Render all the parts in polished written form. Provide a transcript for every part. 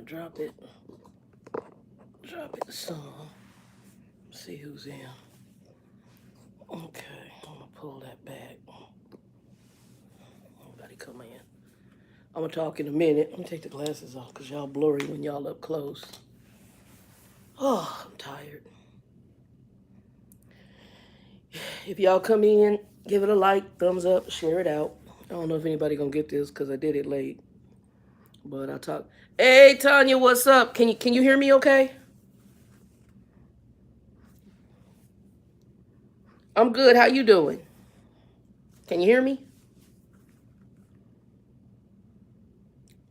drop it some. See who's in. Okay, I'm gonna pull that back. Nobody come in. I'm gonna talk in a minute. Let me take the glasses off because y'all blurry when y'all up close. Oh, I'm tired. If y'all come in, give it a like, thumbs up, share it out. I don't know if anybody gonna get this because I did it late. But I'll talk. Hey Tanya, what's up? Can you hear me okay? I'm good. How you doing? Can you hear me?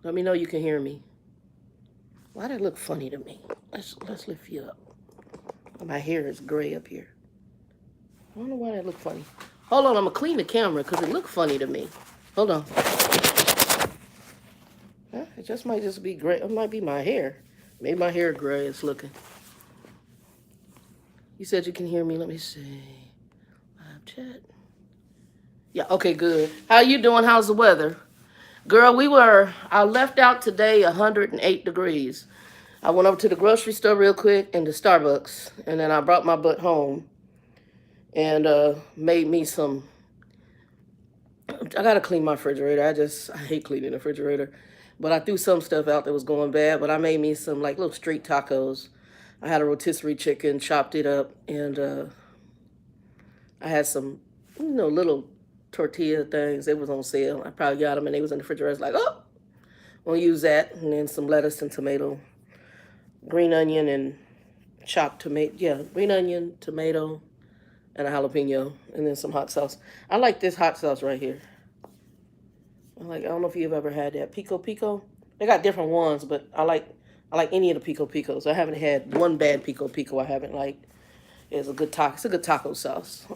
Let me know you can hear me. Why did it look funny to me? Let's lift you up. My hair is gray up here. I don't know why that looked funny. Hold on, I'm gonna clean the camera because it looked funny to me. Hold on. It just might just be gray. It might be my hair. Maybe my hair gray is looking. You said you can hear me. Let me see. Live chat. Yeah, okay, good. How you doing? How's the weather? Girl, I left out today 108 degrees. I went over to the grocery store real quick and to Starbucks, and then I brought my butt home and made me some. I gotta clean my refrigerator. I hate cleaning the refrigerator, but I threw some stuff out that was going bad. But I made me some like little street tacos. I had a rotisserie chicken, chopped it up, and I had some, little tortilla things. It was on sale. I probably got them, and they was in the refrigerator. I was like, oh, we'll use that, and then some lettuce and tomato, green onion and chopped tomato. Yeah, green onion, tomato, and a jalapeno, and then some hot sauce. I like this hot sauce right here. I don't know if you've ever had that pico pico. They got different ones, but I like any of the pico picos. I haven't had one bad pico pico. I haven't liked. It's a good taco sauce.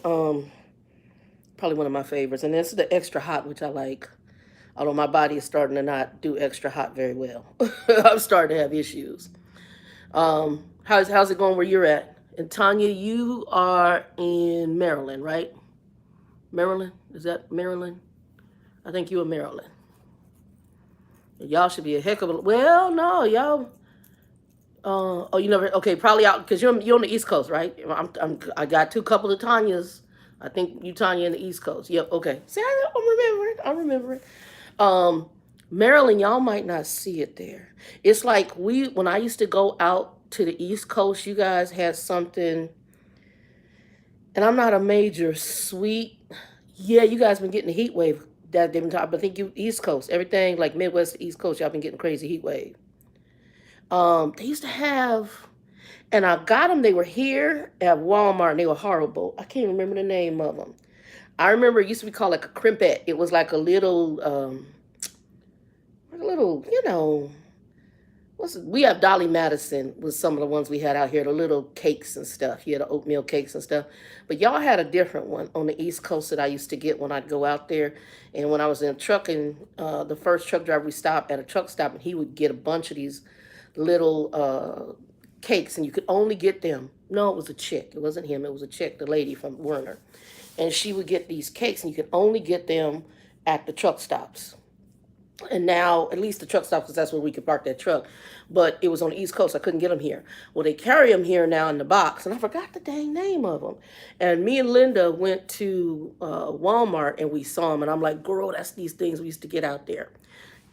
Probably one of my favorites. And this is the extra hot, which I like. Although my body is starting to not do extra hot very well. I'm starting to have issues. How's it going where you're at? And Tanya, you are in Maryland, right? Maryland? Is that Maryland? I think you're in Maryland. Y'all should be a heck of a. Well, no, y'all. Oh, you never. Okay, probably out because you're on the East Coast, right? I got couple of Tanyas. I think you Tanya in the East Coast. Yep. Okay. See, I remember it. Maryland, y'all might not see it there. It's like when I used to go out to the East Coast, you guys had something. And I'm not a major sweet. Yeah, you guys been getting the heat wave that they've been talking. But I think you East Coast, everything like Midwest, East Coast, y'all been getting crazy heat wave. They used to have, and I got them. They were here at Walmart, and they were horrible. I can't remember the name of them. I remember it used to be called like a crimpet. It was like a little, we have Dolly Madison was some of the ones we had out here, the little cakes and stuff. You had the oatmeal cakes and stuff. But y'all had a different one on the East Coast that I used to get when I'd go out there. And when I was in trucking, the first truck driver we stopped at a truck stop, and he would get a bunch of these little cakes, and you could only get them. No, it was a chick. It wasn't him. It was a chick, the lady from Werner. And she would get these cakes, and you could only get them at the truck stops. And now, at least the truck stops, because that's where we could park that truck. But it was on the East Coast. I couldn't get them here. Well, they carry them here now in the box, and I forgot the dang name of them. And me and Linda went to Walmart, and we saw them. And I'm like, girl, that's these things we used to get out there.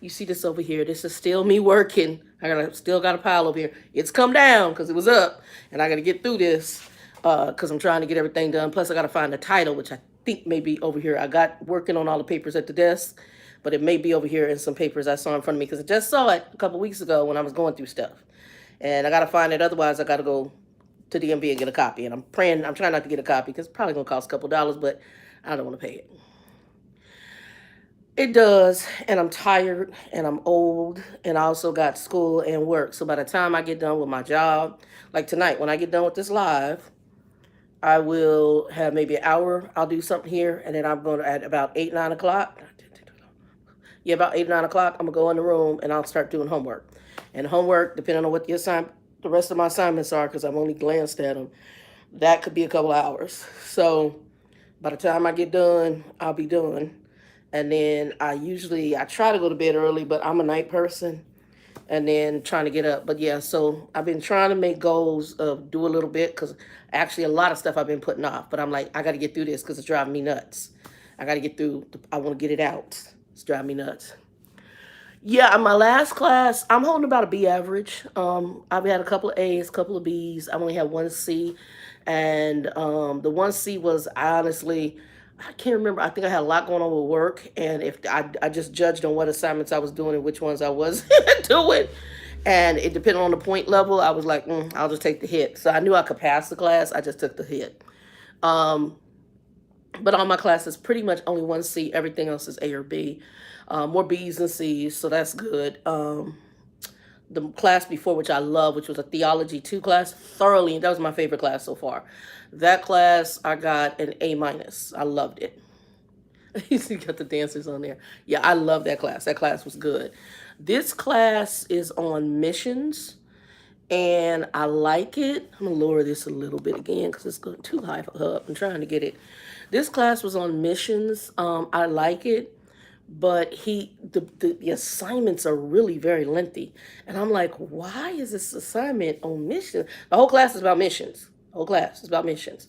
You see this over here. This is still me working. Still got a pile over here. It's come down because it was up. And I got to get through this because I'm trying to get everything done. Plus, I got to find the title, which I think may be over here. I got working on all the papers at the desk, but it may be over here in some papers I saw in front of me because I just saw it a couple weeks ago when I was going through stuff. And I got to find it. Otherwise, I got to go to the DMV and get a copy. And I'm trying not to get a copy because it's probably going to cost a couple dollars, but I don't want to pay it. It does, and I'm tired, and I'm old, and I also got school and work. So by the time I get done with my job, like tonight, when I get done with this live, I will have maybe an hour. I'll do something here, and then I'm going to, at about 8, 9 o'clock. Yeah, about 8 or 9 o'clock, I'm going to go in the room, and I'll start doing homework. And homework, depending on what the rest of my assignments are, because I've only glanced at them, that could be a couple hours. So by the time I get done, I'll be done. And then I try to go to bed early, but I'm a night person. and then trying to get up. But yeah, so I've been trying to make goals of do a little bit because actually a lot of stuff I've been putting off. But I'm like, I got to get through this because it's driving me nuts. I got to get through. I want to get it out. It's driving me nuts. Yeah, in my last class, I'm holding about a B average. I've had a couple of A's, a couple of B's. I only had one C, and the one C was honestly, I can't remember. I think I had a lot going on with work, and if I just judged on what assignments I was doing and which ones I was doing, and it depended on the point level. I was like, I'll just take the hit. So I knew I could pass the class. I just took the hit. Um, but all my classes pretty much only one C. Everything else is A or B. More B's and C's, so that's good. The class before, which I love, which was a theology 2 class, thoroughly. That was my favorite class so far. That class, I got an A minus. I loved it. You got the dancers on there. Yeah, I love that class. That class was good. This class is on missions, and I like it. I'm going to lower this a little bit again because it's going too high up. I'm trying to get it. This class was on missions. I like it. But the assignments are really very lengthy. And I'm like, why is this assignment on mission? The whole class is about missions. The whole class is about missions.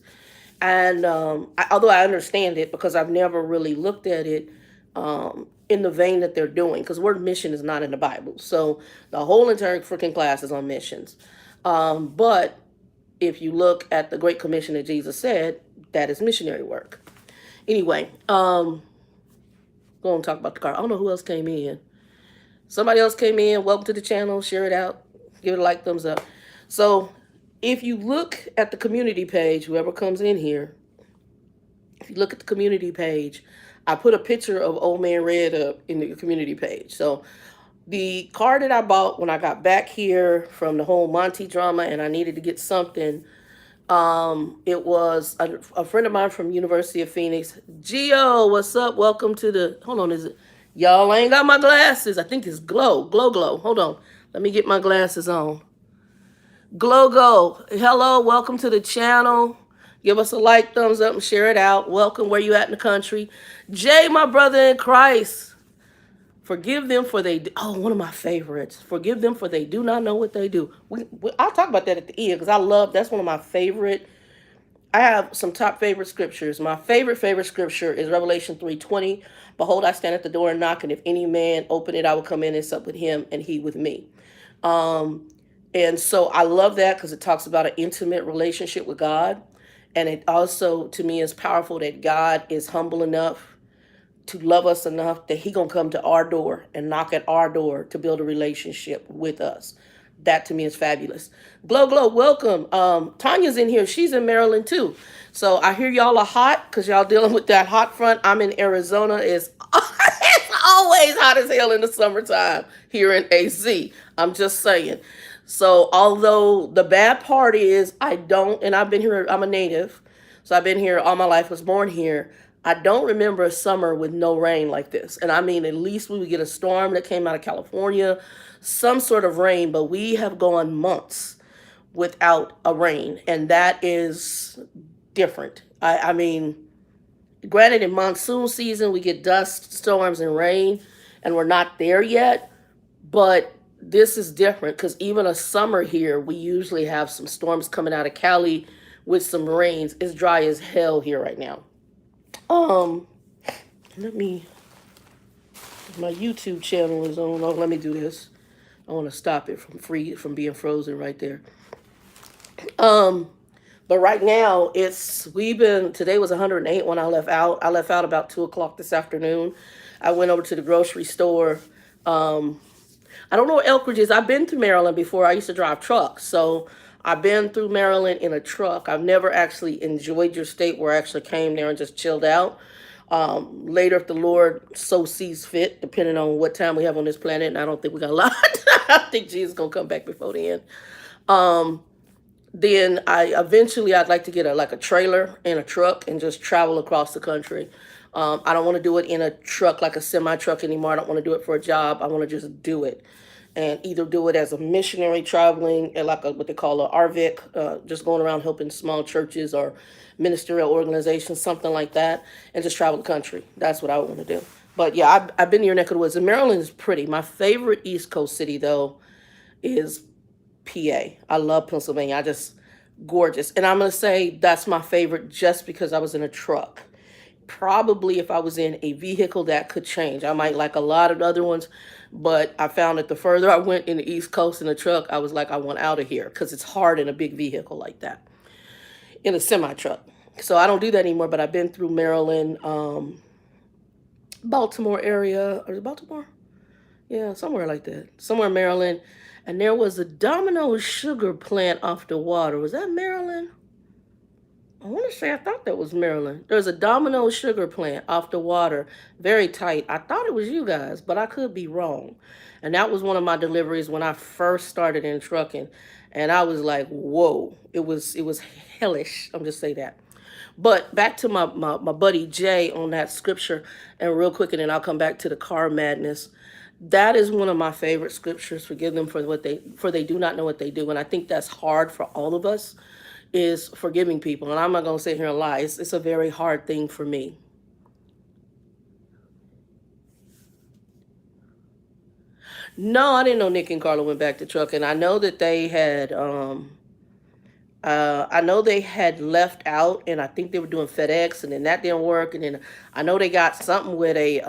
And although I understand it because I've never really looked at it in the vein that they're doing, because the word mission is not in the Bible. So the whole entire freaking class is on missions. But if you look at the Great Commission that Jesus said, that is missionary work. Anyway, go and talk about the car. I don't know who else came in. Somebody else came in. Welcome to the channel. Share it out. Give it a like, thumbs up. So if you look at the community page, whoever comes in here, if you look at the community page, I put a picture of Old Man Red up in the community page. So the car that I bought when I got back here from the whole Monty drama and I needed to get something, it was a friend of mine from University of Phoenix. Gio, what's up? Welcome to the, hold on, is it, y'all ain't got my glasses. I think it's Glow. Hold on. Let me get my glasses on. Go. Hello, welcome to the channel. Give us a like, thumbs up, and share it out. Welcome, where you at in the country. Jay, my brother in Christ. Forgive them for they do. Oh, one of my favorites. Forgive them for they do not know what they do. I'll talk about that at the end because I love, that's one of my favorite. I have some top favorite scriptures. My favorite scripture is Revelation 3:20. Behold, I stand at the door and knock, and if any man open it, I will come in and sup with him and he with me. And so I love that because it talks about an intimate relationship with God. And it also, to me, is powerful that God is humble enough to love us enough that he gonna come to our door and knock at our door to build a relationship with us. That to me is fabulous. Glow, welcome. Tanya's in here. She's in Maryland too. So I hear y'all are hot because y'all dealing with that hot front. I'm in Arizona. It's always hot as hell in the summertime here in AC. I'm just saying. So although the bad part is and I've been here, I'm a native. So I've been here all my life, was born here. I don't remember a summer with no rain like this. And I mean, at least we would get a storm that came out of California, some sort of rain, but we have gone months without a rain. And that is different. I mean, granted, in monsoon season, we get dust storms and rain, and we're not there yet. But this is different because even a summer here, we usually have some storms coming out of Cali with some rains. It's dry as hell here right now. Let me, my YouTube channel is on. Oh, let me do this. I want to stop it from being frozen right there. But right now today was 108 when I left out. I left out about 2:00 this afternoon. I went over to the grocery store. I don't know where Elkridge is. I've been to Maryland before. I used to drive trucks. So I've been through Maryland in a truck. I've never actually enjoyed your state where I actually came there and just chilled out. Later, if the Lord so sees fit, depending on what time we have on this planet, and I don't think we got a lot. I think Jesus is going to come back before the end. Then I'd like to get a trailer and a truck and just travel across the country. I don't want to do it in a truck like a semi-truck anymore. I don't want to do it for a job. I want to just do it. And either do it as a missionary traveling, like what they call a RVIC, just going around helping small churches or ministerial organizations, something like that, and just travel the country. That's what I want to do. But yeah, I've been to your neck of the woods. And Maryland is pretty. My favorite East Coast city, though, is PA. I love Pennsylvania. I just gorgeous. And I'm gonna say that's my favorite just because I was in a truck. Probably if I was in a vehicle that could change. I might like a lot of other ones, but I found that the further I went in the East Coast in a truck, I was like, I want out of here because it's hard in a big vehicle like that, in a semi truck. So I don't do that anymore. But I've been through Maryland, Baltimore area, or is it Baltimore? Yeah, somewhere like that. Somewhere in Maryland. And there was a Domino's sugar plant off the water. Was that Maryland? I want to say I thought that was Maryland. There's a Domino's sugar plant off the water, very tight. I thought it was you guys, but I could be wrong. And that was one of my deliveries when I first started in trucking, and I was like, "Whoa!" It was hellish. I'm just say that. But back to my buddy Jay on that scripture, and real quick, and then I'll come back to the car madness. That is one of my favorite scriptures. Forgive them for they do not know what they do, and I think that's hard for all of us, is forgiving people. And I'm not gonna sit here and lie. It's a very hard thing for me. No, I didn't know Nick and Carla went back to trucking. I know that they had I know they had left out, and I think they were doing FedEx, and then that didn't work. And then I know they got something with a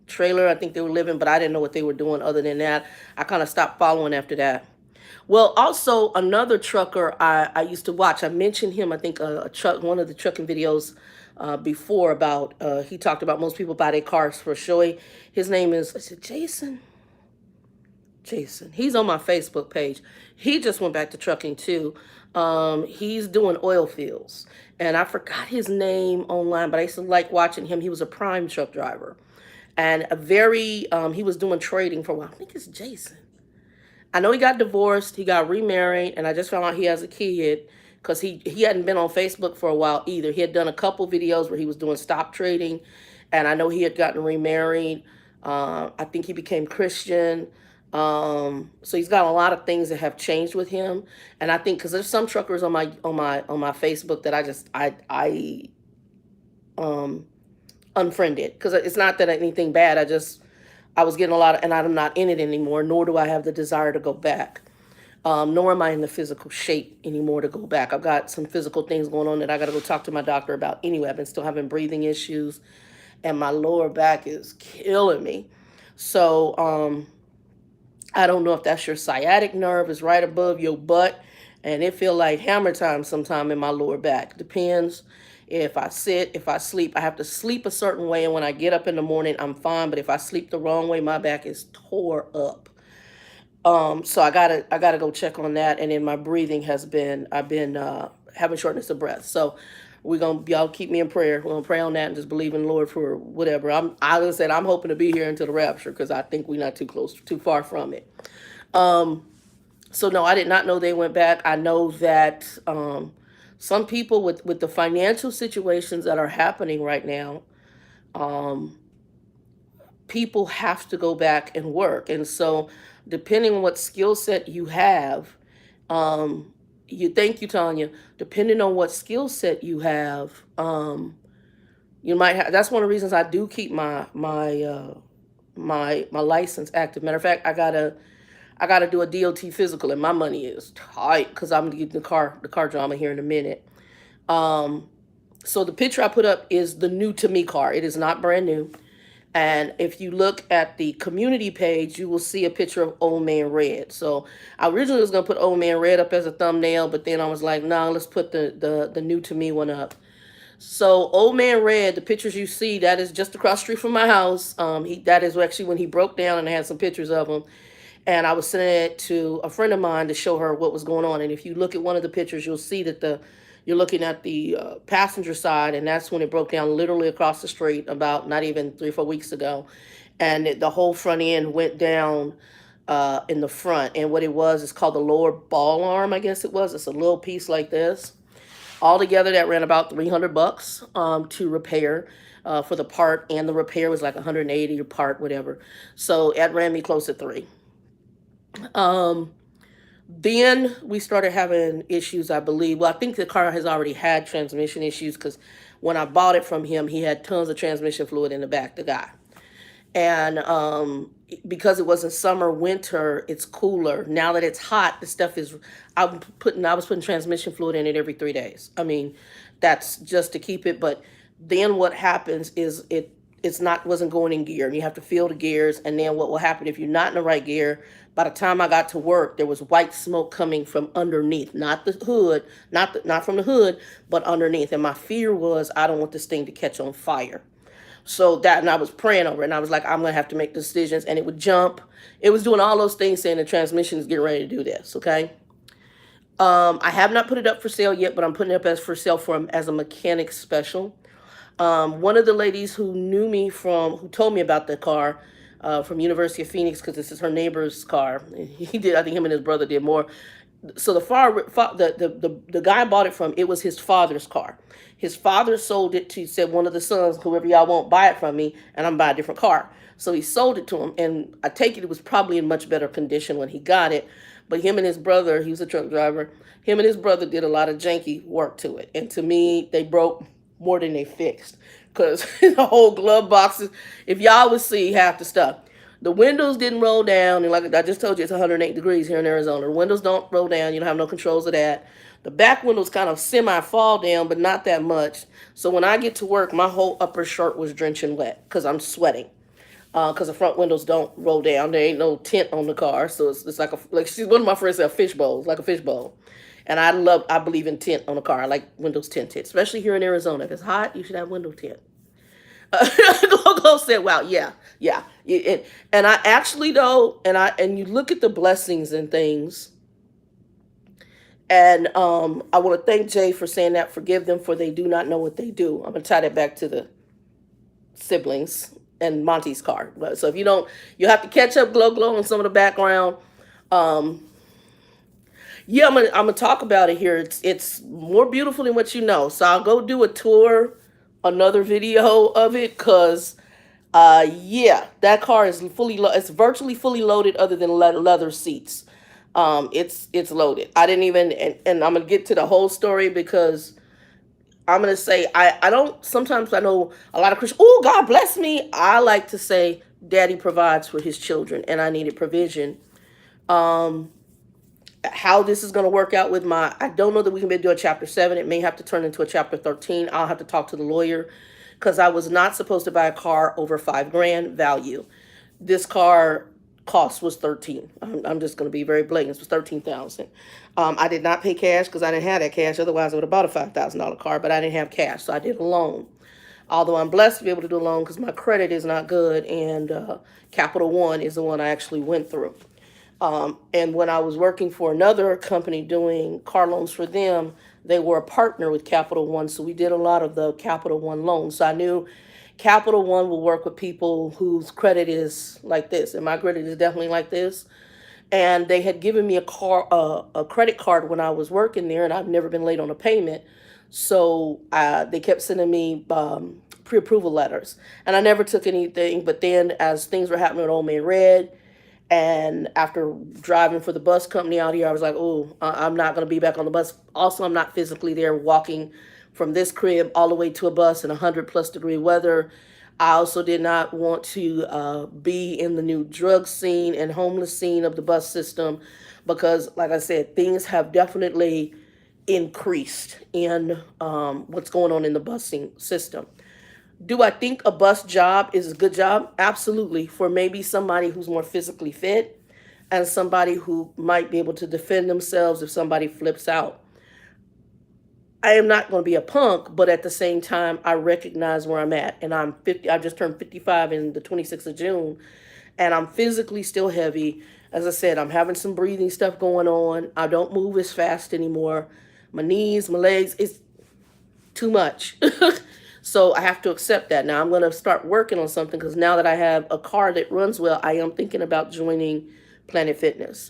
trailer. I think they were living, but I didn't know what they were doing other than that. I kind of stopped following after that. Well, also another trucker I used to watch. I mentioned him. I think a truck, one of the trucking videos before about. He talked about most people buy their cars for show. His name is it Jason? Jason. He's on my Facebook page. He just went back to trucking too. He's doing oil fields, and I forgot his name online, but I used to like watching him. He was a prime truck driver, and a very he was doing trading for a while. I think it's Jason. I know he got divorced, he got remarried, and I just found out he has a kid because he hadn't been on Facebook for a while either. He had done a couple videos where he was doing stop trading, and I know he had gotten remarried. I think he became Christian. So he's got a lot of things that have changed with him, and I think because there's some truckers on my Facebook that I um unfriended because it's not that anything bad. I was getting a lot of, and I'm not in it anymore, nor do I have the desire to go back. Nor am I in the physical shape anymore to go back. I've got some physical things going on that I got to go talk to my doctor about anyway. I've been still having breathing issues, and my lower back is killing me. So I don't know if that's your sciatic nerve is right above your butt, and it feel like hammer time sometime in my lower back. Depends if I sit, if I sleep. I have to sleep a certain way, and when I get up in the morning, I'm fine. But if I sleep the wrong way, my back is tore up. So I gotta go check on that. And then my breathing has been I've been having shortness of breath. So we're gonna y'all keep me in prayer. We're gonna pray on that and just believe in the Lord for whatever. I said I'm hoping to be here until the rapture because I think we're not too close, too far from it. So no, I did not know they went back. I know that some people with the financial situations that are happening right now, um, people have to go back and work. And so, depending on what skill set you have, um, you thank you, Tanya. Depending on what skill set you have, you might have. That's one of the reasons I do keep my license active. Matter of fact, I gotta do a DOT physical, and my money is tight because I'm gonna get the car drama here in a minute. Um, so the picture I put up is the new to me car. It is not brand new. And if you look at the community page, you will see a picture of Old Man Red. So I originally was gonna put Old Man Red up as a thumbnail, but then I was like, no, let's put the new to me one up. So Old Man Red, the pictures you see, that is just across the street from my house. That is actually when he broke down, and I had some pictures of him. And I was sending it to a friend of mine to show her what was going on. And if you look at one of the pictures, you'll see that you're looking at the passenger side, and that's when it broke down literally across the street about not even 3 or 4 weeks ago, and the whole front end went down in the front. And what it was is called the lower ball arm, I guess it was. It's a little piece like this. Altogether, that ran about $300 to repair. For the part, and the repair was like 180 a part, whatever. So it ran me close to three. Um, Then we started having issues, I believe. Well, I think the car has already had transmission issues because when I bought it from him, he had tons of transmission fluid in the back, the guy. And because it wasn't summer, winter, it's cooler. Now that it's hot, the stuff is. I was putting transmission fluid in it every 3 days. I mean, that's just to keep it. But then what happens is it's not wasn't going in gear, and you have to feel the gears. And then what will happen if you're not in the right gear? By the time I got to work, there was white smoke coming from underneath, not the hood, not from the hood, but underneath. And my fear was I don't want this thing to catch on fire. So that, and I was praying over it, and I was like, I'm gonna have to make decisions, and it would jump. It was doing all those things, saying the transmission is getting ready to do this. Okay. I have not put it up for sale yet, but I'm putting it up as for sale for as a mechanic special. One of the ladies who knew me who told me about the car, from University of Phoenix, because this is her neighbor's car. He did, I think him and his brother did more. So the guy I bought it from, it was his father's car. His father sold it to, said, one of the sons, whoever y'all won't buy it from me, and I'm buying a different car. So he sold it to him, and I take it was probably in much better condition when he got it. But him and his brother, he was a truck driver, him and his brother did a lot of janky work to it. And to me, they broke more than they fixed. Because the whole glove boxes, if y'all would see half the stuff. The windows didn't roll down, and like I just told you, it's 108 degrees here in Arizona. The windows don't roll down. You don't have no controls of that. The back windows kind of semi-fall down, but not that much. So when I get to work, my whole upper shirt was drenching wet because I'm sweating. Because the front windows don't roll down. There ain't no tint on the car, so it's like one of my friends said, a fishbowl, like a fishbowl. And I believe in tint on a car. I like windows tinted, especially here in Arizona. If it's hot, you should have window tint. Go said, "Wow, yeah, yeah." And I actually though, and you look at the blessings and things, and I want to thank Jay for saying that. Forgive them, for they do not know what they do. I'm gonna tie that back to the siblings and Monty's car. So if you don't, you have to catch up, glow on some of the background. Um, yeah, I'm gonna talk about it here. It's more beautiful than what you know. So I'll go do a tour, another video of it, cause yeah, that car is it's virtually fully loaded, other than leather seats. It's loaded. I didn't even, and I'm gonna get to the whole story because I'm gonna say I don't. Sometimes I know a lot of Christians. Oh, God bless me. I like to say, Daddy provides for his children, and I needed provision. Um, how this is going to work out with I don't know that we can do a chapter 7. It may have to turn into a chapter 13. I'll have to talk to the lawyer, because I was not supposed to buy a car over $5,000 value. This car cost was 13. I'm just going to be very blatant. It was 13,000. I did not pay cash because I didn't have that cash. Otherwise, I would have bought a $5,000 car, but I didn't have cash, so I did a loan. Although I'm blessed to be able to do a loan because my credit is not good, and Capital One is the one I actually went through. And when I was working for another company doing car loans for them, they were a partner with Capital One. So we did a lot of the Capital One loans. So I knew Capital One will work with people whose credit is like this. And my credit is definitely like this. And they had given me a credit card when I was working there, and I've never been late on a payment. So they kept sending me pre-approval letters. And I never took anything. But then as things were happening with Old Man Red, and after driving for the bus company out here, I was like, oh, I'm not going to be back on the bus. Also, I'm not physically there walking from this crib all the way to a bus in 100+ degree weather. I also did not want to be in the new drug scene and homeless scene of the bus system, because, like I said, things have definitely increased in what's going on in the busing system. Do I think a bus job is a good job? Absolutely. For maybe somebody who's more physically fit and somebody who might be able to defend themselves if somebody flips out. I am not going to be a punk, but at the same time, I recognize where I'm at. And I'm 50. I just turned 55 in the 26th of June, and I'm physically still heavy. As I said, I'm having some breathing stuff going on. I don't move as fast anymore. My knees, my legs, it's too much. So I have to accept that. Now I'm going to start working on something, because now that I have a car that runs well, I am thinking about joining Planet Fitness.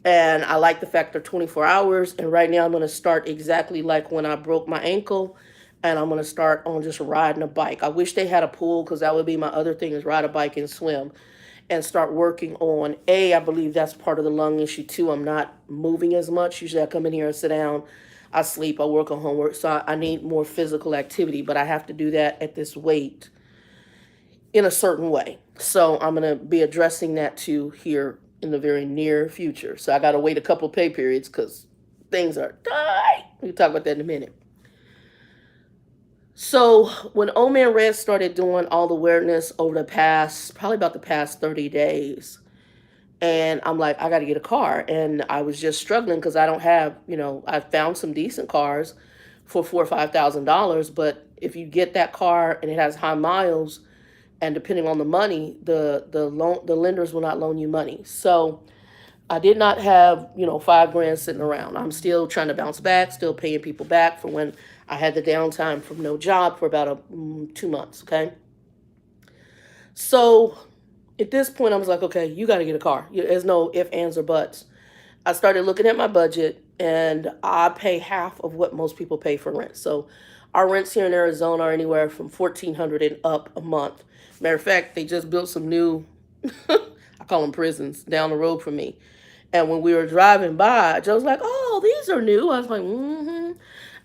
And I like the fact they're 24 hours. And right now I'm going to start exactly like when I broke my ankle. And I'm going to start on just riding a bike. I wish they had a pool, because that would be my other thing, is ride a bike and swim. and start working on I believe that's part of the lung issue too. I'm not moving as much. Usually I come in here and sit down, I sleep, I work on homework. So I need more physical activity, but I have to do that at this weight in a certain way. So I'm going to be addressing that too here in the very near future. So I got to wait a couple pay periods because things are tight. We'll talk about that in a minute. So when Old Man Red started doing all the awareness over the past, probably about the past 30 days, and I'm like, I got to get a car. And I was just struggling because I don't have, I found some decent cars for $4,000 or $5,000. But if you get that car and it has high miles, and depending on the money, the lenders will not loan you money. So I did not have $5,000 sitting around. I'm still trying to bounce back, still paying people back for when I had the downtime from no job for about 2 months. Okay, so at this point I was like, okay, you got to get a car. There's no ifs, ands, or buts. I started looking at my budget, and I pay half of what most people pay for rent. So our rents here in Arizona are anywhere from $1,400 and up a month. Matter of fact, they just built some new, I call them prisons, down the road from me. And when we were driving by, Joe's like, oh, these are new. I was like, mm-hmm.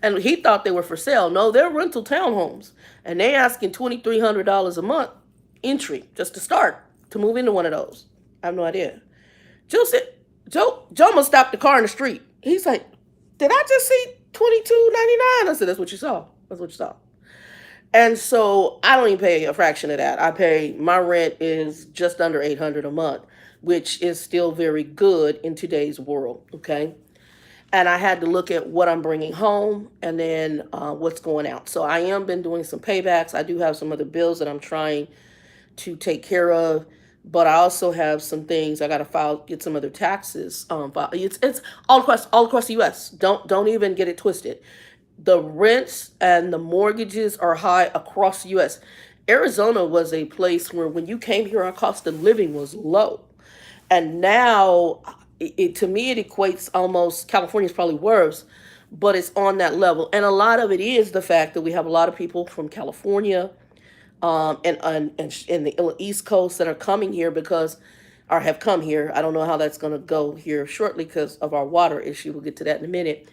And he thought they were for sale. No, they're rental townhomes. And they asking $2,300 a month entry just to start to move into one of those. I have no idea. Joe said, Joe must stop the car in the street. He's like, did I just see $22.99? I said, that's what you saw. That's what you saw. And so I don't even pay a fraction of that. My rent is just under $800 a month, which is still very good in today's world. Okay. And I had to look at what I'm bringing home and then what's going out. So I am been doing some paybacks. I do have some other bills that I'm trying to take care of, but I also have some things I got to get some other taxes. It's all across the U.S. Don't even get it twisted. The rents and the mortgages are high across the U.S. Arizona was a place where when you came here, our cost of living was low. And now, to me, it equates almost, California is probably worse, but it's on that level. And a lot of it is the fact that we have a lot of people from California and in the East Coast that are coming here or have come here. I don't know how that's going to go here shortly because of our water issue. We'll get to that in a minute.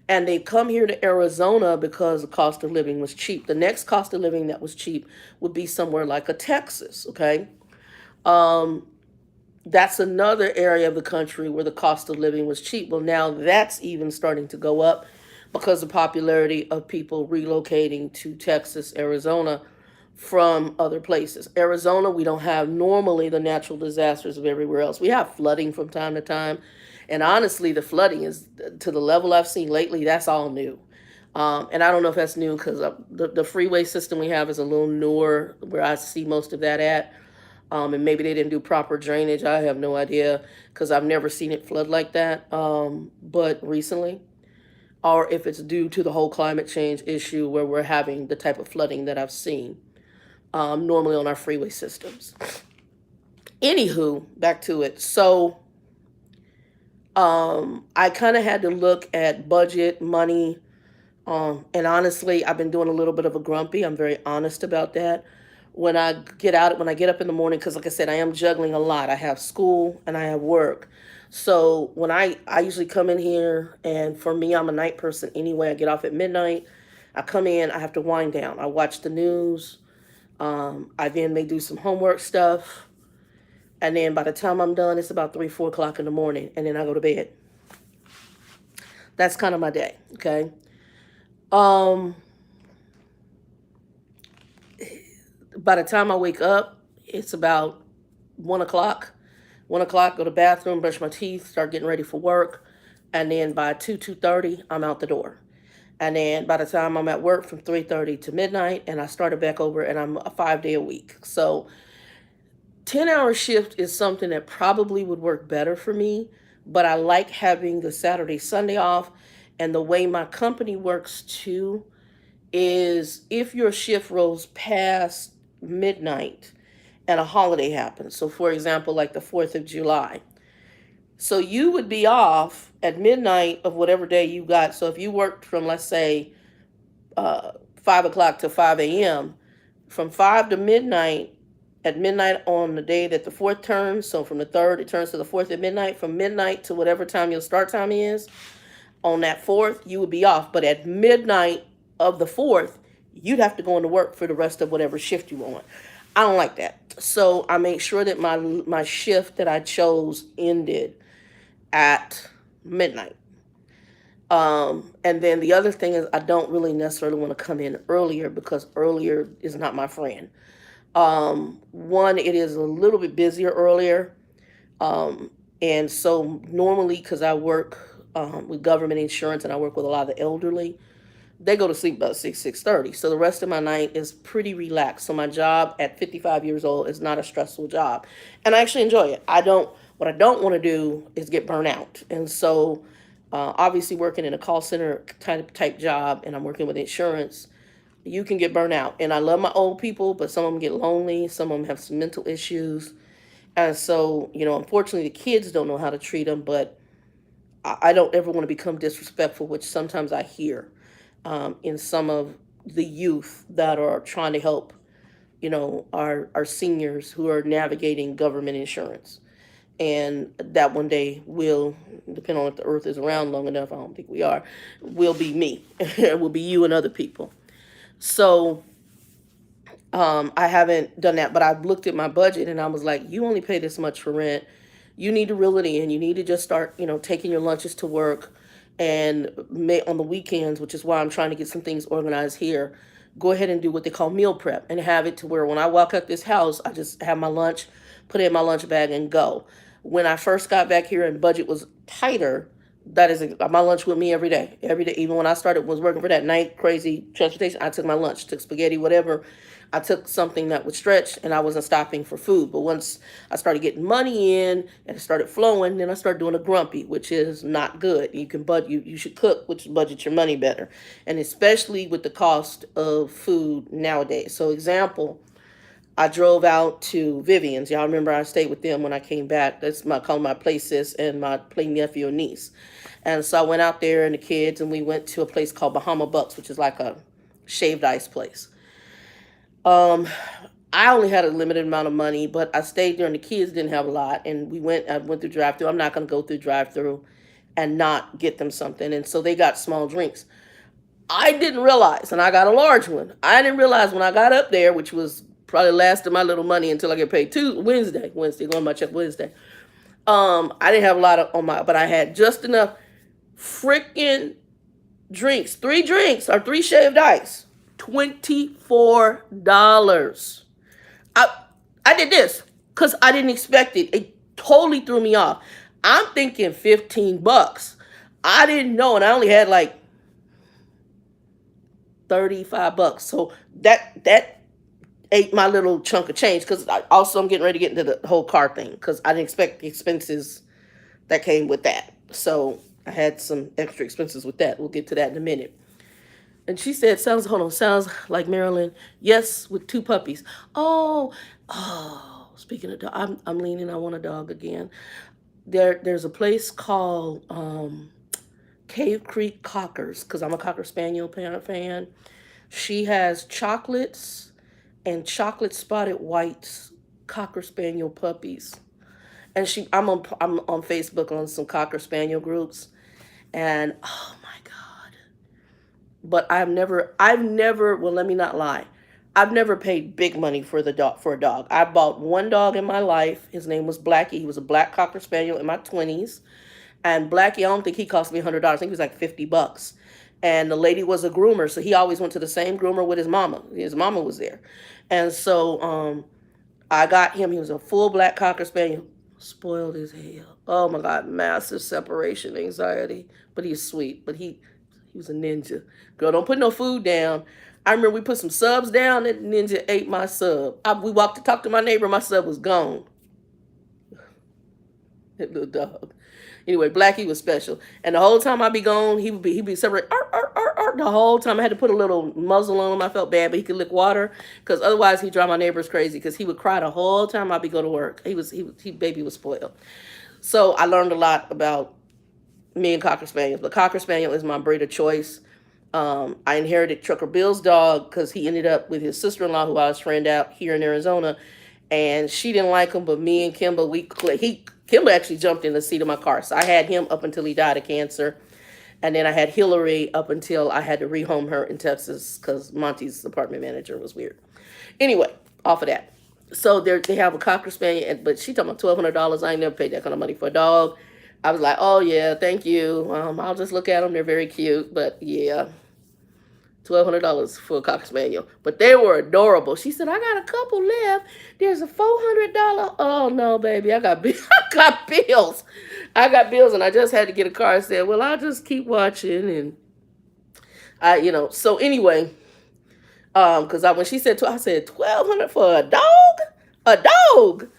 And they come here to Arizona because the cost of living was cheap. The next cost of living that was cheap would be somewhere like a Texas, okay? That's another area of the country where the cost of living was cheap. Well, now that's even starting to go up because of the popularity of people relocating to Texas, Arizona from other places. Arizona, we don't have normally the natural disasters of everywhere else. We have flooding from time to time. And honestly, the flooding is to the level I've seen lately, that's all new. And I don't know if that's new because the freeway system we have is a little newer where I see most of that at. And maybe they didn't do proper drainage. I have no idea because I've never seen it flood like that. But recently, or if it's due to the whole climate change issue where we're having the type of flooding that I've seen normally on our freeway systems. Anywho, back to it. So I kind of had to look at budget, money, and honestly, I've been doing a little bit of a grumpy. I'm very honest about that. When I get up in the morning, because like I said, I am juggling a lot. I have school and I have work. So when I usually come in here, and for me, I'm a night person anyway. I get off at midnight. I come in, I have to wind down. I watch the news. I then may do some homework stuff. And then by the time I'm done, it's about 3, 4 o'clock in the morning. And then I go to bed. That's kind of my day. Okay. By the time I wake up, it's about 1 o'clock. 1 o'clock, go to the bathroom, brush my teeth, start getting ready for work. And then by 2:30, I'm out the door. And then by the time I'm at work from 3:30 to midnight, and I started back over, and I'm a 5-day a week. So 10-hour shift is something that probably would work better for me, but I like having the Saturday, Sunday off. And the way my company works too is if your shift rolls past midnight and a holiday happens. So for example, like the 4th of July. So you would be off at midnight of whatever day you got. So if you worked from, let's say, 5 o'clock to 5 a.m., from 5 to midnight, at midnight on the day that the fourth turns. So from the third, it turns to the fourth at midnight. From midnight to whatever time your start time is, on that fourth, you would be off. But at midnight of the fourth, you'd have to go into work for the rest of whatever shift you want. I don't like that. So I made sure that my shift that I chose ended at midnight. And then the other thing is I don't really necessarily want to come in earlier because earlier is not my friend. One, it is a little bit busier earlier. And so normally, because I work with government insurance and I work with a lot of the elderly, they go to sleep about 6:30. So the rest of my night is pretty relaxed. So my job at 55 years old is not a stressful job. And I actually enjoy it. What I don't want to do is get burnt out. And so obviously working in a call center type job and I'm working with insurance, you can get burnt out. And I love my old people, but some of them get lonely. Some of them have some mental issues. And so, unfortunately, the kids don't know how to treat them, but I don't ever want to become disrespectful, which sometimes I hear in some of the youth that are trying to help, our seniors who are navigating government insurance. And that one day will, depending on if the earth is around long enough, I don't think we are, will be me. It will be you and other people. So I haven't done that, but I've looked at my budget and I was like, you only pay this much for rent. You need to reel it in. You need to just start, taking your lunches to work and on the weekends, which is why I'm trying to get some things organized here. Go ahead and do what they call meal prep and have it to where when I walk out this house, I just have my lunch, put it in my lunch bag and go. When I first got back here and budget was tighter, that is my lunch with me every day. Every day, even when I was working for that night crazy transportation, I took my lunch, took spaghetti, whatever. I took something that would stretch and I wasn't stopping for food. But once I started getting money in and it started flowing, then I started doing a grumpy, which is not good. You should cook, which budget your money better. And especially with the cost of food nowadays. So example, I drove out to Vivian's. Y'all remember I stayed with them when I came back. That's called my play sis and my play nephew and niece. And so I went out there and the kids and we went to a place called Bahama Bucks, which is like a shaved ice place. I only had a limited amount of money, but I stayed there and the kids didn't have a lot. And I went through drive-thru. I'm not going to go through drive-thru and not get them something. And so they got small drinks. I didn't realize, and I got a large one. I didn't realize when I got up there, which was probably last of my little money until I get paid Wednesday, going my check Wednesday. I didn't have a lot but I had just enough freaking drinks. 3 drinks or 3 shaved ice. $24. I did this because I didn't expect it. It totally threw me off. I'm thinking $15. I didn't know, and I only had like $35. So that ate my little chunk of change because I'm getting ready to get into the whole car thing because I didn't expect the expenses that came with that. So I had some extra expenses with that. We'll get to that in a minute. And she said, sounds like Marilyn. Yes, with 2 puppies. Oh, speaking of dog, I'm leaning. I want a dog again. There's a place called Cave Creek Cockers, because I'm a Cocker Spaniel fan. She has chocolates and chocolate spotted whites Cocker Spaniel puppies. And I'm on Facebook on some Cocker Spaniel groups. And oh my God. But I've never, well, let me not lie. I've never paid big money for a dog. I bought one dog in my life. His name was Blackie. He was a black Cocker Spaniel in my 20s. And Blackie, I don't think he cost me $100. I think he was like $50. And the lady was a groomer. So he always went to the same groomer with his mama. His mama was there. And so I got him. He was a full black Cocker Spaniel. Spoiled as hell. Oh my God, massive separation anxiety. But he's sweet. But he was a ninja. Girl, don't put no food down. I remember we put some subs down and ninja ate my sub. We walked to talk to my neighbor. My sub was gone. That little dog. Anyway, Blackie was special. And the whole time I'd be gone, he'd be separate. The whole time I had to put a little muzzle on him. I felt bad, but he could lick water because otherwise he'd drive my neighbors crazy because he would cry the whole time I'd be go to work. Baby was spoiled. So I learned a lot about me and Cocker Spaniels. But Cocker Spaniel is my breed of choice. I inherited Trucker Bill's dog because he ended up with his sister-in-law who I was friend out here in Arizona. and she didn't like him. But me and Kimba, Kimba actually jumped in the seat of my car, so I had him up until he died of cancer, and then I had Hillary up until I had to rehome her in Texas because Monty's apartment manager was weird. Anyway, off of that. So they have a Cocker Spaniel, but she talking about $1,200. I ain't never paid that kind of money for a dog. I was like, oh yeah, thank you. I'll just look at them. They're very cute, but yeah, $1,200 for a Cocker Spaniel. But they were adorable. She said, I got a couple left. There's a $400. Oh no, baby, I got I got bills. I got bills, and I just had to get a car. I said, well, I'll just keep watching, and So anyway, because when she said, I said 1,200 for a dog.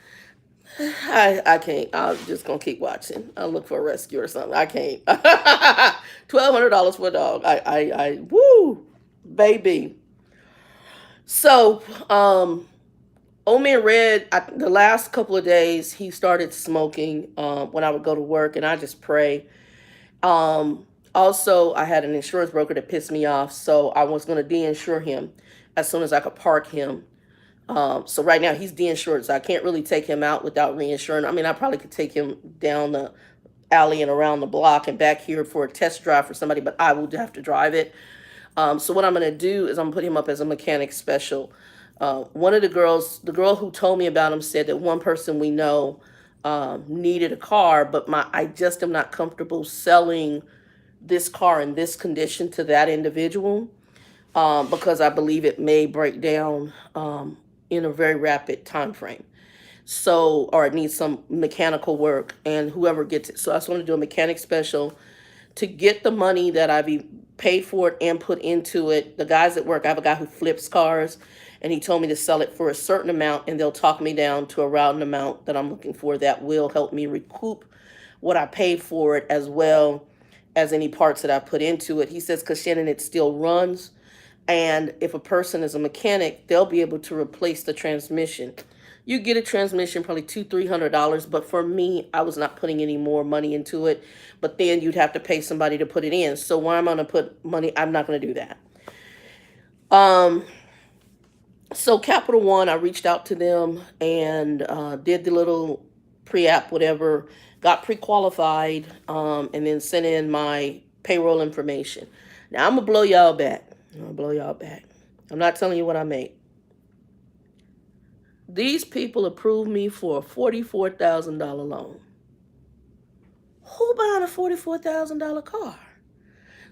I can't. I'm just gonna keep watching. I'll look for a rescue or something. I can't. $1,200 for a dog. Woo, baby. So, Old Man Red. The last couple of days, he started smoking. When I would go to work, and I just pray. Also, I had an insurance broker that pissed me off, so I was gonna de-insure him as soon as I could park him. So right now he's de-insured, so I can't really take him out without reinsuring. I mean, I probably could take him down the alley and around the block and back here for a test drive for somebody, but I will have to drive it. So what I'm going to do is I'm going to put him up as a mechanic special. One of the girl who told me about him said that one person we know needed a car, but I just am not comfortable selling this car in this condition to that individual because I believe it may break down in a very rapid time frame. So, or it needs some mechanical work, and whoever gets it. So I just want to do a mechanic special to get the money that I paid for it and put into it. The guys at work, I have a guy who flips cars, and he told me to sell it for a certain amount, and they'll talk me down to around an amount that I'm looking for that will help me recoup what I paid for it, as well as any parts that I put into it. He says, because Shannon, it still runs. And if a person is a mechanic, they'll be able to replace the transmission. You get a transmission probably $200-300, but for me, I was not putting any more money into it. But then you'd have to pay somebody to put it in. So why am I going to put money? I'm not going to do that. So Capital One, I reached out to them and did the little pre-app, whatever, got pre-qualified, and then sent in my payroll information. Now I'm gonna blow y'all back. I'm not telling you what I made. These people approved me for a $44,000 loan. Who buying a $44,000 car?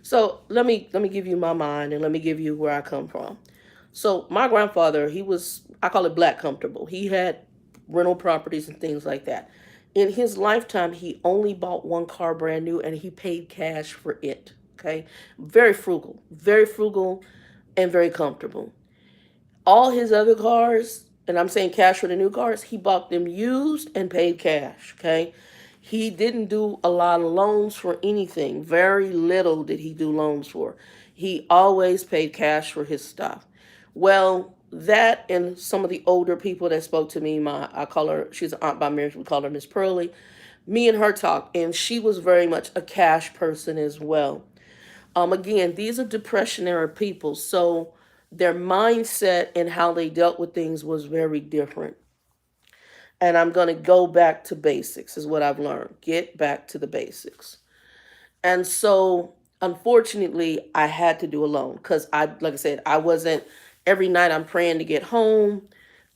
So let me give you my mind, and let me give you where I come from. So my grandfather, I call it black comfortable. He had rental properties and things like that. In his lifetime, he only bought one car brand new, and he paid cash for it. Okay, very frugal, and very comfortable. All his other cars, and I'm saying cash for the new cars, he bought them used and paid cash. Okay, he didn't do a lot of loans for anything. Very little did he do loans for. He always paid cash for his stuff. Well, that and some of the older people that spoke to me, I call her, she's an aunt by marriage, we call her Miss Pearlie. Me and her talk, and she was very much a cash person as well. Again, these are depression era people, so their mindset and how they dealt with things was very different. And I'm going to go back to basics, is what I've learned. Get back to the basics. And so, unfortunately, I had to do a loan because like I said, I wasn't, every night I'm praying to get home,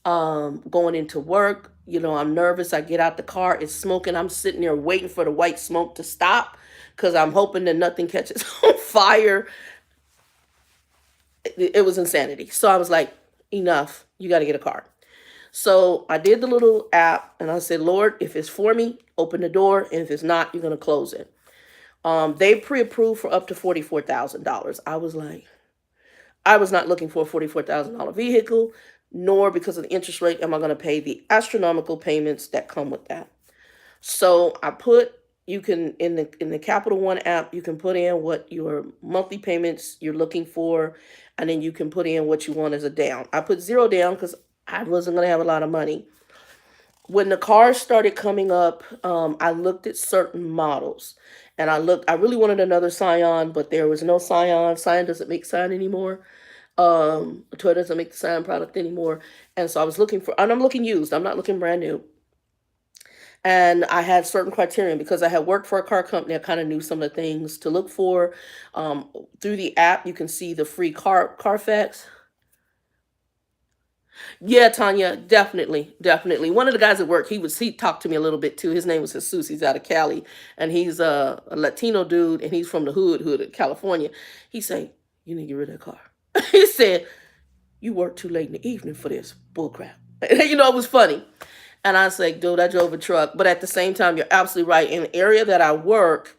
going into work. I'm nervous. I get out the car, it's smoking. I'm sitting there waiting for the white smoke to stop because I'm hoping that nothing catches on fire. It was insanity. So I was like, enough. You got to get a car. So I did the little app, and I said, Lord, if it's for me, open the door. And if it's not, you're going to close it. They pre-approved for up to $44,000. I was not looking for a $44,000 vehicle, nor because of the interest rate am I going to pay the astronomical payments that come with that. So you can, in the Capital One app, you can put in what your monthly payments you're looking for, and then you can put in what you want as a down. I put zero down because I wasn't going to have a lot of money. When the cars started coming up, I looked at certain models, and I really wanted another Scion, but there was no Scion. Scion doesn't make Scion anymore. Toyota doesn't make the same product anymore. And so I was looking for, and I'm looking used. I'm not looking brand new. And I had certain criteria because I had worked for a car company. I kind of knew some of the things to look for. Through the app, you can see the free Carfax. Yeah, Tanya, definitely, definitely. One of the guys at work, he talked to me a little bit too. His name was Jesus. He's out of Cali, and he's a Latino dude, and he's from the hood of California. He said, "You need to get rid of that car." He said, "You work too late in the evening for this bullcrap." It was funny. And I was like, "Dude, I drove a truck." But at the same time, you're absolutely right. In the area that I work,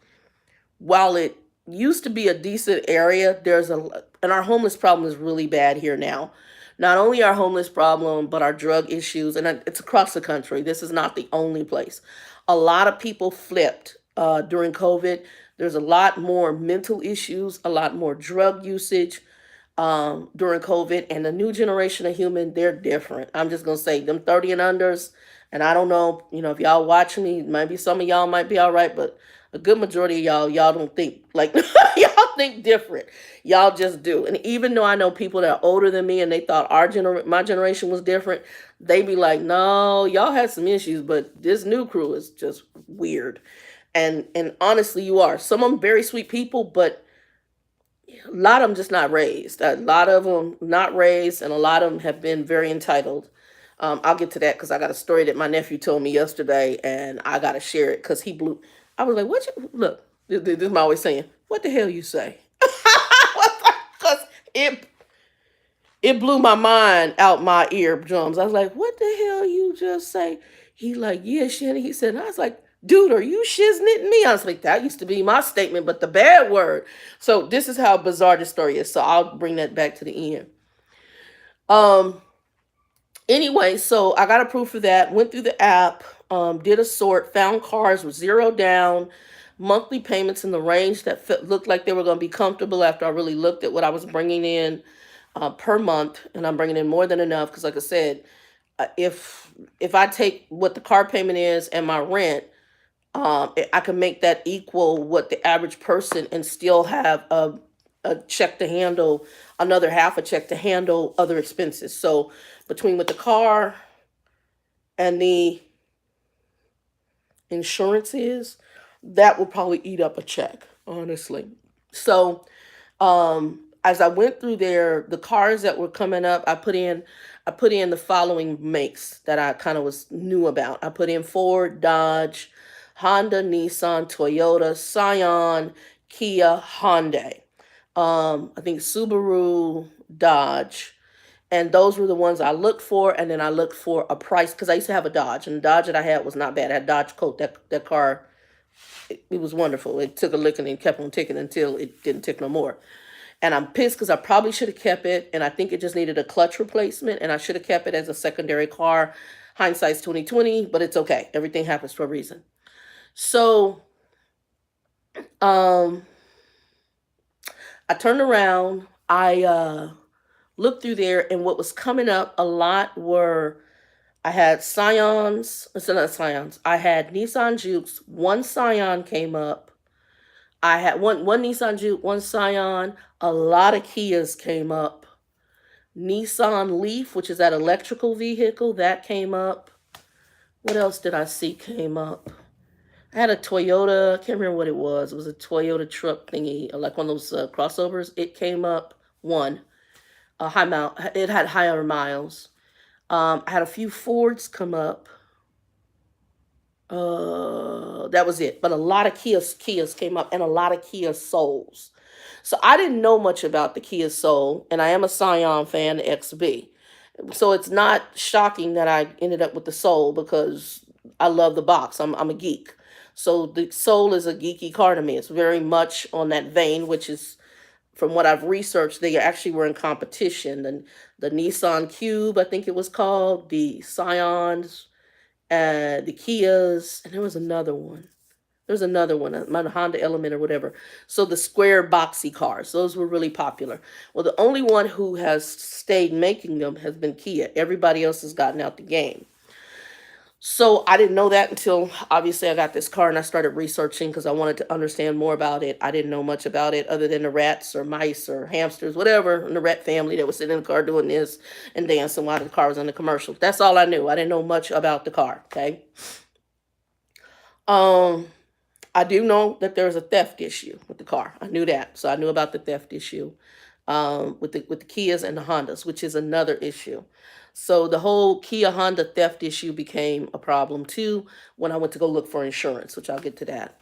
while it used to be a decent area, and our homeless problem is really bad here now. Not only our homeless problem, but our drug issues, and it's across the country. This is not the only place. A lot of people flipped during COVID. There's a lot more mental issues, a lot more drug usage during COVID, and the new generation of human, they're different. I'm just gonna say them 30 and unders, and I don't know, if y'all watching me, maybe some of y'all might be all right, but a good majority of y'all don't think like y'all think different. Y'all just do. And even though I know people that are older than me and they thought my generation was different, they be like, no, y'all had some issues, but this new crew is just weird. And honestly, you are. Some of them very sweet people, but a lot of them just not raised. A lot of them not raised, and a lot of them have been very entitled. I'll get to that because I got a story that my nephew told me yesterday, and I got to share it because he blew. I was like, "What you look?" This is my always saying, "What the hell you say?" Because it it blew my mind out my eardrums. I was like, "What the hell you just say?" He like, "Yeah, Shannon." He said, and I was like, "Dude, are you shiznitting me?" I was like, "That used to be my statement, but the bad word." So this is how bizarre the story is. So I'll bring that back to the end. Um. Anyway, so I got approved for that. Went through the app. Did a sort. Found cars with zero down, monthly payments in the range that looked like they were going to be comfortable after I really looked at what I was bringing in per month, and I'm bringing in more than enough because, like I said, if I take what the car payment is and my rent, I can make that equal what the average person and still have a check to handle another half a check to handle other expenses. So between with the car and the insurance is, that will probably eat up a check, honestly. So as I went through there, the cars that were coming up, I put in the following makes that I kind of was new about. I put in Ford, Dodge, Honda, Nissan, Toyota, Scion, Kia, Hyundai. I think Subaru, Dodge, and those were the ones I looked for. And then I looked for a price because I used to have a Dodge, and the Dodge that I had was not bad. I had Dodge Colt. That car, it was wonderful. It took a licking and kept on ticking until it didn't tick no more. And I'm pissed because I probably should have kept it, and I think it just needed a clutch replacement, and I should have kept it as a secondary car. Hindsight's 2020, but it's okay. Everything happens for a reason. So, um, I turned around. I looked through there, and what was coming up a lot were I had Scions. It's not Scions. I had Nissan Jukes. One Scion came up. I had one Nissan Juke, one Scion. A lot of Kias came up. Nissan Leaf, which is that electrical vehicle, that came up. What else did I see came up? I had a Toyota. I can't remember what it was. It was a Toyota truck thingy, like one of those crossovers. It came up. One. High mile. It had higher miles. I had a few Fords come up. That was it. But a lot of Kias came up, and a lot of Kia Souls. So I didn't know much about the Kia Soul, and I am a Scion fan, the XB. So it's not shocking that I ended up with the Soul because I love the box. I'm a geek. So the Soul is a geeky car to me. It's very much on that vein, which is from what I've researched, they actually were in competition. And the Nissan Cube, I think it was called, the Scions, the Kias, and there was another one. There's another one, my Honda Element or whatever. So the square boxy cars, those were really popular. Well, the only one who has stayed making them has been Kia. Everybody else has gotten out the game. So I didn't know that until obviously I got this car and I started researching because I wanted to understand more about it. I didn't know much about it other than the rats or mice or hamsters, whatever, in the rat family that was sitting in the car doing this and dancing while the car was in the commercial. That's all I knew. I didn't know much about the car. Okay. Um, I do know that there's a theft issue with the car. I knew that. So I knew about the theft issue with the Kias and the Hondas, which is another issue. So the whole Kia Honda theft issue became a problem too when I went to go look for insurance, which I'll get to that.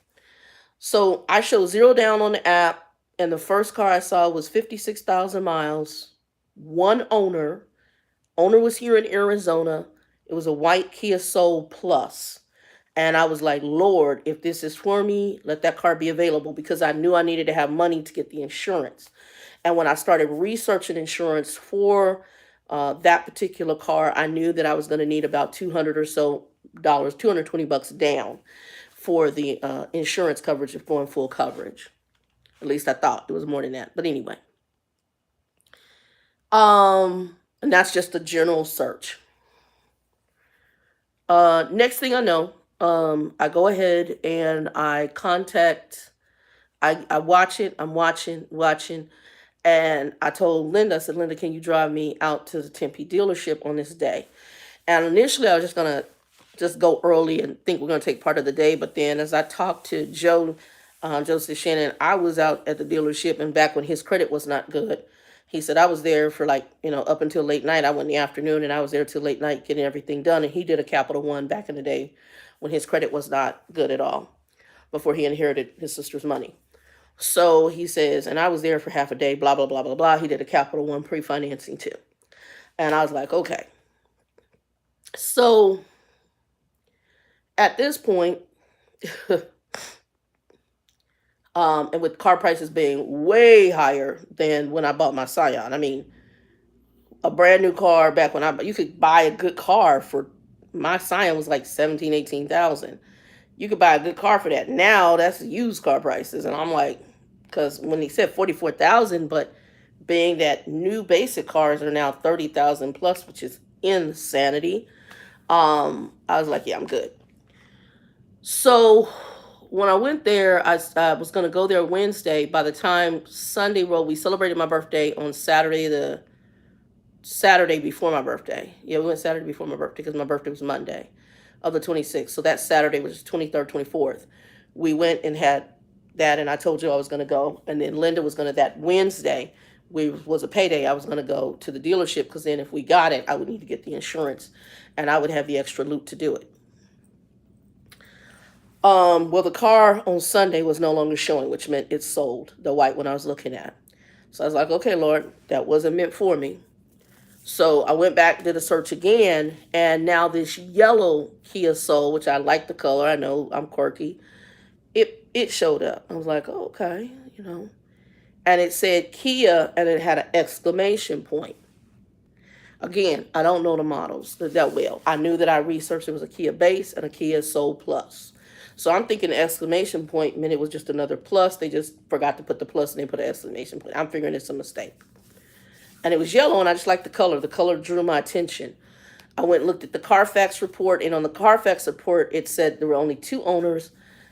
So I showed zero down on the app, and the first car I saw was 56,000 miles, one owner. Owner was here in Arizona. It was a white Kia Soul Plus. And I was like, Lord, if this is for me, let that car be available because I knew I needed to have money to get the insurance. And when I started researching insurance for that particular car, I knew that I was going to need about 200 or so dollars, 220 bucks down for the insurance coverage of going full coverage. At least I thought it was more than that. But anyway, and that's just a general search. Next thing I know, I go ahead and I contact, I watch it, I'm watching. And I told Linda, I said, Linda, can you drive me out to the Tempe dealership on this day? And initially I was just going to just go early and think we're going to take part of the day. But then as I talked to Joseph Shannon, I was out at the dealership and back when his credit was not good. He said, I was there for up until late night. I went in the afternoon and I was there till late night getting everything done. And he did a Capital One back in the day when his credit was not good at all before he inherited his sister's money. So he says, and I was there for half a day, blah, blah, blah, blah, blah. He did a Capital One pre-financing too. And I was like, okay. So at this point, and with car prices being way higher than when I bought my Scion. I mean, a brand new car back when you could buy a good car for, my Scion was like 17, 18,000. You could buy a good car for that. Now that's used car prices. And I'm like, because when he said 44,000, but being that new basic cars are now 30,000 plus, which is insanity. I was like, yeah, I'm good. So when I went there, I was going to go there Wednesday. By the time Sunday rolled, we celebrated my birthday on Saturday, the Saturday before my birthday. Yeah, we went Saturday before my birthday because my birthday was Monday of the 26th. So that Saturday was 23rd, 24th. We went and had that, and I told you I was going to go. And then Linda was going to, that Wednesday, was a payday. I was going to go to the dealership because then if we got it, I would need to get the insurance and I would have the extra loot to do it. Well, the car on Sunday was no longer showing, which meant it sold, the white one I was looking at. So I was like, okay, Lord, that wasn't meant for me. So I went back, did a search again, and now this yellow Kia Soul, which I like the color, I know I'm quirky, it showed up. I was like, oh, okay, And it said Kia, and it had an exclamation point. Again, I don't know the models that well. I knew that I researched it was a Kia Base and a Kia Soul Plus. So I'm thinking the exclamation point meant it was just another plus. They just forgot to put the plus and they put an exclamation point. I'm figuring it's a mistake. And it was yellow, and I just liked the color. The color drew my attention. I went and looked at the Carfax report, and on the Carfax report, it said there were only 2 owners,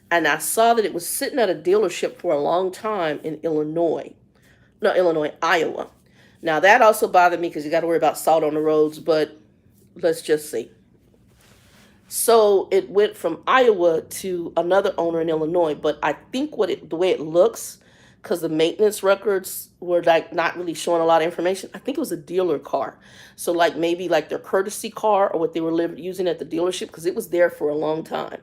and I saw that it was sitting at a dealership for a long time in Iowa. Now, that also bothered me because you got to worry about salt on the roads, but let's just see. So it went from Iowa to another owner in Illinois, but I think the way it looks, because the maintenance records were not really showing a lot of information. I think it was a dealer car. So maybe their courtesy car or what they were using at the dealership, because it was there for a long time.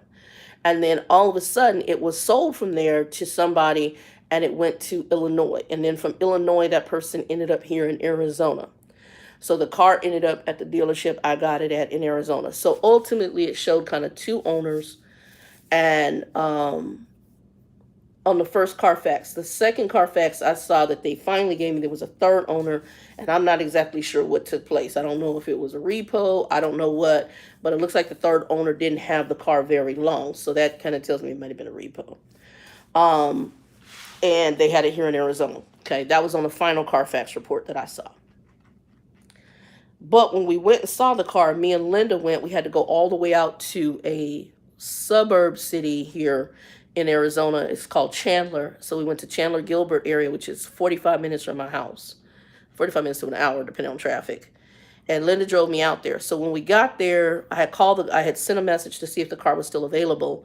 And then all of a sudden it was sold from there to somebody and it went to Illinois. And then from Illinois, that person ended up here in Arizona. So the car ended up at the dealership I got it at in Arizona. So ultimately it showed kind of 2 owners. And on the first Carfax. The second Carfax, I saw that they finally gave me, there was a 3rd owner, and I'm not exactly sure what took place. I don't know if it was a repo, I don't know what, but it looks like the 3rd owner didn't have the car very long, so that kind of tells me it might have been a repo. And they had it here in Arizona. Okay, that was on the final Carfax report that I saw. But when we went and saw the car, me and Linda went, we had to go all the way out to a suburb city here in Arizona. It's called Chandler. So we went to Chandler Gilbert area, which is 45 minutes from my house, 45 minutes to an hour, depending on traffic. And Linda drove me out there. So when we got there, I had sent a message to see if the car was still available.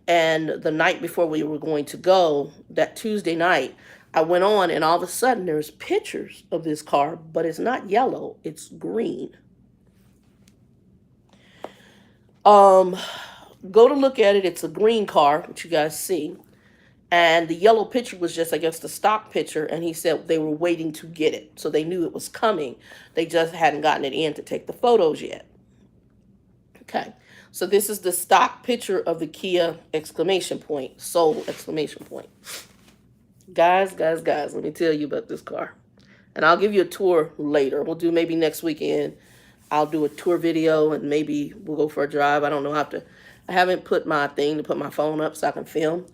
And the night before we were going to go, that Tuesday night, I went on, and all of a sudden there's pictures of this car, but it's not yellow, it's green. Um, Go to look at it. It's a green car, which you guys see. And the yellow picture was just, I guess, the stock picture. And he said they were waiting to get it. So they knew it was coming. They just hadn't gotten it in to take the photos yet. Okay. So this is the stock picture of the Kia exclamation point, Soul exclamation point. Guys, let me tell you about this car. And I'll give you a tour later. We'll do maybe next weekend. I'll do a tour video and maybe we'll go for a drive. I don't know how to. I haven't put my thing to put my phone up so I can film.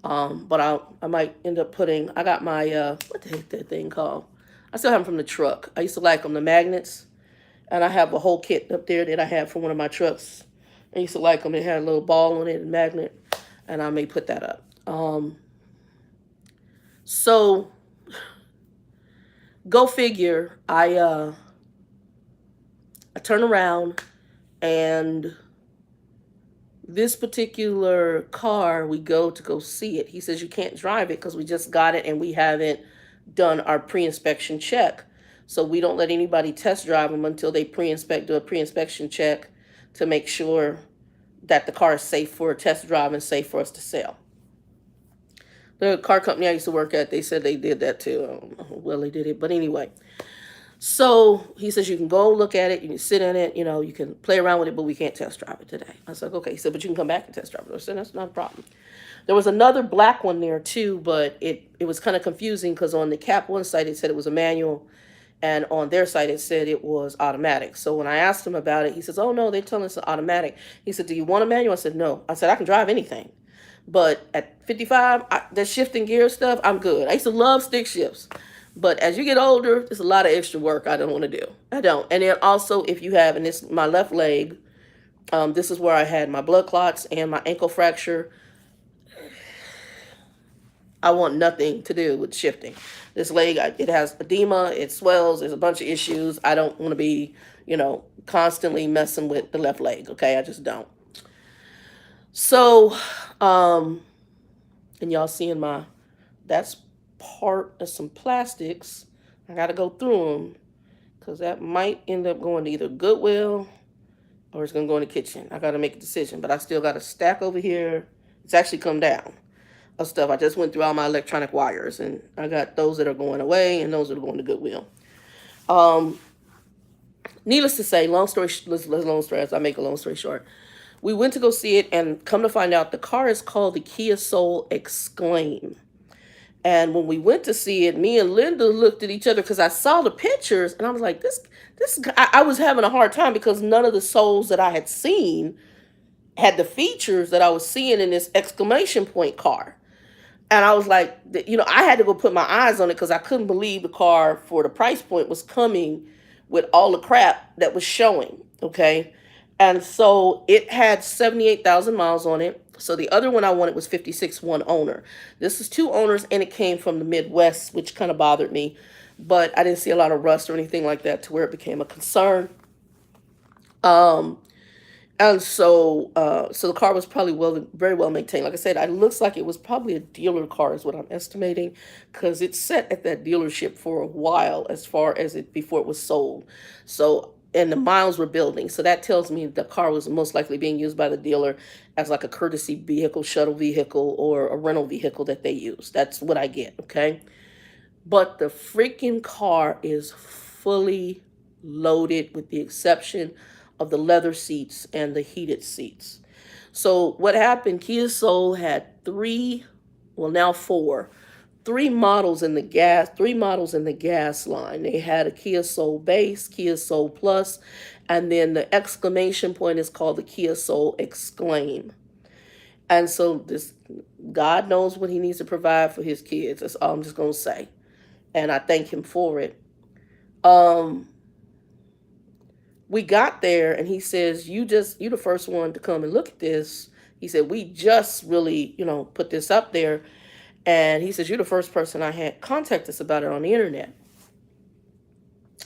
But I might end up putting. I got my what the heck that thing called? I still have them from the truck. I used to like them, the magnets, and I have a whole kit up there that I have from one of my trucks. I used to like them. It had a little ball on it, and magnet, and I may put that up. So go figure. I turn around, and this particular car, we go to go see it. He says you can't drive it because we just got it and we haven't done our pre-inspection check. So we don't let anybody test drive them until they do a pre-inspection check to make sure that the car is safe for a test drive and safe for us to sell. The car company I used to work at, they said they did that too. I don't know how well they did it, but anyway. So he says you can go look at it, you can sit in it, you can play around with it, but we can't test drive it today. I was like, okay. He said, but you can come back and test drive it. I said, that's not a problem. There was another black one there too, but it was kind of confusing because on the Cap One site it said it was a manual, and on their site it said it was automatic. So when I asked him about it, he says, oh no, they're telling us it's automatic. He said, do you want a manual? I said, no. I said, I can drive anything. But at 55, that shifting gear stuff, I'm good. I used to love stick shifts. But as you get older, there's a lot of extra work I don't want to do. I don't. And then also, if you have, and this my left leg, this is where I had my blood clots and my ankle fracture. I want nothing to do with shifting. This leg, it has edema, it swells, there's a bunch of issues. I don't want to be, constantly messing with the left leg, okay? I just don't. So, and y'all seeing that's part of some plastics. I got to go through them because that might end up going to either Goodwill or it's going to go in the kitchen. I got to make a decision, but I still got a stack over here. It's actually come down of stuff. I just went through all my electronic wires, and I got those that are going away and those that are going to Goodwill. Needless to say, long story as I make a long story short, we went to go see it, and come to find out, the car is called the Kia Soul Exclaim. And when we went to see it, me and Linda looked at each other because I saw the pictures, and I was like, this. I was having a hard time because none of the Souls that I had seen had the features that I was seeing in this exclamation point car. And I was like, I had to go put my eyes on it because I couldn't believe the car for the price point was coming with all the crap that was showing. Okay. And so it had 78,000 miles on it. So the other one I wanted was 56, one owner. This is two owners, and it came from the Midwest, which kind of bothered me. But I didn't see a lot of rust or anything like that to where it became a concern. And so the car was probably very well maintained. Like I said, it looks like it was probably a dealer car is what I'm estimating, because it sat at that dealership for a while as far as before it was sold. So, and the miles were building. So that tells me the car was most likely being used by the dealer as like a courtesy vehicle, shuttle vehicle, or a rental vehicle that they use. That's what I get, okay? But the freaking car is fully loaded with the exception of the leather seats and the heated seats. So what happened, Kia Soul had now four models in the gas line. They had a Kia Soul Base, Kia Soul Plus, and then the exclamation point is called the Kia Soul Exclaim. And so this, God knows what he needs to provide for his kids. That's all I'm just going to say. And I thank him for it. we got there and he says, you the first one to come and look at this. He said, we just really, put this up there. And he says, you're the first person I had contact us about it on the internet.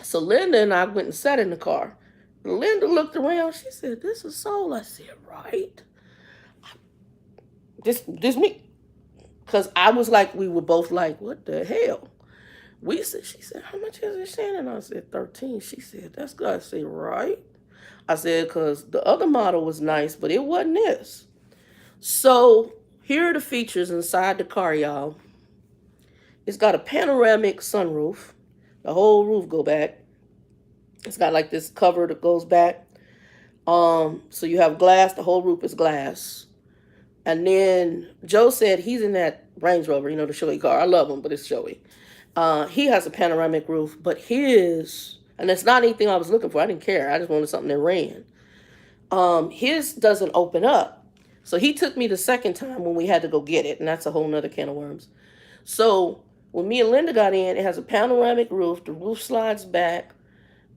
So Linda and I went and sat in the car. Linda looked around. She said, this is soul. I said, right. This me. Because I was like, we were both like, what the hell? She said, how much is it, Shannon? I said, 13. She said, that's good. I said, right. I said, because the other model was nice, but it wasn't this. So here are the features inside the car, y'all. It's got a panoramic sunroof. The whole roof go back. It's got like this cover that goes back. So you have glass. The whole roof is glass. And then Joe said he's in that Range Rover, the showy car. I love him, but it's showy. He has a panoramic roof, but and it's not anything I was looking for. I didn't care. I just wanted something that ran. His doesn't open up. So he took me the second time when we had to go get it, and that's a whole nother can of worms. So when me and Linda got in, it has a panoramic roof. The roof slides back.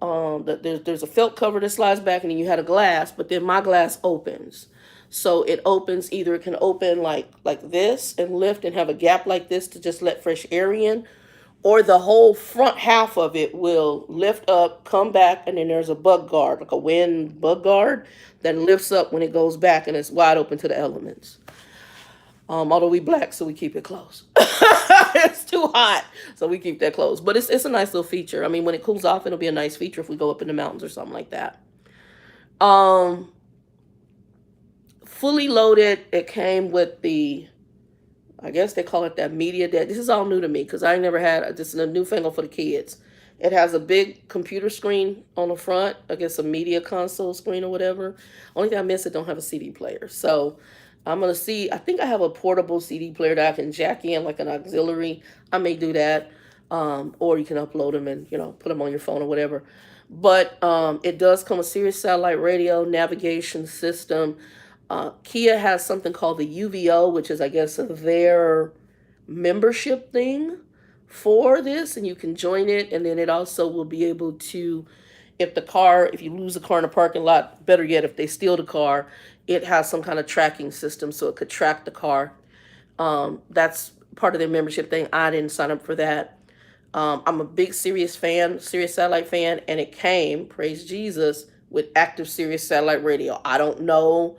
There's a felt cover that slides back, and then you had a glass, but then my glass opens. So it opens, either it can open like this and lift and have a gap like this to just let fresh air in, or the whole front half of it will lift up, come back, and then there's a bug guard, like a wind bug guard, that lifts up when it goes back, and it's wide open to the elements. Although we black, so we keep it closed. It's too hot, so we keep that closed. But it's a nice little feature. I mean, when it cools off, it'll be a nice feature if we go up in the mountains or something like that. Fully loaded, it came with the, I guess they call it that media deck. This is all new to me because I never had, this is a newfangled for the kids. It has a big computer screen on the front, I guess a media console screen or whatever. Only thing I miss, it don't have a CD player. So I'm going to see, I think I have a portable CD player that I can jack in like an auxiliary. I may do that. Or you can upload them and, put them on your phone or whatever. But it does come with Sirius satellite radio, navigation system. Kia has something called the UVO, which is, I guess, their membership thing for this, and you can join it. And then it also will be able to, if you lose a car in a parking lot, better yet, if they steal the car, it has some kind of tracking system, so it could track the car. That's part of their membership thing. I didn't sign up for that. I'm a big Sirius satellite fan, and it came, praise Jesus, with active Sirius satellite radio. I don't know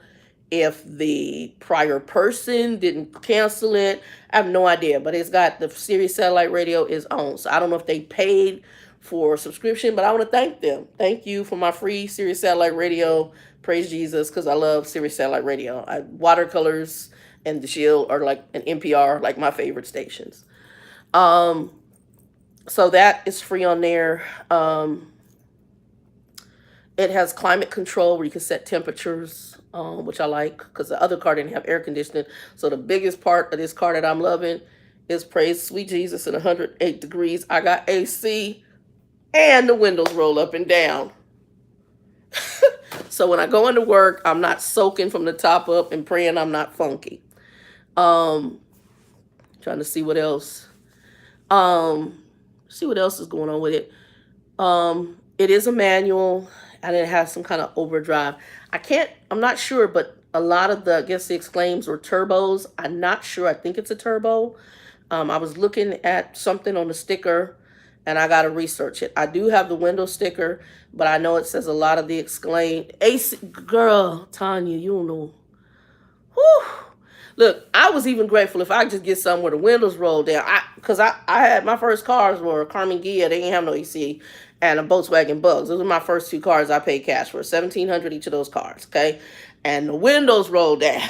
if the prior person didn't cancel it. I have no idea, but it's got the Sirius satellite radio is on. So I don't know if they paid for a subscription, but I want to thank them. Thank you for my free Sirius satellite radio. Praise Jesus, because I love Sirius satellite radio. Watercolors and The Shield are like an NPR, like my favorite stations. So that is free on there. It has climate control where you can set temperatures, which I like because the other car didn't have air conditioning. So the biggest part of this car that I'm loving is, praise sweet Jesus, at 108 degrees. I got AC and the windows roll up and down. So when I go into work, I'm not soaking from the top up and praying I'm not funky. Trying to see what else. See what else is going on with it. It is a manual. And it has some kind of overdrive. I'm not sure, but a lot of the exclaims were turbos. I'm not sure. I think it's a turbo. I was looking at something on the sticker, and I got to research it. I do have the window sticker, but I know it says a lot of the exclaimed. AC, girl, Tanya, you don't know. Whew. Look, I was even grateful if I could just get somewhere where the windows roll down. Because I had, my first cars were a Carmen Ghia. They didn't have no AC. And a Volkswagen Bugs. Those were my first two cars I paid cash for. $1,700 each of those cars, okay? And the windows roll down.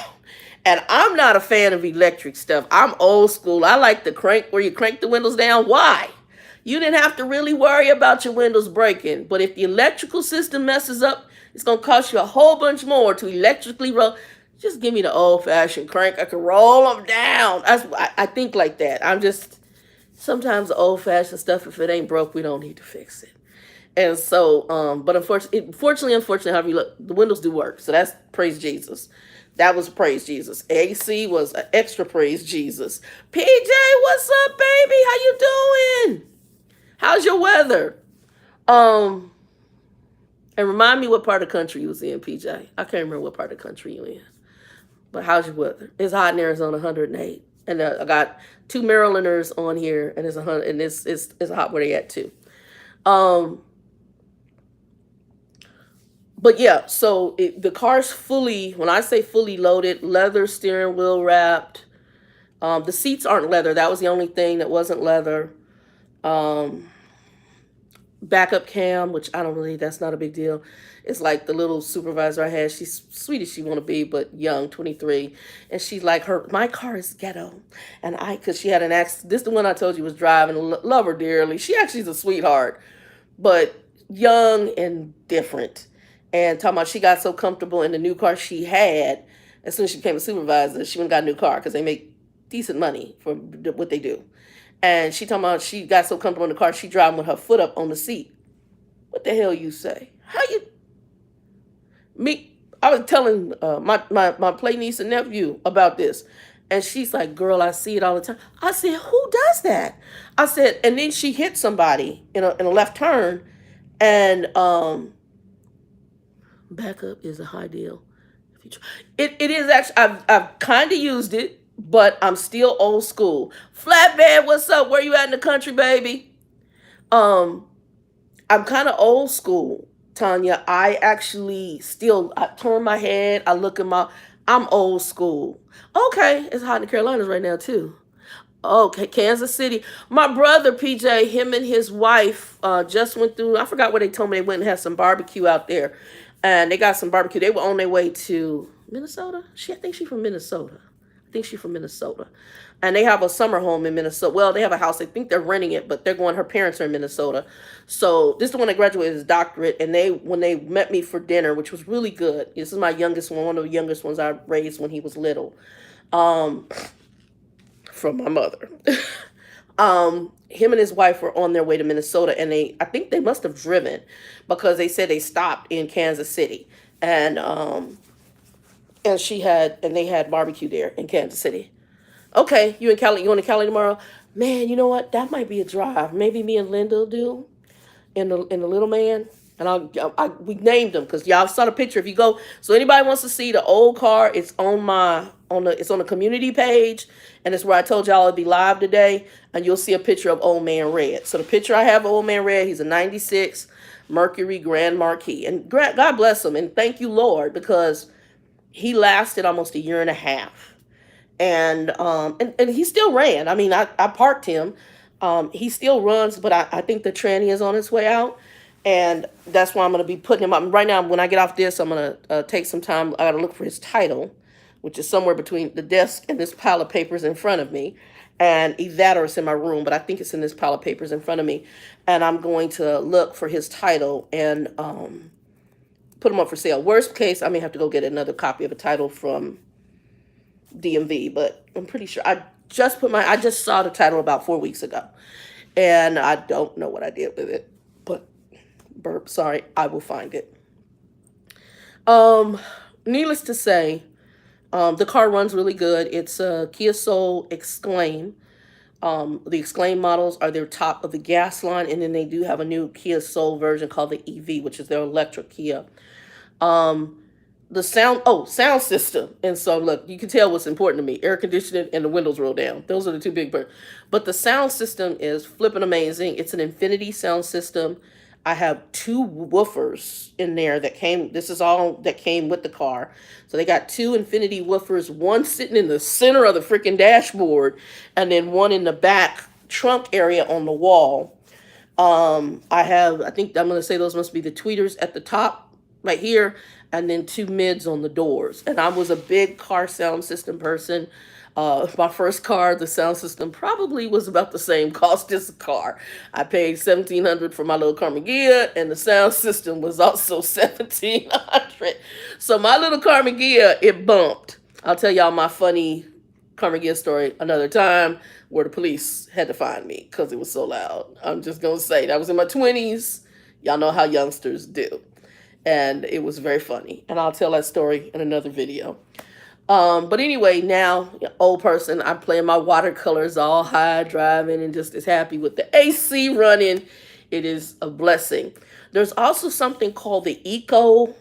And I'm not a fan of electric stuff. I'm old school. I like the crank where you crank the windows down. Why? You didn't have to really worry about your windows breaking. But if the electrical system messes up, it's going to cost you a whole bunch more to electrically roll. Just give me the old-fashioned crank. I can roll them down. I think like that. Sometimes the old-fashioned stuff, if it ain't broke, we don't need to fix it. And so, but unfortunately, however you look, the windows do work. So that's praise Jesus. That was praise Jesus. AC was an extra praise Jesus. PJ, what's up, baby? How you doing? How's your weather? And And remind me what part of the country you was in, PJ. I can't remember what part of the country you in. But how's your weather? It's hot in Arizona, 108. And I got 2 Marylanders on here, and it's 100, and it's hot where they at too. But yeah, so the car's fully, when I say fully loaded, leather steering wheel wrapped. The seats aren't leather. That was the only thing that wasn't leather. Backup cam, which I don't really, that's not a big deal. It's like the little supervisor I had. She's sweet as she want to be, but young, 23. And she's like, my car is ghetto. And because she had an accident. This is the one I told you was driving. Love her dearly. She actually is a sweetheart, but young and different. And talking about she got so comfortable in the new car she had. As soon as she became a supervisor, she went and got a new car because they make decent money for what they do. And she talking about she got so comfortable in the car, she driving with her foot up on the seat. What the hell you say? How you? I was telling my play niece and nephew about this. And she's like, girl, I see it all the time. I said, who does that? I said, and then she hit somebody in a left turn. And backup is a high deal. It is actually, I've kind of used it. But I'm still old school. Flatbed, what's up? Where you at in the country, baby? I'm kind of old school, Tanya. I actually I turn my head. I look at I'm old school. Okay, it's hot in the Carolinas right now, too. Okay, Kansas City. My brother, PJ, him and his wife just went through, I forgot where they told me they went and had some barbecue out there. And they got some barbecue. They were on their way to Minnesota. I think she's from Minnesota. And they have a summer home in Minnesota. Well, they have a house. They think they're renting it, but her parents are in Minnesota. So this is the one that graduated his doctorate. And when they met me for dinner, which was really good. This is my youngest one of the youngest ones I raised when he was little. From my mother. Him and his wife were on their way to Minnesota, and I think they must have driven because they said they stopped in Kansas City. And they had barbecue there in Kansas City. Okay, you in Cali? You going to Cali tomorrow? Man, you know what? That might be a drive. Maybe me and Linda will do in the little man. And we named them because y'all saw the picture. If you go, so anybody wants to see the old car, it's on the community page, and it's where I told y'all it'd be live today. And you'll see a picture of Old Man Red. So the picture I have of Old Man Red, he's a '96 Mercury Grand Marquis, and God bless him, and thank you, Lord, because he lasted almost a year and a half. And he still ran. I mean, I parked him. He still runs, but I think the tranny is on its way out. And that's why I'm going to be putting him up. Right now, when I get off this, I'm going to take some time. I got to look for his title, which is somewhere between the desk and this pile of papers in front of me. And either that or it's in my room, but I think it's in this pile of papers in front of me. And I'm going to look for his title and put them up for sale. Worst case, I may have to go get another copy of a title from DMV, but I'm pretty sure I just saw the title about 4 weeks ago, and I don't know what I did with it, but sorry, I will find it. Needless to say, the car runs really good. It's a Kia Soul Exclaim. The Exclaim models are their top of the gas line, and then they do have a new Kia Soul version called the EV, which is their electric Kia. The sound system. And so look, you can tell what's important to me. Air conditioning and the windows roll down. Those are the two big parts. But the sound system is flipping amazing. It's an Infinity sound system. I have 2 woofers in there that came with the car. So they got 2 Infinity woofers, one sitting in the center of the freaking dashboard, and then one in the back trunk area on the wall. I think I'm going to say those must be the tweeters at the top right here, and then 2 mids on the doors. And I was a big car sound system person. My first car, the sound system probably was about the same cost as a car. I paid $1,700 for my little Carmen Ghia, and the sound system was also $1,700. So my little Carmen Ghia, it bumped. I'll tell y'all my funny Carmen Ghia story another time, where the police had to find me because it was so loud. I'm just going to say, that was in my 20s. Y'all know how youngsters do. And it was very funny. And I'll tell that story in another video. But anyway, now, old person, I'm playing my watercolors all high, driving, and just as happy with the AC running. It is a blessing. There's also something called the Eco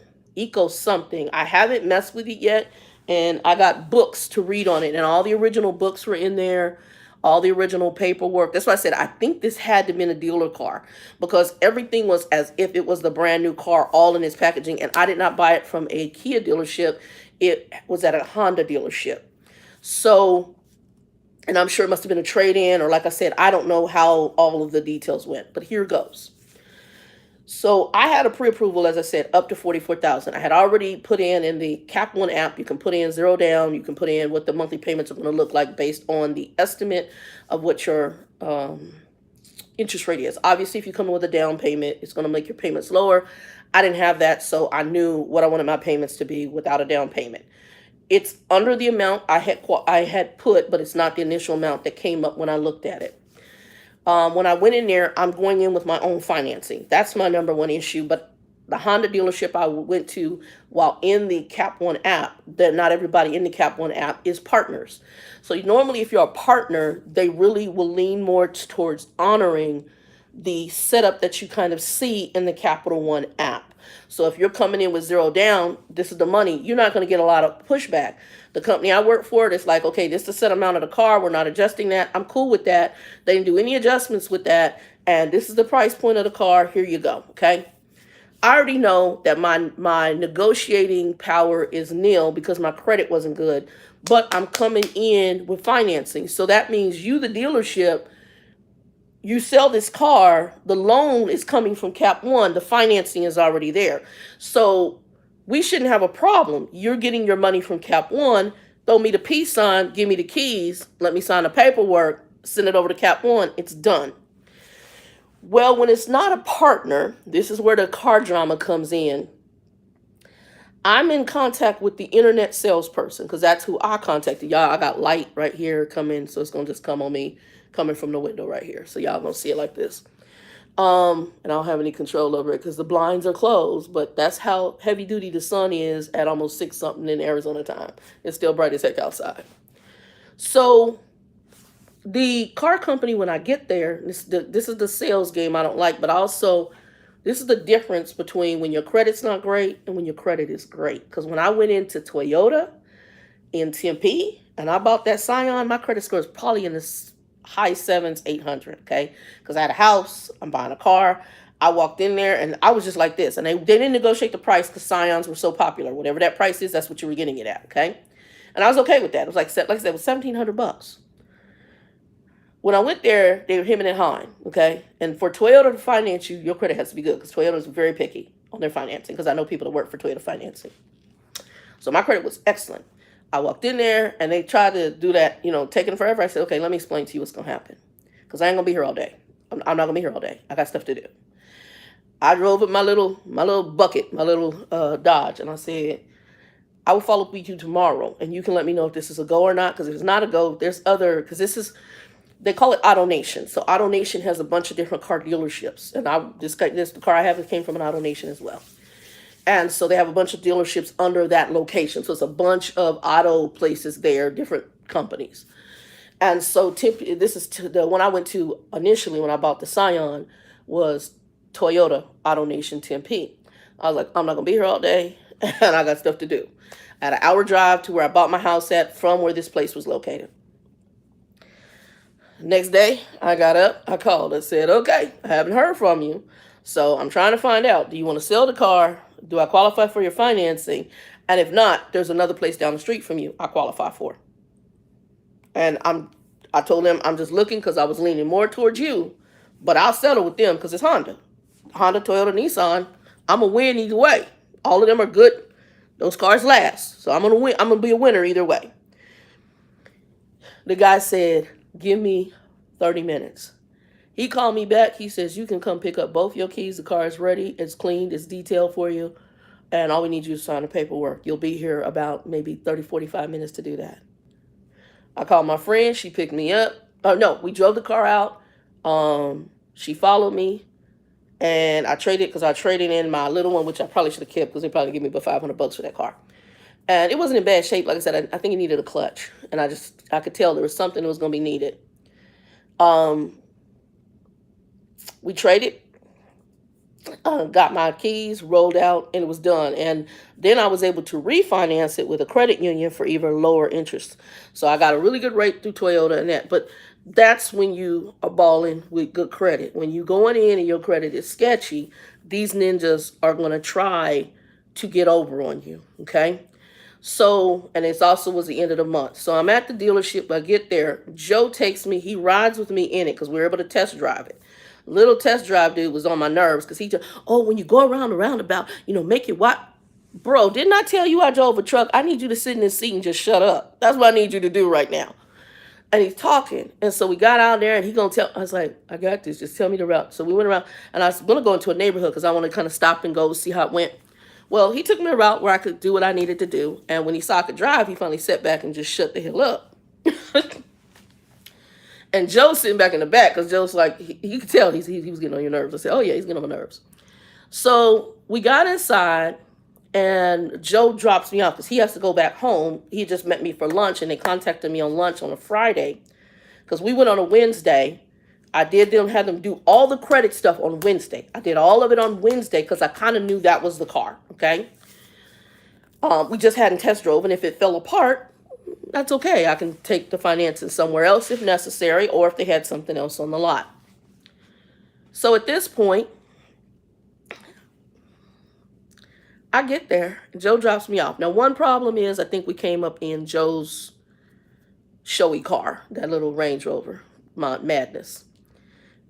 something. I haven't messed with it yet, and I got books to read on it, and all the original books were in there, all the original paperwork. That's why I said I think this had to be in a dealer car, because everything was as if it was the brand new car, all in its packaging. And I did not buy it from a Kia dealership; it was at a Honda dealership. So, and I'm sure it must have been a trade-in, or like I said, I don't know how all of the details went, but here goes. So I had a pre-approval, as I said, up to 44,000. I had already put in the Cap One app. You can put in zero down. You can put in what the monthly payments are going to look like based on the estimate of what your interest rate is. Obviously, if you come in with a down payment, it's going to make your payments lower. I didn't have that, so I knew what I wanted my payments to be without a down payment. It's under the amount I had put, but it's not the initial amount that came up when I looked at it. When I went in there, I'm going in with my own financing. That's my number one issue. But the Honda dealership I went to while in the Cap One app, that not everybody in the Cap One app is partners. So normally if you're a partner, they really will lean more towards honoring the setup that you kind of see in the Capital One app. So if you're coming in with zero down, this is the money, you're not going to get a lot of pushback. The company I work for, it's like, okay, this is the set amount of the car. We're not adjusting that. I'm cool with that. They didn't do any adjustments with that. And this is the price point of the car. Here you go. Okay. I already know that my negotiating power is nil because my credit wasn't good, but I'm coming in with financing. So that means you, the dealership, you sell this car, the loan is coming from Cap One, the financing is already there. So we shouldn't have a problem. You're getting your money from Cap One, throw me the peace sign, give me the keys, let me sign the paperwork, send it over to Cap One, it's done. Well, when it's not a partner, this is where the car drama comes in. I'm in contact with the internet salesperson because that's who I contacted. Y'all, I got light right here coming, so it's going to just come on me coming from the window right here. So y'all going to see it like this. And I don't have any control over it because the blinds are closed, but that's how heavy duty the sun is at almost 6 something in Arizona time. It's still bright as heck outside. So the car company, when I get there, this is the sales game I don't like, but also this is the difference between when your credit's not great and when your credit is great. Because when I went into Toyota in Tempe and I bought that Scion, my credit score is probably in the high 7s, 800, okay? Because I had a house, I'm buying a car. I walked in there and I was just like this. And they didn't negotiate the price because Scions were so popular. Whatever that price is, that's what you were getting it at, okay? And I was okay with that. It was like I said, it was $1,700. When I went there, they were hemming and hawing, okay? And for Toyota to finance you, your credit has to be good because Toyota is very picky on their financing because I know people that work for Toyota financing. So my credit was excellent. I walked in there and they tried to do that, taking forever. I said, okay, let me explain to you what's going to happen because I ain't going to be here all day. I'm not going to be here all day. I got stuff to do. I drove with my little bucket, my little Dodge, and I said, I will follow up with you tomorrow and you can let me know if this is a go or not, because if it's not a go, there's other, because they call it AutoNation. So AutoNation has a bunch of different car dealerships. And the car I have came from an AutoNation as well. And so they have a bunch of dealerships under that location. So it's a bunch of auto places there, different companies. And so this is the one I went to initially when I bought the Scion was Toyota AutoNation Tempe. I was like, I'm not going to be here all day and I got stuff to do. I had an hour drive to where I bought my house at from where this place was located. Next day, I got up, I called and said, okay, I haven't heard from you. So I'm trying to find out, do you want to sell the car? Do I qualify for your financing? And if not, there's another place down the street from you I qualify for. And I told them I'm just looking because I was leaning more towards you, but I'll settle with them because it's Honda, Toyota, Nissan. I'm going to win either way. All of them are good. Those cars last. So I'm going to win. I'm going to be a winner either way. The guy said, give me 30 minutes. He called me back. He says, you can come pick up both your keys. The car is ready. It's cleaned. It's detailed for you. And all we need you to sign the paperwork. You'll be here about maybe 30, 45 minutes to do that. I called my friend. She picked me up. Oh, no, we drove the car out. She followed me. And I traded in my little one, which I probably should have kept because they probably gave me about $500 for that car. And it wasn't in bad shape. Like I said, I think it needed a clutch. And I could tell there was something that was going to be needed. We traded. got my keys, rolled out, and it was done. And then I was able to refinance it with a credit union for even lower interest. So I got a really good rate through Toyota and that. But that's when you are balling with good credit. When you going in and your credit is sketchy, these ninjas are going to try to get over on you. Okay. So, and it also was the end of the month. So I'm at the dealership. I get there. Joe takes me. He rides with me in it because we were able to test drive it. Little test drive dude was on my nerves because he just, oh, when you go around the roundabout, make it what? Bro, didn't I tell you I drove a truck? I need you to sit in this seat and just shut up. That's what I need you to do right now. And he's talking. And so we got out there and he going to tell, I was like, I got this. Just tell me the route. So we went around and I was going to go into a neighborhood because I want to kind of stop and go see how it went. Well, he took me a route where I could do what I needed to do. And when he saw I could drive, he finally sat back and just shut the hell up. And Joe's sitting back in the back because Joe's like, he could tell he was getting on your nerves. I said, oh, yeah, he's getting on my nerves. So we got inside and Joe drops me off because he has to go back home. He just met me for lunch and they contacted me on lunch on a Friday because we went on a Wednesday. I had them do all the credit stuff on Wednesday. I did all of it on Wednesday because I kind of knew that was the car, okay? We just hadn't test drove, and if it fell apart, that's okay. I can take the financing somewhere else if necessary, or if they had something else on the lot. So at this point, I get there. Joe drops me off. Now, one problem is I think we came up in Joe's showy car, that little Range Rover, Madness.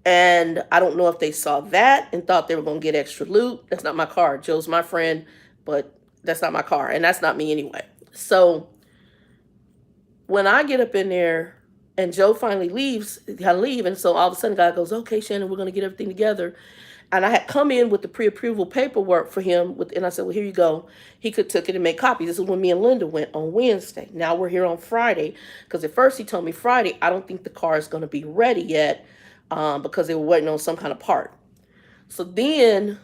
And I don't know if they saw that and thought they were going to get extra loot. That's not my car. Joe's my friend, but that's not my car. And that's not me anyway. So when I get up in there and Joe finally leaves, I leave. And so all of a sudden, God goes, okay, Shannon, we're going to get everything together. And I had come in with the pre-approval paperwork for him. And I said, well, here you go. He could took it and make copies. This is when me and Linda went on Wednesday. Now we're here on Friday. Because at first he told me Friday, I don't think the car is going to be ready yet. Because they were waiting on some kind of part. So then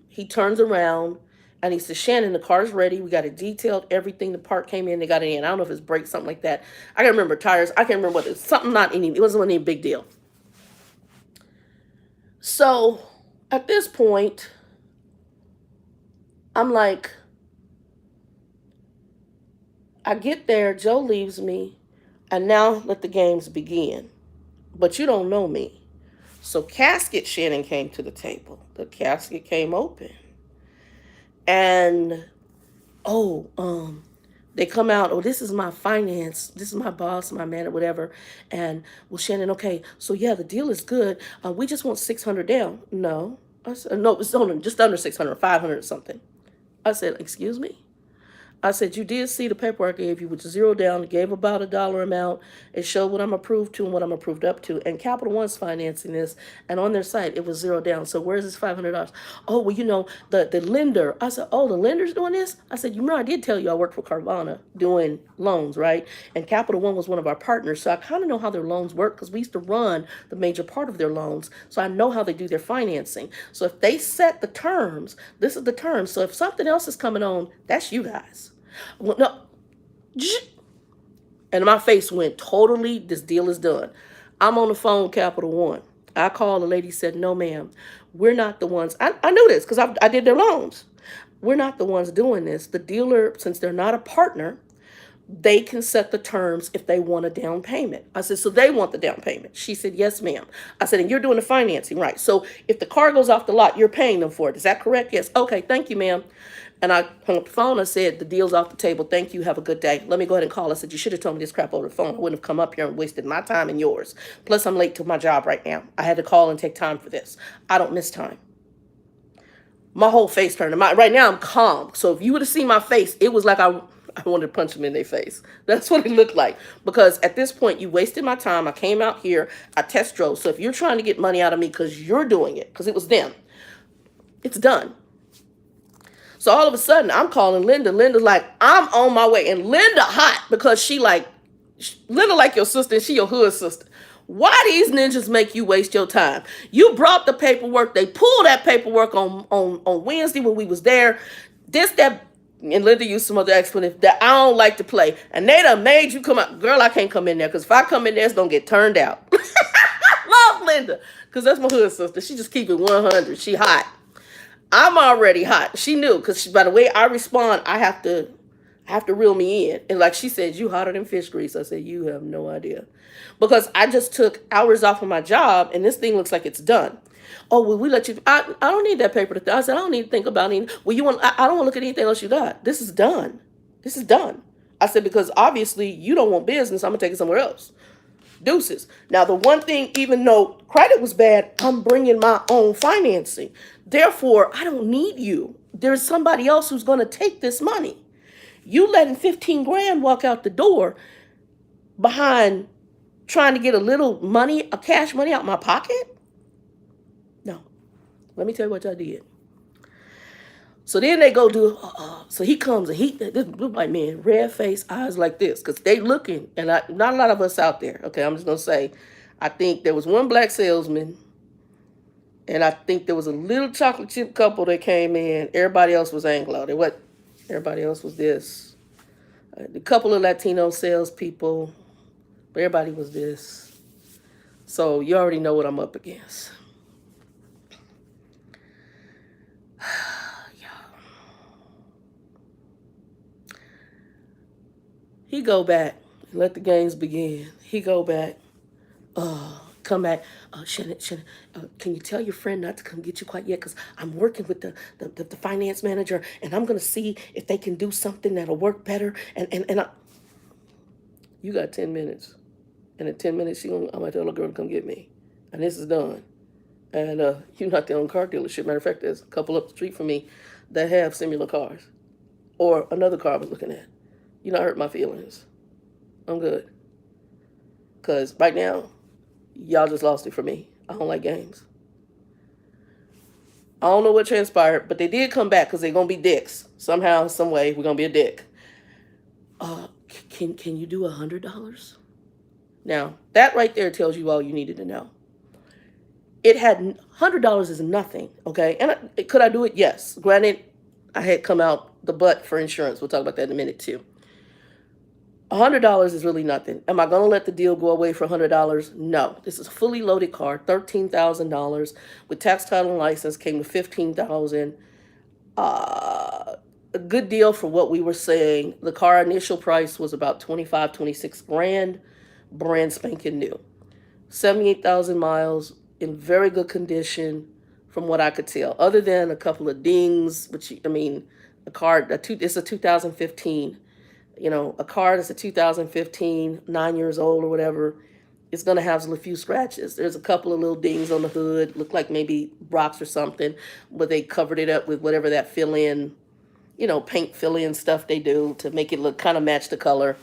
he turns around and he says, Shannon, the car's ready. We got it detailed. Everything, the part came in. They got it in. I don't know if it's brakes, something like that. I can't remember tires. I can't remember what it's. Something it wasn't any big deal. So at this point, I'm like, I get there. Joe leaves me. And now let the games begin. But you don't know me. So casket Shannon came to the table. The casket came open. And, they come out, this is my finance. This is my boss, my man, or whatever. And, well, Shannon, okay, so yeah, the deal is good. We just want 600 down. No. I said, no, it's only just under 600, 500 or something. I said, excuse me? I said, you did see the paperwork I gave you, which is zero down. It gave about $1 amount. It showed what I'm approved to and what I'm approved up to. And Capital One's financing this. And on their site, it was zero down. So where's this $500? Oh, well, the lender. I said, oh, the lender's doing this? I said, I did tell you I worked for Carvana doing loans, right? And Capital One was one of our partners. So I kind of know how their loans work because we used to run the major part of their loans. So I know how they do their financing. So if they set the terms, this is the terms. So if something else is coming on, that's you guys. Well, no. And my face went totally, this deal is done. I'm on the phone, Capital One. I called, the lady said, no, ma'am, we're not the ones. I knew this because I did their loans. We're not the ones doing this. The dealer, since they're not a partner, they can set the terms if they want a down payment. I said, so they want the down payment. She said, yes, ma'am. I said, and you're doing the financing, right? So if the car goes off the lot, you're paying them for it. Is that correct? Yes. Okay, thank you, ma'am. And I hung up the phone. I said, the deal's off the table. Thank you. Have a good day. Let me go ahead and call. I said, you should have told me this crap over the phone. I wouldn't have come up here and wasted my time and yours. Plus, I'm late to my job right now. I had to call and take time for this. I don't miss time. My whole face turned. Right now, I'm calm. So if you would have seen my face, it was like I wanted to punch them in their face. That's what it looked like. Because at this point, you wasted my time. I came out here. I test drove. So if you're trying to get money out of me because you're doing it, because it was them, it's done. So all of a sudden, I'm calling Linda. Linda's like, I'm on my way. And Linda hot because Linda like your sister and she your hood sister. Why these ninjas make you waste your time? You brought the paperwork. They pulled that paperwork on Wednesday when we was there. And Linda used some other explanation that I don't like to play. And they done made you come out. Girl, I can't come in there because if I come in there, it's going to get turned out. I love Linda, because that's my hood sister. She just keep it 100. She hot. I'm already hot. She knew because by the way I respond, I have to reel me in. And like she said, you hotter than fish grease. I said, you have no idea. Because I just took hours off of my job and this thing looks like it's done. Oh, well, we let you. I don't need that paper to. I said, I don't need to think about anything. Well, you want? I don't want to look at anything else you got. This is done. This is done. I said, because obviously you don't want business. I'm going to take it somewhere else. Deuces. Now, the one thing, even though credit was bad, I'm bringing my own financing. Therefore, I don't need you. There's somebody else who's going to take this money. You letting 15 grand walk out the door behind trying to get a little money, a cash money out my pocket? No. Let me tell you what I did. So then they go do, so he comes and this white man, red face, eyes like this, because they looking, and not a lot of us out there. Okay, I'm just going to say, I think there was one black salesman, and I think there was a little chocolate chip couple that came in. Everybody else was Anglo. Everybody else was this. A couple of Latino salespeople, but everybody was this. So you already know what I'm up against. He go back, let the games begin. He go back, come back. Shannon, can you tell your friend not to come get you quite yet? Because I'm working with the finance manager, and I'm going to see if they can do something that'll work better. You got 10 minutes. And in 10 minutes, I'm going to tell the girl to come get me. And this is done. And you're not the only car dealership. Matter of fact, there's a couple up the street from me that have similar cars. Or another car I was looking at. You not hurt my feelings. I'm good. Because right now, y'all just lost it for me. I don't like games. I don't know what transpired, but they did come back because they're going to be dicks. Somehow, some way, we're going to be a dick. Can you do $100? Now, that right there tells you all you needed to know. It had $100 is nothing, okay? And could I do it? Yes. Granted, I had come out the butt for insurance. We'll talk about that in a minute, too. $100 is really nothing. Am I going to let the deal go away for $100? No. This is a fully loaded car, $13,000 with tax, title, and license came to $15,000. A good deal for what we were saying. The car initial price was about 25, 26 grand, brand spanking new. 78,000 miles, in very good condition from what I could tell, other than a couple of dings, which, I mean, it's a 2015. You know, a car that's a 2015, 9 years old or whatever, it's going to have a few scratches. There's a couple of little dings on the hood, look like maybe rocks or something, but they covered it up with whatever that fill-in, paint fill-in stuff they do to make it look kind of match the color,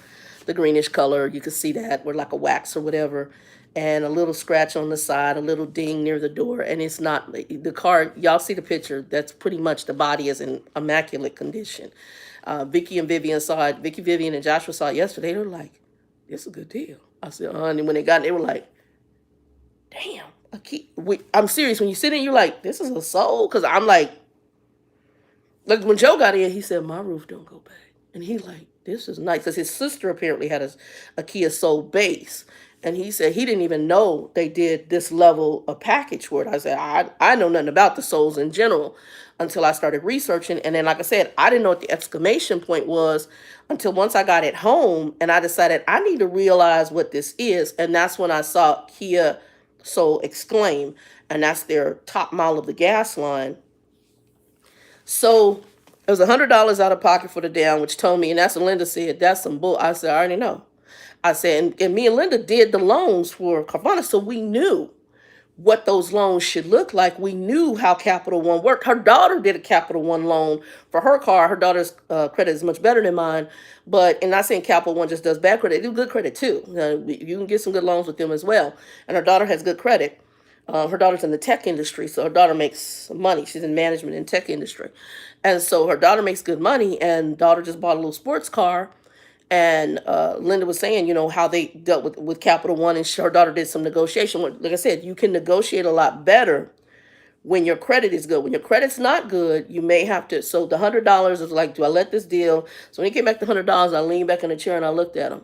the greenish color. You can see that, or like a wax or whatever. And a little scratch on the side, a little ding near the door. And it's not, the car, y'all see the picture, that's pretty much, the body is in immaculate condition. Vicky and Vivian saw it. Vicky, Vivian, and Joshua saw it yesterday. They were like, "This is a good deal." I said, and when they got it, they were like, "Damn, I'm serious. When you sit in, you're like, this is a soul." Because I'm like when Joe got in, he said, "My roof don't go back," and he like, "This is nice." Because his sister apparently had a Kia Soul base, and he said he didn't even know they did this level of package for it. I said, I know nothing about the Souls in general until I started researching. And then, like I said, I didn't know what the exclamation point was until once I got it home and I decided I need to realize what this is. And that's when I saw Kia Soul Exclaim, and that's their top model of the gas line. So it was $100 out of pocket for the down, which told me, and that's what Linda said, that's some bull. I said, I already know. I said, and me and Linda did the loans for Carvana, so we knew what those loans should look like. We knew how Capital One worked. Her daughter did a Capital One loan for her car. Her daughter's credit is much better than mine, and not saying Capital One just does bad credit. They do good credit too. You can get some good loans with them as well. And her daughter has good credit. Her daughter's in the tech industry, so her daughter makes money. She's in management in tech industry. And so her daughter makes good money, and daughter just bought a little sports car. And Linda was saying, how they dealt with Capital One, and her daughter did some negotiation. Like I said, you can negotiate a lot better when your credit is good. When your credit's not good, you may have to. So the $100 is like, do I let this deal? So when he came back to $100, I leaned back in the chair and I looked at him.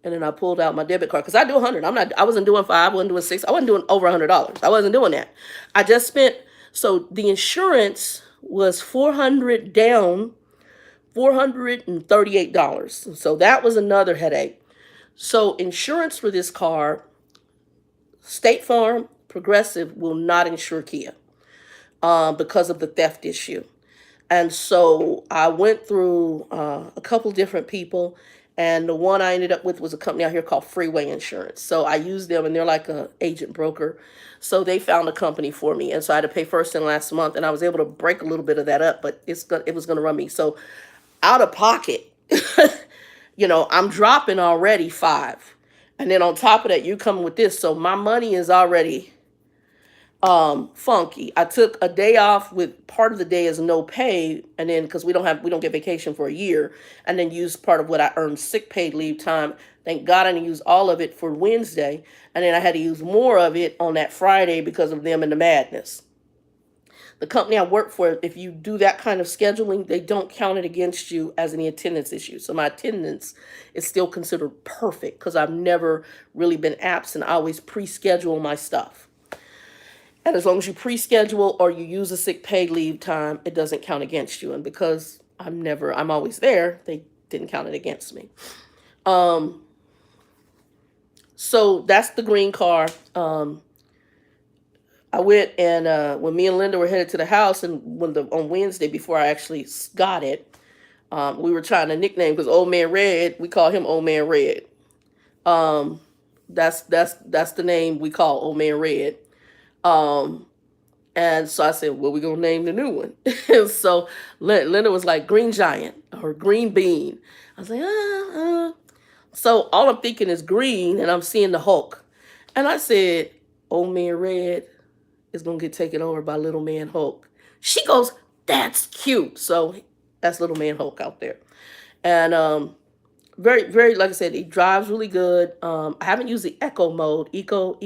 And then I pulled out my debit card because I do 100. I wasn't doing five, I wasn't doing six, I wasn't doing over $100. I wasn't doing that. I just spent, so the insurance was 400 down, $438. So that was another headache. So insurance for this car, State Farm, Progressive will not insure Kia because of the theft issue. And so I went through a couple different people, and the one I ended up with was a company out here called Freeway Insurance. So I used them, and they're like a agent broker. So they found a company for me, and so I had to pay first and last month, and I was able to break a little bit of that up, but it was going to run me. So out of pocket, I'm dropping already five, and then on top of that, you come with this. So my money is already funky. I took a day off with part of the day as no pay, and then because we don't get vacation for a year, and then used part of what I earned sick paid leave time. Thank God I didn't use all of it for Wednesday, and then I had to use more of it on that Friday because of them and the madness. The company I work for, if you do that kind of scheduling, they don't count it against you as any attendance issue. So my attendance is still considered perfect because I've never really been absent. I always pre-schedule my stuff. And as long as you pre-schedule or you use a sick paid leave time, it doesn't count against you. And because I'm always there, they didn't count it against me. So that's the green car. I went and when me and Linda were headed to the house, and on Wednesday before I actually got it, we were trying to nickname because Old Man Red, we call him Old Man Red. That's the name we call Old Man Red. And so I said, well, we're going to name the new one. And so Linda was like Green Giant or Green Bean. I was like, So all I'm thinking is green, and I'm seeing the Hulk. And I said, Old Man Red is going to get taken over by Little Man Hulk. She goes, that's cute. So that's Little Man Hulk out there. And very, very, like I said, it drives really good. I haven't used the eco mode, eco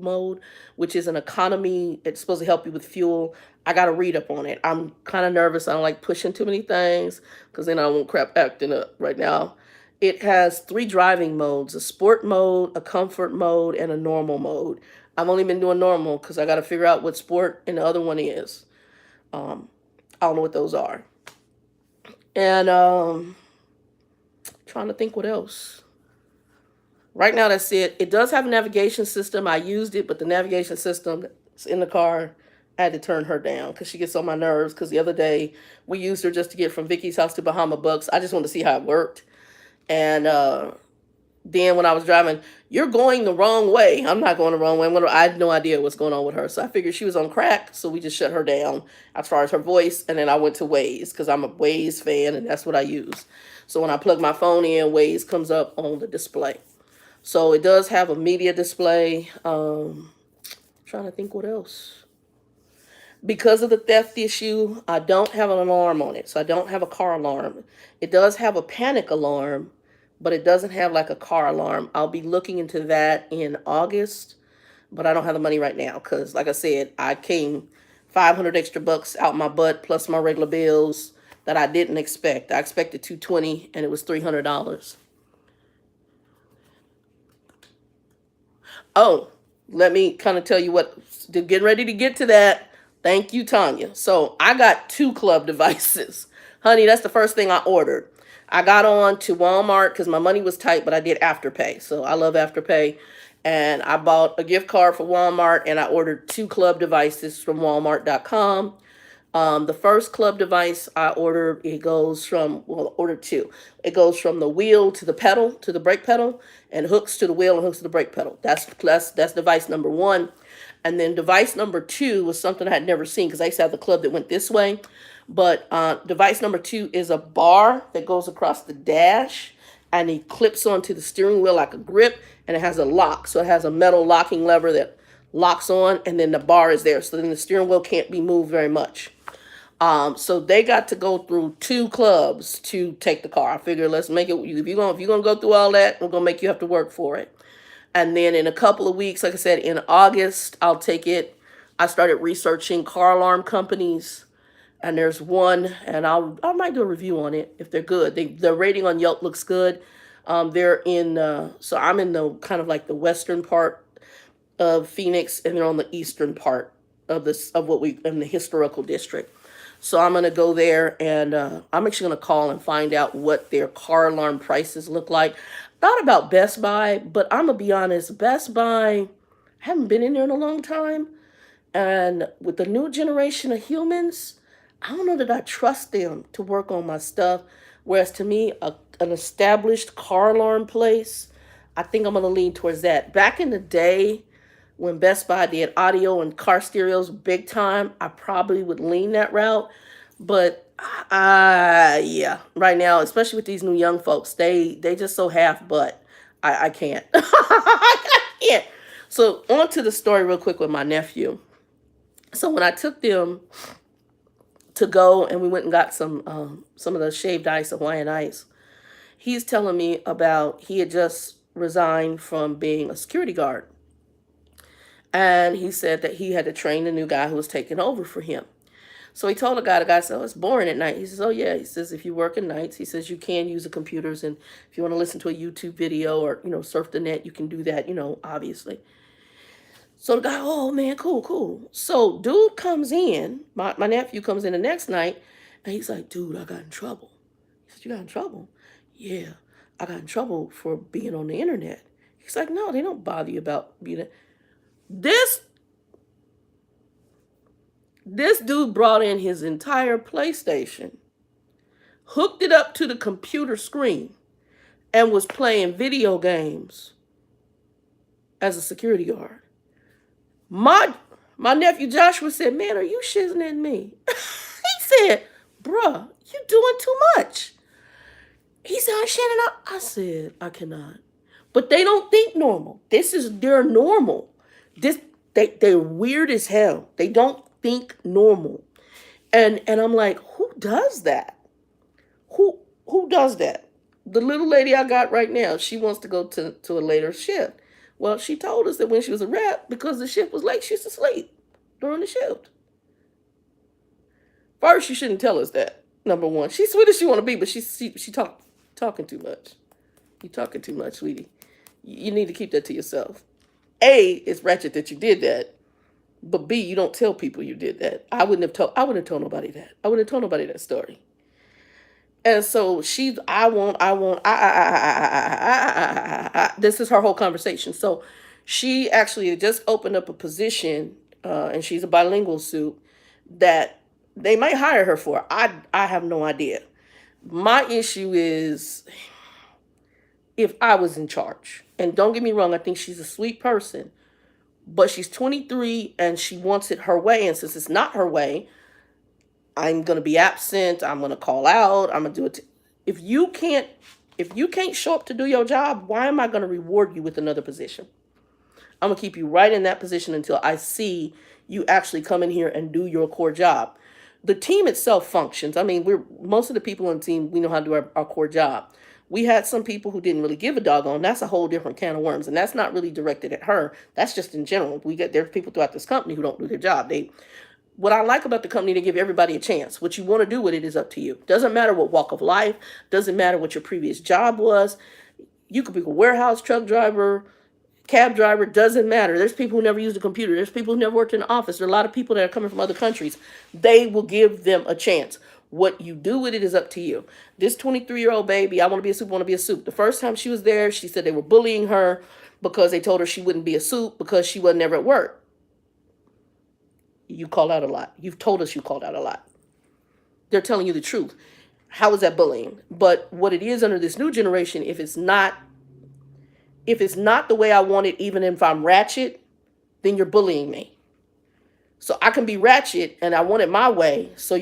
mode, which is an economy. It's supposed to help you with fuel. I got to read up on it. I'm kind of nervous. I don't like pushing too many things because then I won't crap acting up right now. It has 3 driving modes, a sport mode, a comfort mode, and a normal mode. I've only been doing normal because I got to figure out what sport and the other one is. I don't know what those are. And trying to think what else. Right now, that's it. It does have a navigation system. I used it, but the navigation system that's in the car, I had to turn her down because she gets on my nerves. Because the other day, we used her just to get from Vicky's house to Bahama Bucks. I just wanted to see how it worked. And then when I was driving, you're going the wrong way. I'm not going the wrong way. I had no idea what's going on with her. So I figured she was on crack. So we just shut her down as far as her voice. And then I went to Waze because I'm a Waze fan and that's what I use. So when I plug my phone in, Waze comes up on the display. So it does have a media display. Trying to think what else. Because of the theft issue, I don't have an alarm on it. So I don't have a car alarm. It does have a panic alarm, but it doesn't have like a car alarm. I'll be looking into that in August, but I don't have the money right now because, like I said, I came 500 extra bucks out my butt plus my regular bills that I didn't expect. I expected $220 and it was $300. Oh, let me kind of tell you what, getting ready to get to that. Thank you, Tanya. So I got 2 club devices. Honey, that's the first thing I ordered. I got on to Walmart because my money was tight, but I did Afterpay. So I love Afterpay. And I bought a gift card for Walmart, and I ordered 2 club devices from Walmart.com. The first club device I ordered, ordered 2. It goes from the wheel to the pedal, to the brake pedal, and hooks to the wheel and hooks to the brake pedal. That's device number 1. And then device number 2 was something I had never seen because I used to have the club that went this way. But device number 2 is a bar that goes across the dash and it clips onto the steering wheel like a grip, and it has a lock. So it has a metal locking lever that locks on, and then the bar is there. So then the steering wheel can't be moved very much. So they got to go through 2 clubs to take the car. I figured let's make it, if you're gonna go through all that, we're gonna make you have to work for it. And then in a couple of weeks, like I said, in August, I'll take it. I started researching car alarm companies, and there's one, and I might do a review on it if they're good. Their rating on Yelp looks good. They're in, so I'm in the kind of like the western part of Phoenix, and they're on the eastern part of this of what we in the historical district. So I'm gonna go there, and I'm actually gonna call and find out what their car alarm prices look like. Thought about Best Buy, but I'm gonna be honest, Best Buy, I haven't been in there in a long time, and with the new generation of humans, I don't know that I trust them to work on my stuff. Whereas to me, an established car alarm place, I think I'm gonna lean towards that. Back in the day, when Best Buy did audio and car stereos big time, I probably would lean that route. But yeah, right now, especially with these new young folks, they just so half butt. I can't. I can't. So on to the story real quick with my nephew. So when I took them to go and we went and got some of the shaved ice, Hawaiian ice, he's telling me about he had just resigned from being a security guard. And he said that he had to train the new guy who was taking over for him. So he told the guy said, oh, it's boring at night. He says, oh, yeah. He says, if you work at nights, he says, you can use the computers. And if you want to listen to a YouTube video or, surf the net, you can do that, obviously. So the guy, oh, man, cool. So dude comes in, my nephew comes in the next night, and he's like, dude, I got in trouble. He said, you got in trouble? Yeah, I got in trouble for being on the internet. He's like, no, they don't bother you about being... This dude brought in his entire PlayStation, hooked it up to the computer screen, and was playing video games as a security guard. My nephew Joshua said, man, are you shizzing at me? He said, bruh, you doing too much. He said, I'm shitting up. I said, I cannot. But they don't think normal. They're normal. They're weird as hell. They don't think normal. And I'm like, who does that? Who does that? The little lady I got right now, she wants to go to a later shift. Well, she told us that when she was a rep, because the shift was late, she used to sleep during the shift. First, you shouldn't tell us that. Number one, she's sweet as she want to be, but she talking too much. You talking too much, sweetie. You need to keep that to yourself. A, it's ratchet that you did that, but B, you don't tell people you did that. I wouldn't have told nobody that. I wouldn't have told nobody that story. And so this is her whole conversation. So she actually just opened up a position, and she's a bilingual suit that they might hire her for. I have no idea. My issue is if I was in charge. And don't get me wrong, I think she's a sweet person. But she's 23 and she wants it her way. And since it's not her way, I'm going to be absent. I'm going to call out. I'm going to do it. If you can't show up to do your job, why am I going to reward you with another position? I'm going to keep you right in that position until I see you actually come in here and do your core job. The team itself functions. I mean, most of the people on the team, we know how to do our core job. We had some people who didn't really give a doggone. That's a whole different can of worms. And that's not really directed at her. That's just in general. There's people throughout this company who don't do their job. What I like about the company, they give everybody a chance. What you want to do with it is up to you. Doesn't matter what walk of life. Doesn't matter what your previous job was. You could be a warehouse truck driver, cab driver, doesn't matter. There's people who never used a computer. There's people who never worked in an office. There are a lot of people that are coming from other countries. They will give them a chance. What you do with it is up to you. This 23-year-old baby, I want to be a soup. The first time she was there, she said they were bullying her because they told her she wouldn't be a soup because she wasn't ever at work. You called out a lot. You've told us you called out a lot. They're telling you the truth. How is that bullying? But what it is under this new generation, if it's not the way I want it, even if I'm ratchet, then you're bullying me. So I can be ratchet and I want it my way. So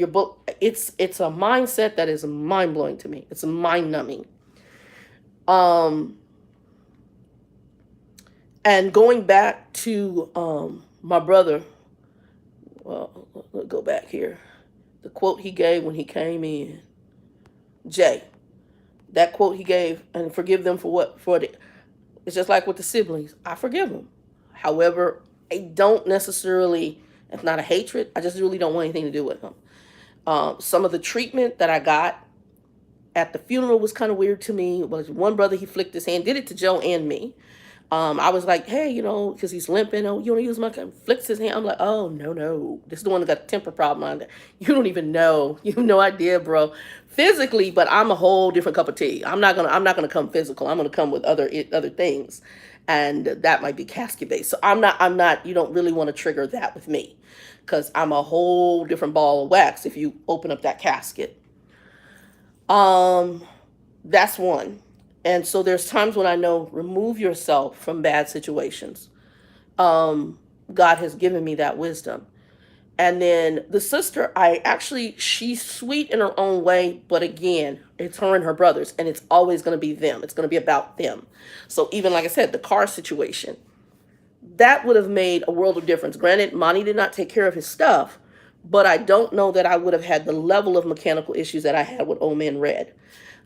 it's a mindset that is mind blowing to me. It's mind numbing. And going back to my brother, well, let's go back here. The quote he gave when he came in, Jay, that quote he gave, and forgive them it's just like with the siblings. I forgive them. However, I don't necessarily, it's not a hatred. I just really don't want anything to do with them. Some of the treatment that I got at the funeral was kind of weird to me. Was one brother, he flicked his hand, did it to Joe and me. I was like, hey, you know, because he's limping. Oh, you want to use my gun? Flicks his hand. I'm like, oh, no, no. This is the one that got a temper problem on there. You don't even know. You have no idea, bro. Physically, but I'm a whole different cup of tea. I'm not gonna come physical. I'm gonna come with other things. And that might be casket based. So I'm not, you don't really want to trigger that with me. Because I'm a whole different ball of wax if you open up that casket. Um, that's one. And so there's times when I know remove yourself from bad situations. Um, God has given me that wisdom. And then the sister, she's sweet in her own way, but again, it's her and her brothers, and it's always going to be them. It's going to be about them. So even like I said, the car situation, that would have made a world of difference. Granted, Monty did not take care of his stuff, but I don't know that I would have had the level of mechanical issues that I had with Old Man Red.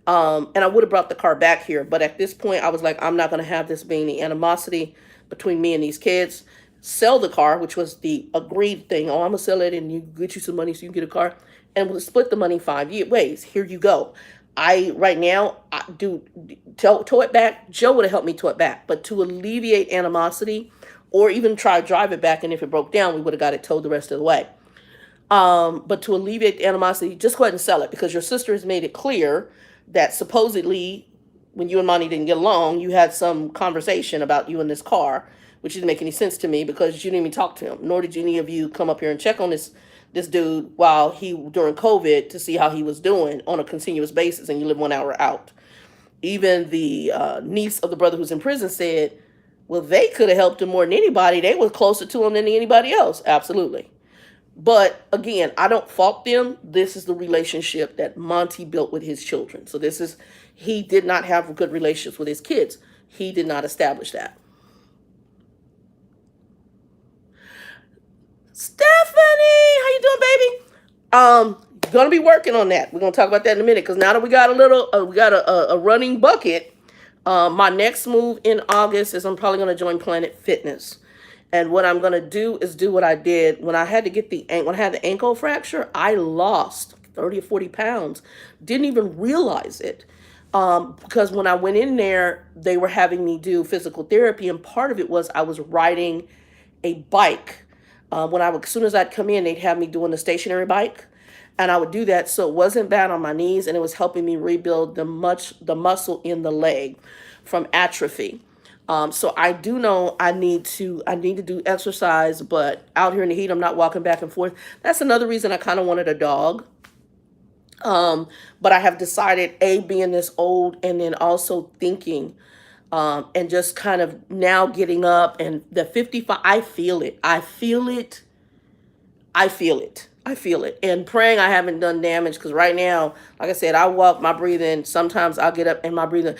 And I would have brought the car back here. But at this point, I was like, I'm not going to have this being the animosity between me and these kids. Sell the car, which was the agreed thing. Oh, I'm going to sell it and you get you some money so you can get a car. And we'll split the money 5 ways. Here you go. Right now, tow it back. Joe would have helped me tow it back. But to alleviate animosity or even try to drive it back, and if it broke down, we would have got it towed the rest of the way. But to alleviate the animosity, just go ahead and sell it because your sister has made it clear that supposedly when you and Monty didn't get along, you had some conversation about you in this car, which didn't make any sense to me because you didn't even talk to him, nor did any of you come up here and check on this dude while during COVID to see how he was doing on a continuous basis, and you live 1 hour out. Even the niece of the brother who's in prison said, well, they could have helped him more than anybody. They were closer to him than anybody else. Absolutely. But again, I don't fault them. This is the relationship that Monty built with his children. So he did not have good relationships with his kids. He did not establish that. Stephanie, how you doing, baby? Gonna be working on that. We're gonna talk about that in a minute because now that we got a running bucket, my next move in August is I'm probably gonna join Planet Fitness. And what I'm going to do is do what I did when I had the ankle fracture. I lost 30 or 40 pounds. Didn't even realize it. Because when I went in there, they were having me do physical therapy. And part of it was I was riding a bike. As soon as I'd come in, they'd have me doing the stationary bike. And I would do that. So it wasn't bad on my knees. And it was helping me rebuild the muscle in the leg from atrophy. So I do know I need to do exercise, but out here in the heat, I'm not walking back and forth. That's another reason I kind of wanted a dog. But I have decided, being this old and then also thinking, and just kind of now getting up and the 55, I feel it. I feel it. And praying I haven't done damage because right now, like I said, I walk, my breathing, sometimes I'll get up and my breathing,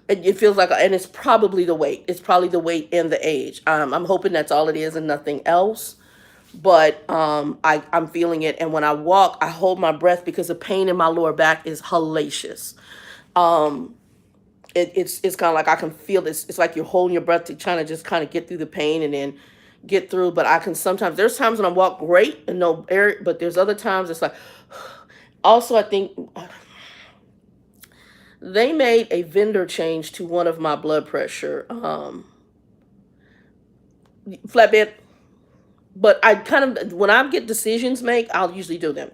it feels like, and it's probably the weight. It's probably the weight and the age. I'm hoping that's all it is and nothing else. But I'm feeling it. And when I walk, I hold my breath because the pain in my lower back is hellacious. It's kind of like I can feel this. It's like you're holding your breath to trying to just kind of get through the pain and then get through. But there's times when I walk great and no air, but there's other times it's like, also I think they made a vendor change to one of my blood pressure flatbed. But when I get decisions made, I'll usually do them.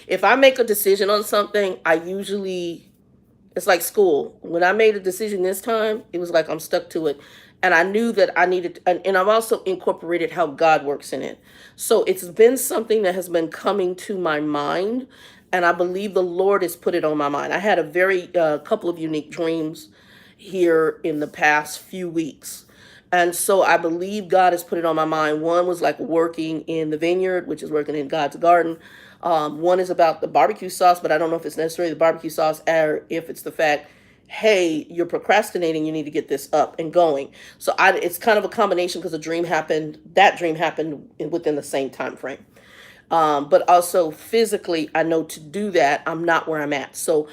If I make a decision on something, it's like school. When I made a decision this time, it was like I'm stuck to it. And I knew that I needed, and I've also incorporated how God works in it. So it's been something that has been coming to my mind. And I believe the Lord has put it on my mind. I had a couple of unique dreams here in the past few weeks. And so I believe God has put it on my mind. One was like working in the vineyard, which is working in God's garden. One is about the barbecue sauce, but I don't know if it's necessarily the barbecue sauce or if it's the fact, hey, you're procrastinating, you need to get this up and going. So it's kind of a combination because that dream happened within the same time frame. But also physically, I know to do that, I'm not where I'm at. So,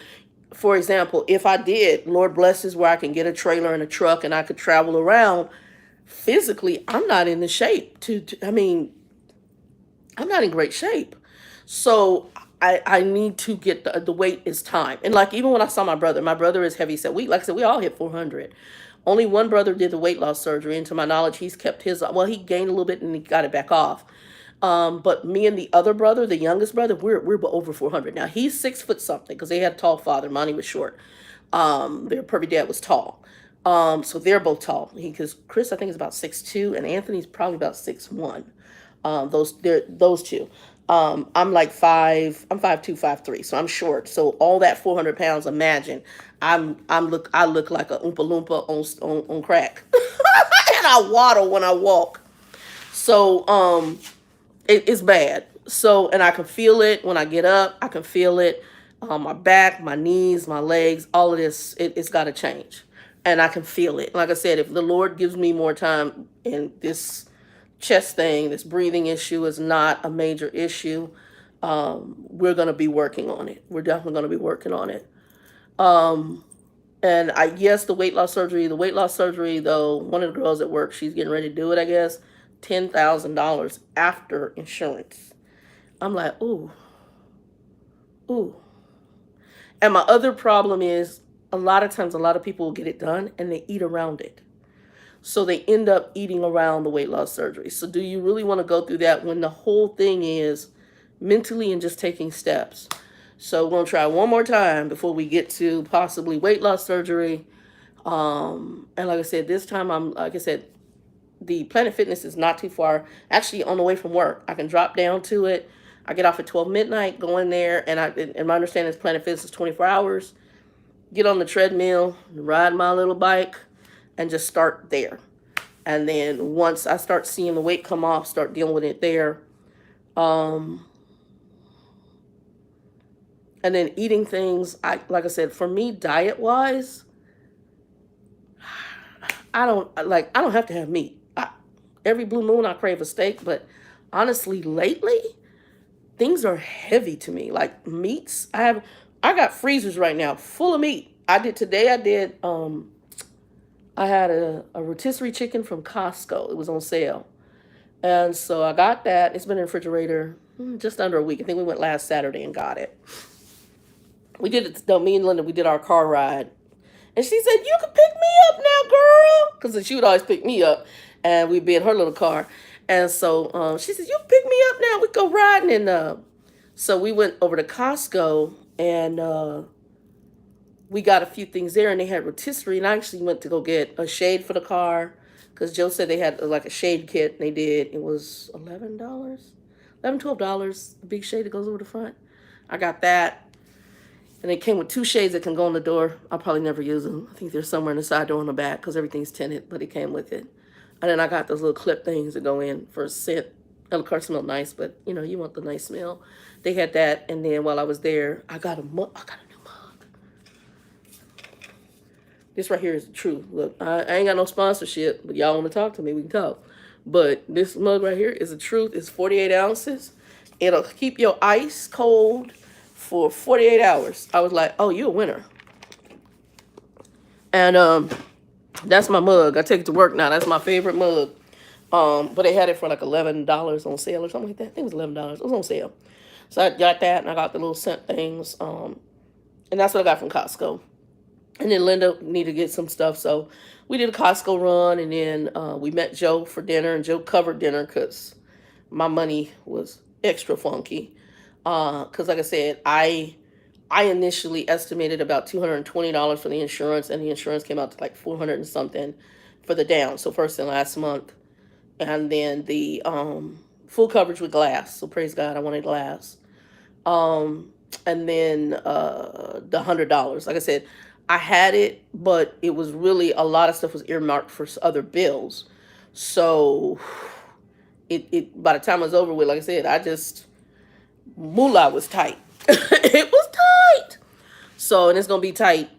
for example, if I did, Lord blesses where I can get a trailer and a truck and I could travel around, physically, I'm not in the shape I'm not in great shape. So I need to get the weight is time. And like even when I saw my brother is heavy set. Like I said, we all hit 400. Only one brother did the weight loss surgery, and to my knowledge, he's kept his. Well, he gained a little bit and he got it back off. But me and the other brother, the youngest brother, we're over 400 now. He's 6 foot something because they had a tall father. Monty was short. Their pervy dad was tall. So they're both tall. Because Chris I think is about 6'2", and Anthony's probably about 6'1". Those two. I'm like I'm 5'2", 5'3", so I'm short. So all that 400 pounds, imagine I look like a oompa loompa on crack, and I waddle when I walk. So it's bad. So and I can feel it when I get up. I can feel it on my back, my knees, my legs. All of this, it's got to change, and I can feel it. Like I said, if the Lord gives me more time in this chest thing, this breathing issue is not a major issue. We're going to be working on it. We're definitely going to be working on it. And yes, the weight loss surgery. The weight loss surgery, though, one of the girls at work, she's getting ready to do it. I guess $10,000 after insurance. I'm like, ooh, ooh. And my other problem is a lot of times, a lot of people will get it done and they eat around it. So they end up eating around the weight loss surgery. So do you really want to go through that when the whole thing is mentally and just taking steps? So we're going to try one more time before we get to possibly weight loss surgery. And like I said, this time like I said, the Planet Fitness is not too far. Actually, on the way from work, I can drop down to it. I get off at 12 midnight, go in there, and my understanding is Planet Fitness is 24 hours. Get on the treadmill, ride my little bike, and just start there. And then once I start seeing the weight come off, start dealing with it there. And then eating things, like I said, for me, diet-wise, I don't have to have meat. Every blue moon I crave a steak, but honestly, lately, things are heavy to me. Like meats, I got freezers right now full of meat. I had a rotisserie chicken from Costco. It was on sale. And so I got that. It's been in the refrigerator just under a week. I think we went last Saturday and got it. We did it, though, me and Linda, we did our car ride. And she said, you can pick me up now, girl. Because she would always pick me up. And we'd be in her little car. And so she said, you can pick me up now. We go riding. And so we went over to Costco and we got a few things there. And they had rotisserie. And I actually went to go get a shade for the car. Because Joe said they had like a shade kit. And they did. It was $11. $12. The big shade that goes over the front. I got that. And it came with 2 shades that can go on the door. I'll probably never use them. I think they're somewhere in the side door on the back because everything's tinted, but it came with it. And then I got those little clip things that go in for a scent. And of course, smell nice, but you know, you want the nice smell. They had that, and then while I was there, I got a new mug. This right here is the truth. Look, I ain't got no sponsorship, but y'all want to talk to me, we can talk. But this mug right here is the truth. It's 48 ounces. It'll keep your ice cold for 48 hours. I was like, oh, you're a winner. And that's my mug. I take it to work now. That's my favorite mug. But they had it for like $11 on sale or something like that. I think it was $11. It was on sale. So I got that, and I got the little scent things. And that's what I got from Costco. And then Linda needed to get some stuff. So we did a Costco run, and then we met Joe for dinner, and Joe covered dinner because my money was extra funky. Because like I said, I initially estimated about $220 for the insurance, and the insurance came out to like 400 and something for the down. So first and last month. And then the full coverage with glass. So praise God, I wanted glass. And then the $100. Like I said, I had it, but it was really, a lot of stuff was earmarked for other bills. So it by the time it was over with, like I said, moolah was tight. It was tight. So, and it's going to be tight.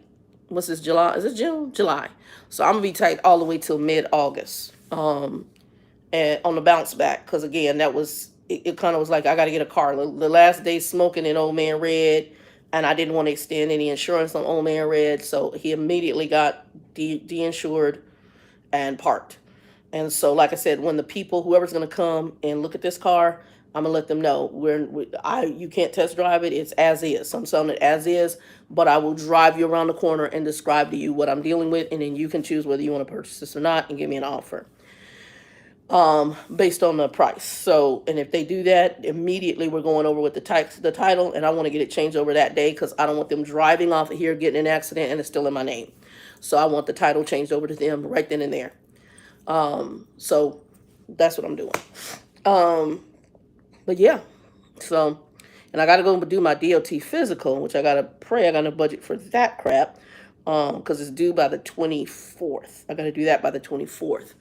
What's this, July? Is it June? July. So I'm going to be tight all the way till mid-August. And on the bounce back. Because again, that was, it kind of was like, I got to get a car. The last day smoking in Old Man Red. And I didn't want to extend any insurance on Old Man Red. So he immediately got de-insured and parked. And so, like I said, when the people, whoever's going to come and look at this car, I'm gonna let them know you can't test drive it. It's as is. So I'm selling it as is, but I will drive you around the corner and describe to you what I'm dealing with, and then you can choose whether you want to purchase this or not, and give me an offer based on the price. So, and if they do that, immediately we're going over with the title, and I want to get it changed over that day because I don't want them driving off of here, getting in an accident, and it's still in my name. So I want the title changed over to them right then and there. So that's what I'm doing. But yeah, so, and I got to go do my DOT physical, which I got to pray I got no budget for that crap, because it's due by the 24th. I got to do that by the 24th,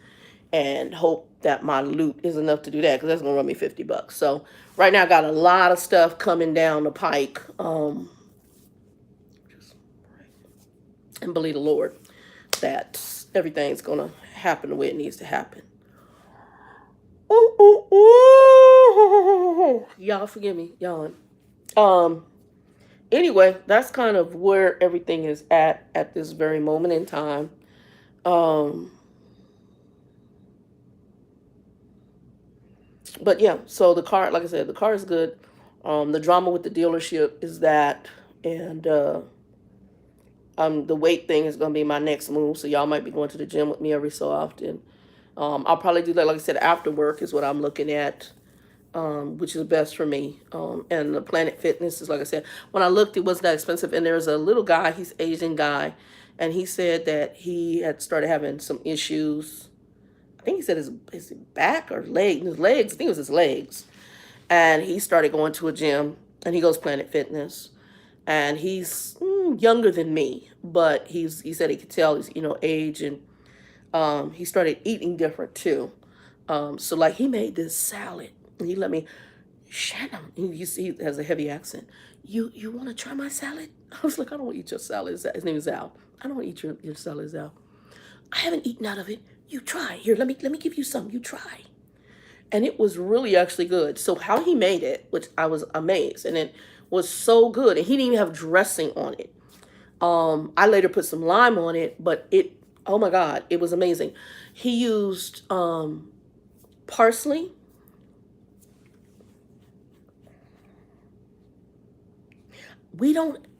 and hope that my loot is enough to do that, because that's gonna run me $50. So right now I got a lot of stuff coming down the pike, and believe the Lord that everything's gonna happen the way it needs to happen. Ooh, ooh, ooh. Y'all forgive me, yawn. Anyway, that's kind of where everything is at this very moment in time. But yeah, so the car, like I said, the car is good. The drama with the dealership is that, and the weight thing is gonna be my next move. So y'all might be going to the gym with me every so often. I'll probably do that, like I said, after work is what I'm looking at, which is best for me. And the Planet Fitness is, like I said, when I looked, it wasn't that expensive. And there's a little guy, he's an Asian guy, and he said that he had started having some issues. I think he said his back or leg, his legs. I think it was his legs. And he started going to a gym, and he goes Planet Fitness. And he's younger than me, but he said he could tell his age, and he started eating different too. So like he made this salad, and he let me, Shannon. He has a heavy accent. You want to try my salad? I was like, I don't want to eat your salad. His name is Al. I don't want to eat your salad, Al. I haven't eaten out of it. You try. Here, let me give you some. You try. And it was really actually good. So how he made it, which I was amazed, and it was so good. And he didn't even have dressing on it. I later put some lime on it, but oh my God, it was amazing. He used parsley.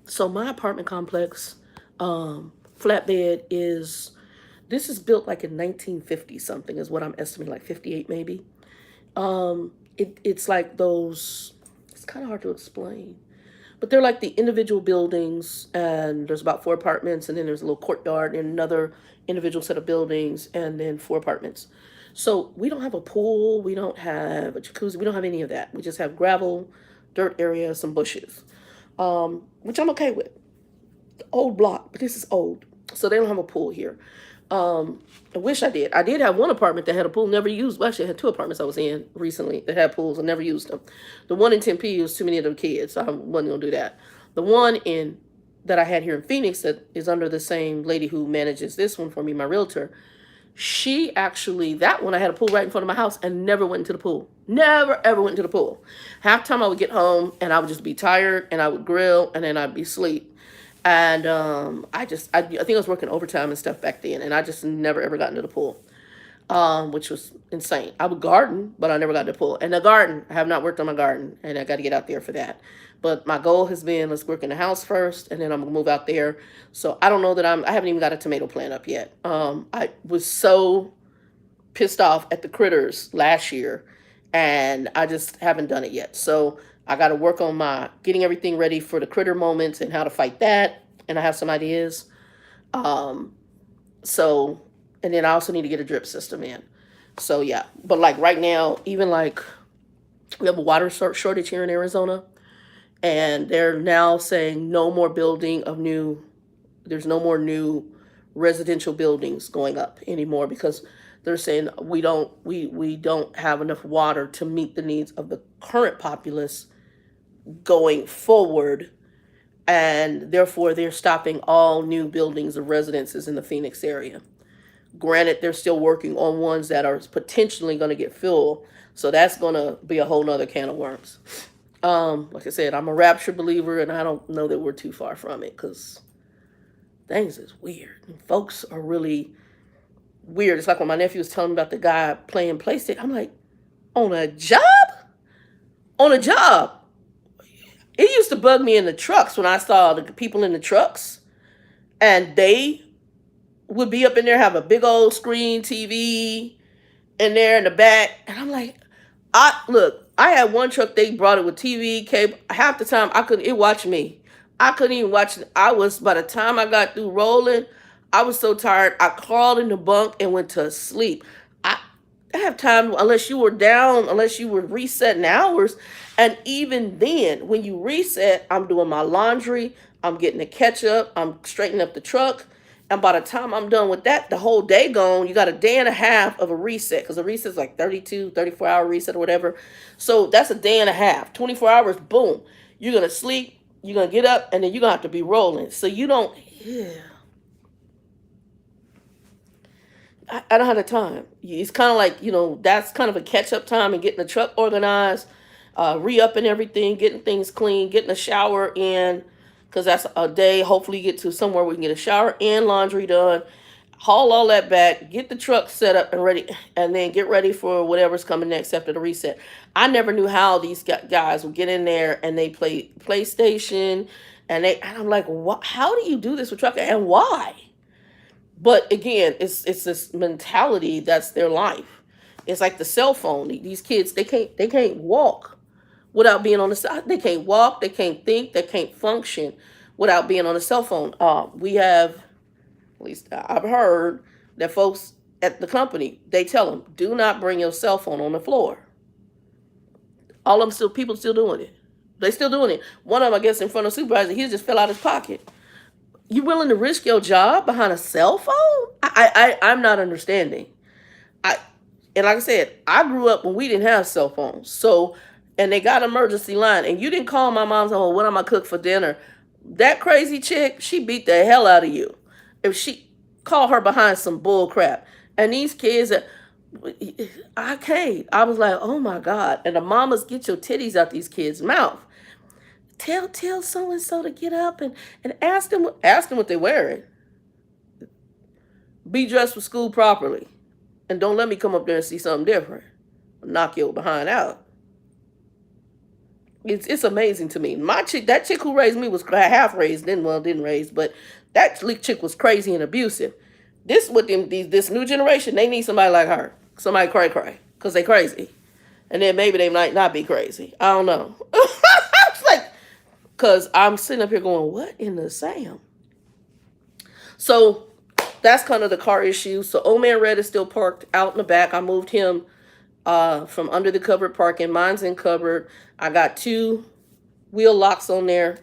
So my apartment complex, flatbed this is built like in 1950 something is what I'm estimating, like 58 maybe. It's like those, it's kind of hard to explain, but they're like the individual buildings, and there's about 4 apartments, and then there's a little courtyard and another individual set of buildings, and then 4 apartments. So we don't have a pool, we don't have a jacuzzi, we don't have any of that. We just have gravel, dirt area, some bushes, which I'm okay with. The old block, but this is old, so they don't have a pool here. I wish I did. I did have one apartment that had a pool, never used. Well, actually, I had 2 apartments I was in recently that had pools. I never used them. The one in Tempe was too many of them kids, so I wasn't gonna do that. The one that I had here in Phoenix that is under the same lady who manages this one for me, my realtor. She actually, that one I had a pool right in front of my house and never went into the pool. Never ever went into the pool. Half time I would get home and I would just be tired and I would grill and then I'd be asleep. And I think I was working overtime and stuff back then, and I just never ever got into the pool, which was insane. I would garden, but I never got into the pool. And the garden, I have not worked on my garden, and I got to get out there for that. But my goal has been, let's work in the house first, and then I'm gonna move out there. So I don't know that I haven't even got a tomato plant up yet. I was so pissed off at the critters last year, and I just haven't done it yet. So I got to work on my getting everything ready for the critter moments and how to fight that. And I have some ideas. So, and then I also need to get a drip system in. So yeah, but like right now, even like we have a water shortage here in Arizona, and they're now saying no more building of there's no more new residential buildings going up anymore, because they're saying we don't have enough water to meet the needs of the current populace going forward, and therefore they're stopping all new buildings of residences in the Phoenix area. Granted, they're still working on ones that are potentially going to get filled, so that's going to be a whole nother can of worms. Like I said, I'm a rapture believer, and I don't know that we're too far from it, because things is weird. And folks are really weird. It's like when my nephew was telling me about the guy playing PlayStation. I'm like, on a job? on a job. It used to bug me in the trucks when I saw the people in the trucks, and they would be up in there, have a big old screen TV in there in the back, and I'm like, I had one truck, they brought it with TV, cable. Half the time I couldn't it watch me. I couldn't even watch it. I was By the time I got through rolling, I was so tired. I crawled in the bunk and went to sleep. I I have time unless you were down, unless you were resetting hours. And even then, when you reset, I'm doing my laundry, I'm getting the ketchup, I'm straightening up the truck. And by the time I'm done with that, the whole day gone. You got a day and a half of a reset because a reset is like 32, 34-hour reset or whatever. So that's a day and a half, 24 hours, boom. You're going to sleep, you're going to get up, and then you're going to have to be rolling. So you don't, yeah. I don't have the time. It's kind of like, that's kind of a catch up time and getting the truck organized, re-upping everything, getting things clean, getting a shower in, because that's a day. Hopefully, you get to somewhere we can get a shower and laundry done, haul all that back, get the truck set up and ready, and then get ready for whatever's coming next after the reset. I never knew how these guys would get in there and they play PlayStation, and I'm like, what? How do you do this with truck and why? But again, it's this mentality that's their life. It's like the cell phone. These kids, they can't walk without being on the side. They can't walk. They can't think. They can't function without being on a cell phone. We have, at least I've heard that folks at the company, they tell them, do not bring your cell phone on the floor. All of them still, people still doing it. They still doing it. One of them, I guess, in front of the supervisor, he just fell out his pocket. You willing to risk your job behind a cell phone? I'm not understanding. I and like I said, I grew up when we didn't have cell phones. So, and they got an emergency line, and you didn't call my mom's, oh, what am I cook for dinner? That crazy chick, she beat the hell out of you if she called her behind some bull crap. And these kids, I can't. I was like, oh my God. And the mamas, get your titties out these kids' mouth. Tell so and so to get up and ask them what they're wearing. Be dressed for school properly, and don't let me come up there and see something different. I'll knock your behind out. It's amazing to me. That chick who raised me was half raised, didn't raise, but that chick was crazy and abusive. This new generation, they need somebody like her, somebody cray, because they crazy, and then maybe they might not be crazy. I don't know. It's like, because I'm sitting up here going, what in the Sam? So that's kind of the car issue. So old man Red is still parked out in the back. I moved him from under the covered parking. Mine's in covered. I got 2 wheel locks on there.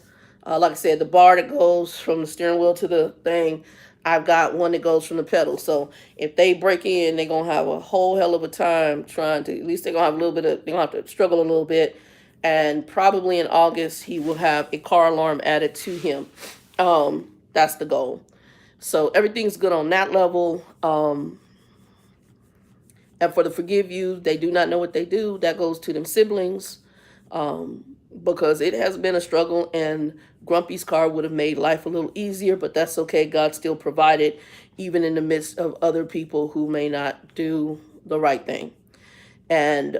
Like I said, the bar that goes from the steering wheel to the thing, I've got one that goes from the pedal. So if they break in, they're going to have a whole hell of a time trying to, at least they're going to have they're going to have to struggle a little bit. And probably in August, he will have a car alarm added to him. That's the goal. So everything's good on that level. And for the forgive you, they do not know what they do. That goes to them siblings. Because it has been a struggle, and Grumpy's car would have made life a little easier, but that's okay. God still provided, even in the midst of other people who may not do the right thing. And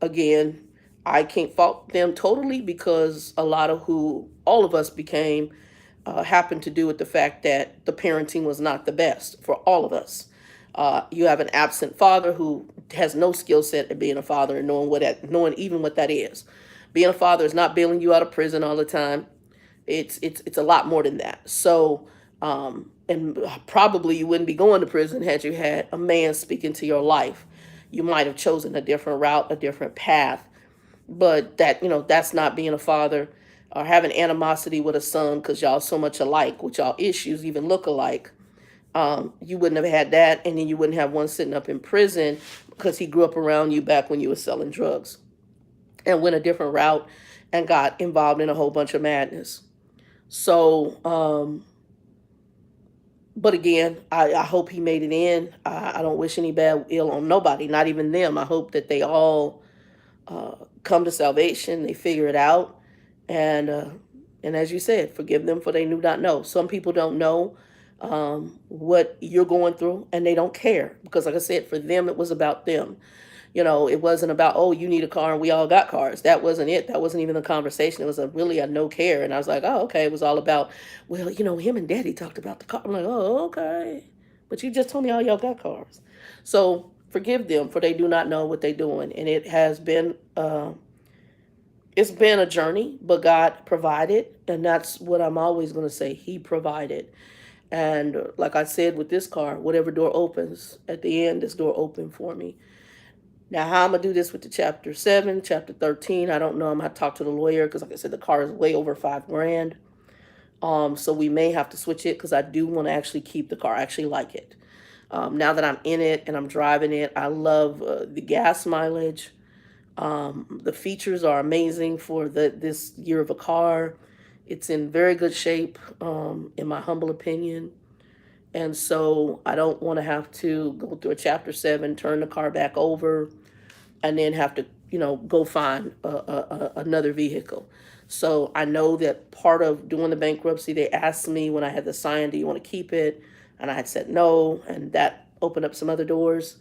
again, I can't fault them totally, because a lot of who all of us became happened to do with the fact that the parenting was not the best for all of us. You have an absent father who has no skill set at being a father and knowing even what that is. Being a father is not bailing you out of prison all the time. It's a lot more than that. So, and probably you wouldn't be going to prison had you had a man speak into your life. You might have chosen a different route, a different path. But that's not being a father, or having animosity with a son because y'all so much alike, with y'all issues even look alike. You wouldn't have had that, and then you wouldn't have one sitting up in prison because he grew up around you back when you were selling drugs and went a different route and got involved in a whole bunch of madness. So, but again, I hope he made it in. I don't wish any bad ill on nobody, not even them. I hope that they all come to salvation, they figure it out, and as you said, forgive them for they knew not know. Some people don't know what you're going through, and they don't care, because like I said, for them it was about them. It wasn't about, oh, you need a car and we all got cars. That wasn't it. That wasn't even the conversation. It was really a no care. And I was like, oh, okay. It was all about, well, him and daddy talked about the car. I'm like, oh, okay. But you just told me all y'all got cars. So forgive them, for they do not know what they're doing. And it has been, it's been a journey, but God provided. And that's what I'm always going to say. He provided. And like I said, with this car, whatever door opens, at the end, this door opened for me. Now, how I'm going to do this with the chapter 7, chapter 13, I don't know. I'm going to talk to the lawyer because, like I said, the car is way over $5,000. So we may have to switch it because I do want to actually keep the car. I actually like it. Now that I'm in it and I'm driving it, I love the gas mileage. The features are amazing for this year of a car. It's in very good shape, in my humble opinion. And so I don't want to have to go through a chapter 7, turn the car back over, and then have to, go find another vehicle. So I know that part of doing the bankruptcy, they asked me when I had the sign, do you want to keep it? And I had said no, and that opened up some other doors.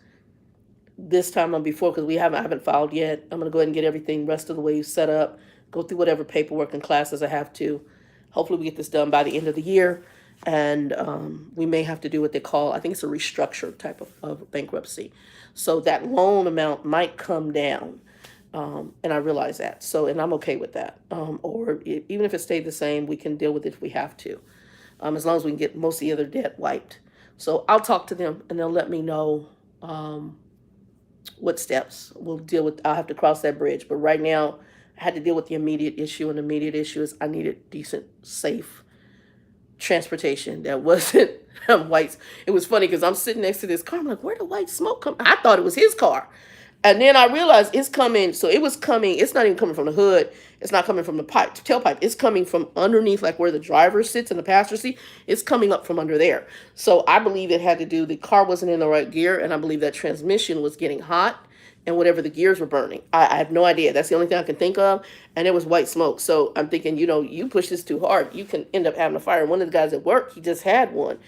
This time on before, because I haven't filed yet. I'm going to go ahead and get everything rest of the way set up, go through whatever paperwork and classes I have to. Hopefully we get this done by the end of the year. And we may have to do what they call, I think it's a restructure type of bankruptcy. So that loan amount might come down. And I realize that. So, and I'm okay with that. Even if it stayed the same, we can deal with it if we have to. As long as we can get most of the other debt wiped. So I'll talk to them and they'll let me know what steps we'll deal with. I'll have to cross that bridge. But right now, I had to deal with the immediate issue. And the immediate issue is I needed decent, safe transportation that wasn't white. It was funny because I'm sitting next to this car. I'm like, where the white smoke come? I thought it was his car. And then I realized it's coming. So it was coming. It's not even coming from the hood. It's not coming from the tailpipe. It's coming from underneath, like where the driver sits in the passenger seat. It's coming up from under there. So I believe it had to do, the car wasn't in the right gear. And I believe that transmission was getting hot and whatever the gears were burning. I have no idea. That's the only thing I can think of. And it was white smoke. So I'm thinking, you push this too hard, you can end up having a fire. One of the guys at work, he just had one.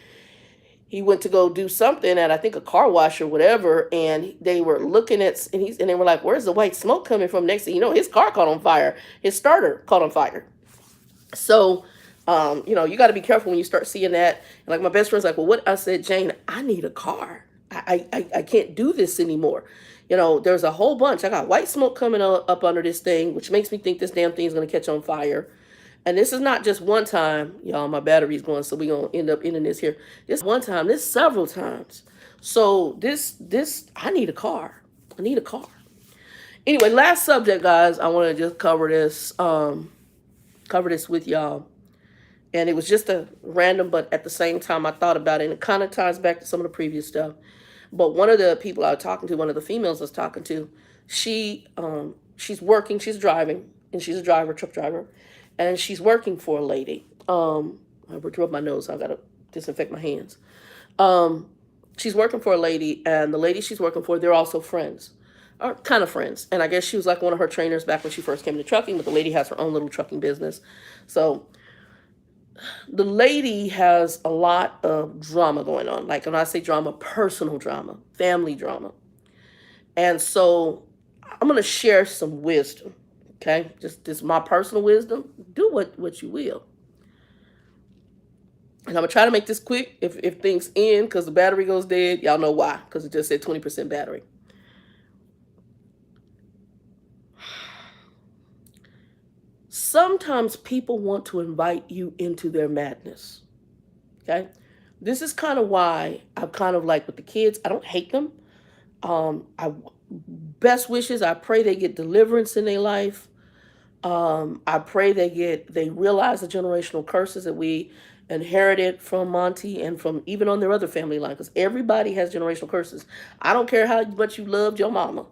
He went to go do something at, I think, a car wash or whatever, and they were looking at, and they were like, where's the white smoke coming from? Next thing you know, his car caught on fire. His starter caught on fire. So, you got to be careful when you start seeing that. And like my best friend's like, well, what? I said, Jane, I need a car. I can't do this anymore. There's a whole bunch. I got white smoke coming up under this thing, which makes me think this damn thing is going to catch on fire. And this is not just one time, y'all, my battery's going, so we're going to end up ending this here. This one time, this several times. So this, I need a car. I need a car. Anyway, last subject, guys, I want to just cover this with y'all. And it was just a random, but at the same time, I thought about it, and it kind of ties back to some of the previous stuff. But one of the people I was talking to, one of the females I was talking to, she's working, she's driving, and she's a driver, truck driver. And she's working for a lady. I drew up my nose, so I gotta disinfect my hands. She's working for a lady, and the lady she's working for, they're also friends, or kind of friends. And I guess she was like one of her trainers back when she first came into trucking, but the lady has her own little trucking business. So the lady has a lot of drama going on. Like when I say drama, personal drama, family drama. And so I'm gonna share some wisdom. Okay, just this is my personal wisdom. Do what you will. And I'm going to try to make this quick if things end because the battery goes dead. Y'all know why, because it just said 20% battery. Sometimes people want to invite you into their madness. Okay, this is kind of why I'm kind of like with the kids. I don't hate them. Best wishes. I pray they get deliverance in their life. I pray they realize the generational curses that we inherited from Monty and from even on their other family line, because everybody has generational curses. I don't care how much you loved your mama.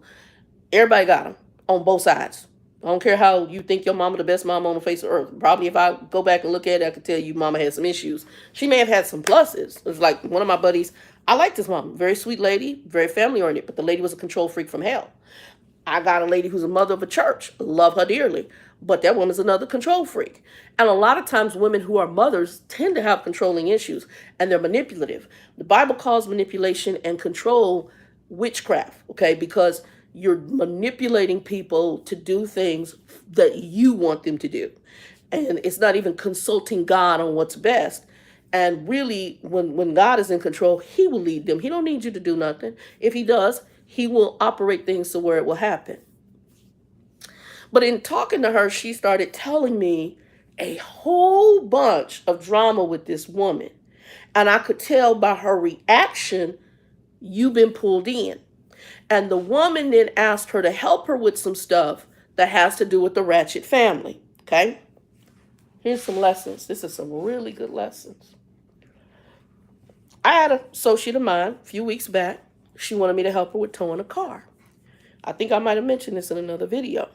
Everybody got them on both sides. I don't care how you think your mama the best mama on the face of earth. Probably if I go back and look at it, I could tell you mama had some issues. She may have had some pluses. It's like one of my buddies, I like this mom, very sweet lady, very family oriented, but the lady was a control freak from hell. I got a lady who's a mother of a church, love her dearly, but that woman's another control freak. And a lot of times women who are mothers tend to have controlling issues, and they're manipulative. The Bible calls manipulation and control witchcraft, okay? Because You're manipulating people to do things that you want them to do. And it's not even consulting God on what's best. And really, when God is in control, he will lead them. He don't need you to do nothing. If he does, he will operate things to where it will happen. But in talking to her, she started telling me a whole bunch of drama with this woman. And I could tell by her reaction, you've been pulled in. And the woman then asked her to help her with some stuff that has to do with the Ratchet family. Okay? Here's some lessons. This is some really good lessons. I had an associate of mine a few weeks back. She wanted me to help her with towing a car. I think I might have mentioned this in another video.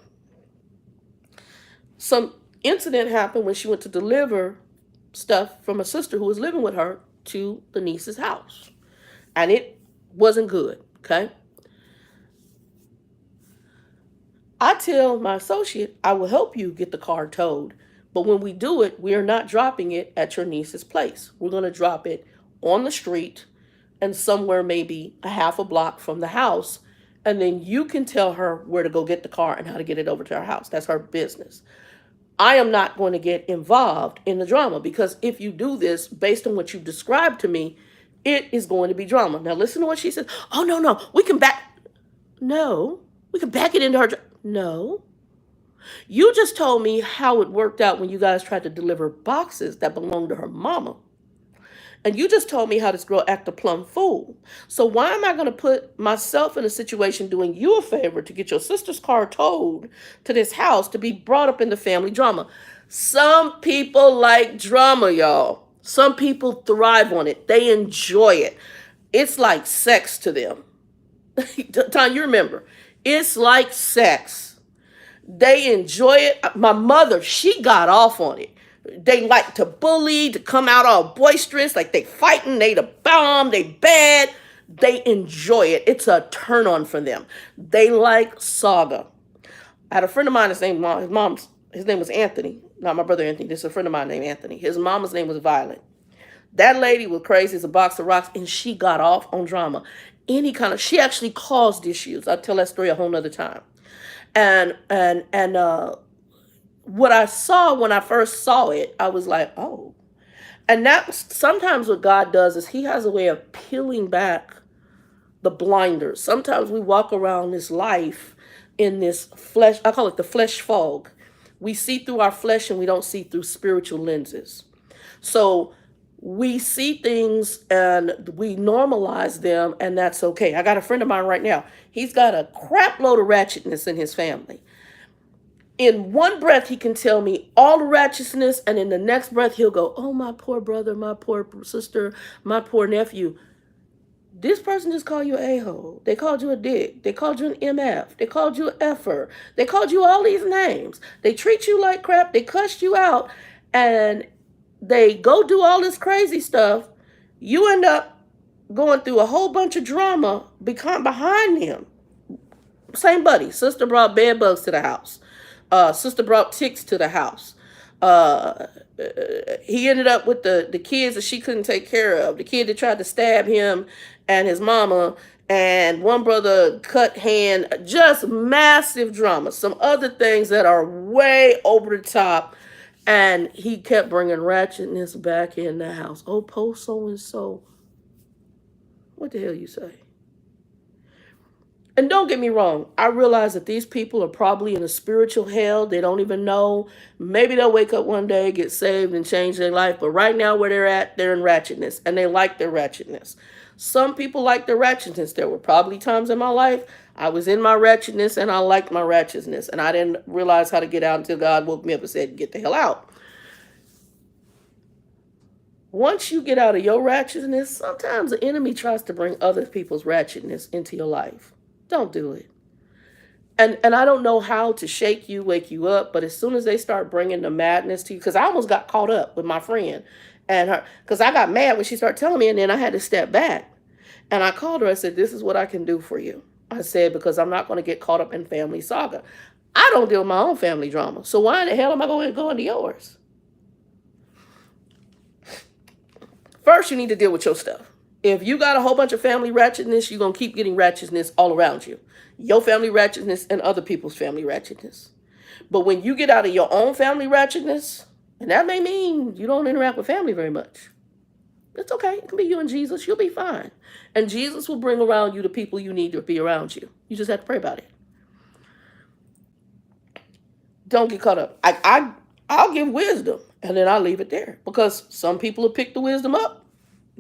Some incident happened when she went to deliver stuff from a sister who was living with her to the niece's house. And it wasn't good, okay? I tell my associate, I will help you get the car towed. But when we do it, we are not dropping it at your niece's place. We're going to drop it on the street and somewhere maybe a half a block from the house. And then you can tell her where to go get the car and how to get it over to her house. That's her business. I am not going to get involved in the drama, because if you do this based on what you've described to me, it is going to be drama. Now listen to what she says. Oh, no, we can back. No, we can back it into her. No. You just told me how it worked out when you guys tried to deliver boxes that belonged to her mama. And you just told me how this girl acted a plumb fool. So why am I going to put myself in a situation doing you a favor to get your sister's car towed to this house to be brought up in the family drama? Some people like drama, y'all. Some people thrive on it. They enjoy it. It's like sex to them. Tom, you remember. It's like sex. They enjoy it. My mother, she got off on it. They like to bully, to come out all boisterous, like they fighting, they the bomb, they bad. They enjoy it. It's a turn on for them. They like saga. I had a friend of mine, his name was Anthony. Not my brother Anthony. This is a friend of mine named Anthony. His mama's name was Violet. That lady was crazy as a box of rocks, and she got off on drama. She actually caused issues. I'll tell that story a whole nother time. And what I saw when I first saw it, I was like, oh. And that's sometimes what God does is he has a way of peeling back the blinders. Sometimes we walk around this life in this flesh, I call it the flesh fog. We see through our flesh and we don't see through spiritual lenses. So we see things and we normalize them, and that's okay. I got a friend of mine right now. He's got a crap load of ratchetness in his family. In one breath, he can tell me all the righteousness, and in the next breath, he'll go, oh, my poor brother, my poor sister, my poor nephew. This person just called you an a-hole. They called you a dick. They called you an MF. They called you an effer. They called you all these names. They treat you like crap. They cussed you out, and they go do all this crazy stuff. You end up going through a whole bunch of drama behind him. Same buddy. Sister brought bed bugs to the house. Sister brought ticks to the house. He ended up with the kids that she couldn't take care of. The kid that tried to stab him and his mama, and one brother cut hand. Just massive drama. Some other things that are way over the top. And he kept bringing ratchetness back in the house. Oh, post so-and-so. What the hell you say? And don't get me wrong, I realize that these people are probably in a spiritual hell. They don't even know. Maybe they'll wake up one day, get saved, and change their life. But right now where they're at, they're in ratchetness, and they like their ratchetness. Some people like their ratchetness. There were probably times in my life I was in my ratchetness, and I liked my ratchetness, and I didn't realize how to get out until God woke me up and said, get the hell out. Once you get out of your ratchetness, sometimes the enemy tries to bring other people's ratchetness into your life. Don't do it. And I don't know how to shake you, wake you up, but as soon as they start bringing the madness to you, because I almost got caught up with my friend and her, because I got mad when she started telling me, and then I had to step back. And I called her. I said, this is what I can do for you. I said, because I'm not going to get caught up in family saga. I don't deal with my own family drama. So why in the hell am I going to go into yours? First, you need to deal with your stuff. If you got a whole bunch of family ratchetness, you're going to keep getting ratchetness all around you. Your family ratchetness and other people's family ratchetness. But when you get out of your own family ratchetness, and that may mean you don't interact with family very much. It's okay. It can be you and Jesus. You'll be fine. And Jesus will bring around you the people you need to be around you. You just have to pray about it. Don't get caught up. I'll give wisdom and then I'll leave it there. Because some people will pick the wisdom up.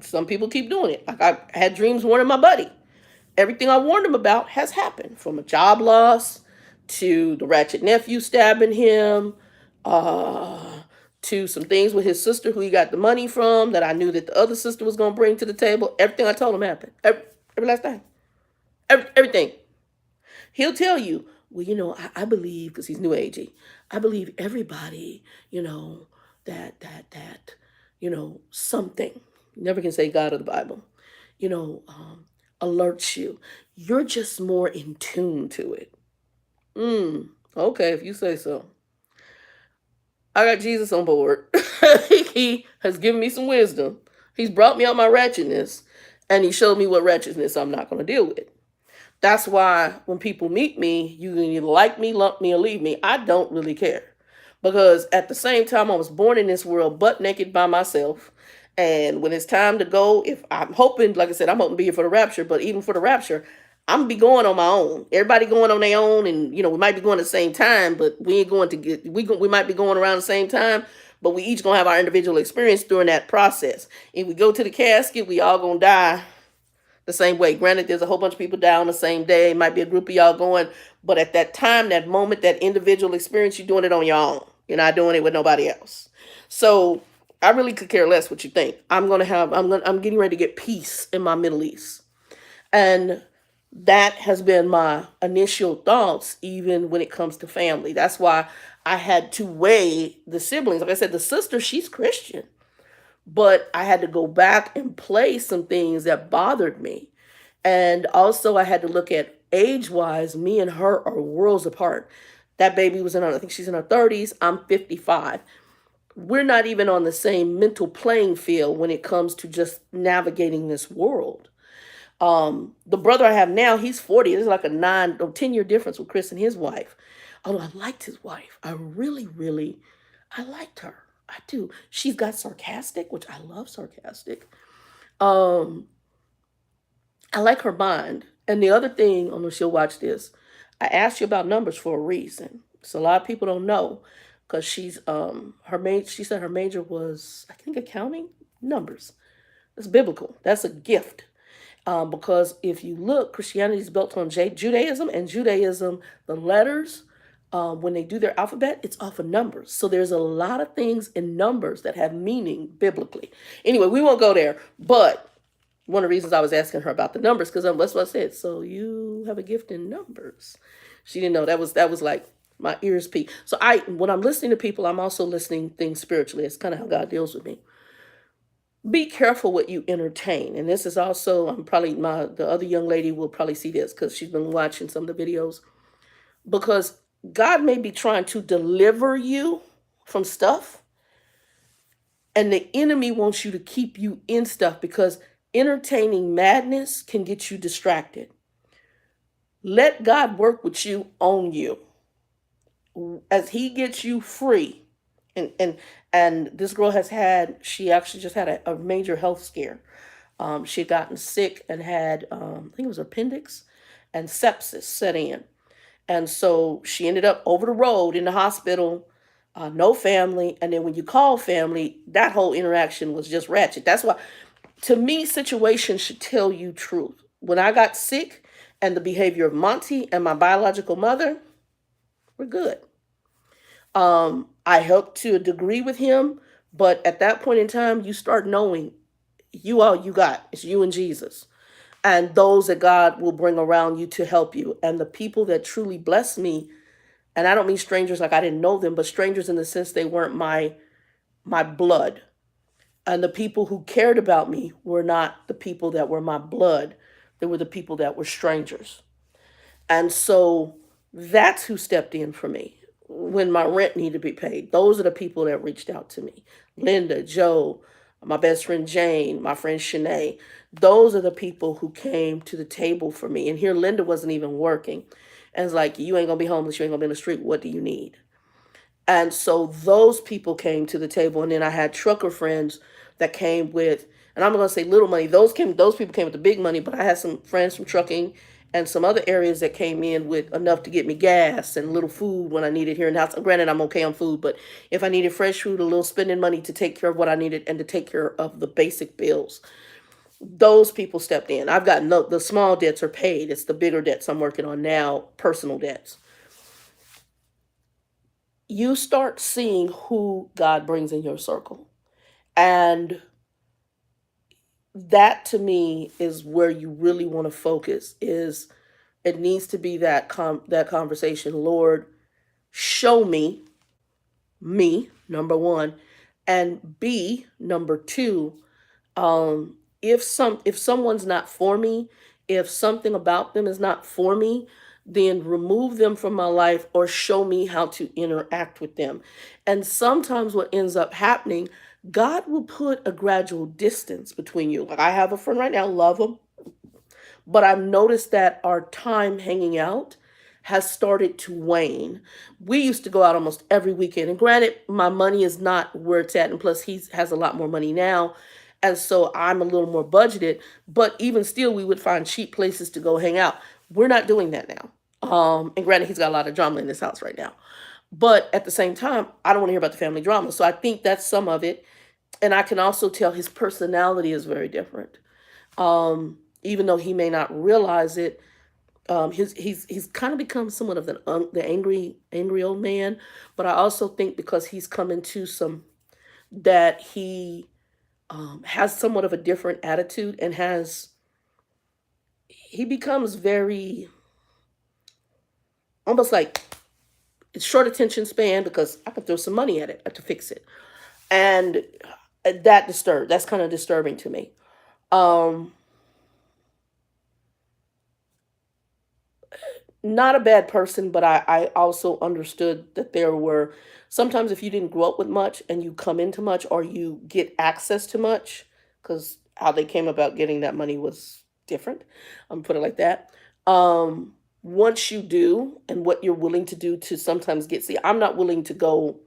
Some people keep doing it. Like I had dreams warning my buddy. Everything I warned him about has happened. From a job loss to the ratchet nephew stabbing him, to some things with his sister who he got the money from that I knew that the other sister was going to bring to the table. Everything I told him happened. Every last thing. Everything. He'll tell you, well, I believe, because he's new agey, I believe everybody, that, something. You never can say God or the Bible, alerts you. You're just more in tune to it. Okay, if you say so. I got Jesus on board. He has given me some wisdom. He's brought me out my ratchetness, and he showed me what ratchetness I'm not going to deal with. That's why when people meet me, you can either like me, lump me, or leave me. I don't really care. Because at the same time, I was born in this world butt naked by myself. And when it's time to go, if I'm hoping, like I said, I'm hoping to be here for the rapture, but even for the rapture, I'm gonna be going on my own. Everybody going on their own, and we might be going at the same time, but we ain't going to get. We might be going around the same time, but we each gonna have our individual experience during that process. If we go to the casket, we all gonna die the same way. Granted, there's a whole bunch of people die on the same day. It might be a group of y'all going, but at that time, that moment, that individual experience, you're doing it on your own. You're not doing it with nobody else. So I really could care less what you think. I'm getting ready to get peace in my Middle East. And that has been my initial thoughts, even when it comes to family. That's why I had to weigh the siblings. Like I said, the sister, she's Christian. But I had to go back and play some things that bothered me. And also I had to look at age-wise, me and her are worlds apart. That baby was I think she's in her 30s. I'm 55. We're not even on the same mental playing field when it comes to just navigating this world. The brother I have now, he's 40. There's like a 9 or 10-year difference with Chris and his wife. Although I liked his wife. I liked her. I do. She's got sarcastic, which I love sarcastic. I like her mind. And the other thing, I don't know if she'll watch this, I asked you about numbers for a reason. So a lot of people don't know, because she said her major was, I think, accounting, numbers. That's biblical. That's a gift. Because if you look, Christianity is built on Judaism, and Judaism, the letters, when they do their alphabet, it's off of numbers. So there's a lot of things in numbers that have meaning biblically. Anyway, we won't go there. But one of the reasons I was asking her about the numbers, because that's what I said. So you have a gift in numbers. She didn't know. That was like my ears peak. So when I'm listening to people, I'm also listening things spiritually. It's kind of how God deals with me. Be careful what you entertain. And this is also, the other young lady will probably see this because she's been watching some of the videos. Because God may be trying to deliver you from stuff, and the enemy wants you to keep you in stuff, because entertaining madness can get you distracted. Let God work with you on you as he gets you free. And this girl she actually just had a major health scare. She had gotten sick and had, I think it was appendix and sepsis set in. And so she ended up over the road in the hospital, no family. And then when you call family, that whole interaction was just ratchet. That's why, to me, situations should tell you truth. When I got sick, and the behavior of Monty and my biological mother, we're good. I helped to a degree with him, but at that point in time, you start knowing all you got. It's you and Jesus. And those that God will bring around you to help you. And the people that truly bless me, and I don't mean strangers like I didn't know them, but strangers in the sense they weren't my blood. And the people who cared about me were not the people that were my blood. They were the people that were strangers. And so that's who stepped in for me when my rent needed to be paid. Those are the people that reached out to me. Linda, Joe, my best friend Jane, my friend Shanae. Those are the people who came to the table for me. And here Linda wasn't even working. And it's like, you ain't gonna be homeless, you ain't gonna be in the street. What do you need? And so those people came to the table. And then I had trucker friends that came with, and I'm gonna say little money. Those people came with the big money, but I had some friends from trucking and some other areas that came in with enough to get me gas and a little food when I needed here in the house. Granted, I'm okay on food, but if I needed fresh food, a little spending money to take care of what I needed and to take care of the basic bills, those people stepped in. I've got no, the small debts are paid. It's the bigger debts I'm working on now, personal debts. You start seeing who God brings in your circle. And that to me is where you really want to focus, is it needs to be that conversation. Lord, show me, number one, and B, number two, if someone's not for me, if something about them is not for me, then remove them from my life or show me how to interact with them. And sometimes what ends up happening, God will put a gradual distance between you. Like, I have a friend right now, love him, but I've noticed that our time hanging out has started to wane. We used to go out almost every weekend. And granted, my money is not where it's at. And plus, he has a lot more money now. And so I'm a little more budgeted. But even still, we would find cheap places to go hang out. We're not doing that now. And granted, he's got a lot of drama in this house right now. But at the same time, I don't want to hear about the family drama. So I think that's some of it. And I can also tell his personality is very different. Even though he may not realize it, he's kind of become somewhat of the angry old man. But I also think because he's come into some, that he has somewhat of a different attitude, and he becomes very, almost like, it's short attention span, because I can throw some money at it to fix it, and that's kind of disturbing to me. Um, Not a bad person, but I also understood that there were sometimes, if you didn't grow up with much and you come into much, or you get access to much, because how they came about getting that money was different. I'm gonna put it like that. Once you do, and what you're willing to do to sometimes get, see, I'm not willing to go.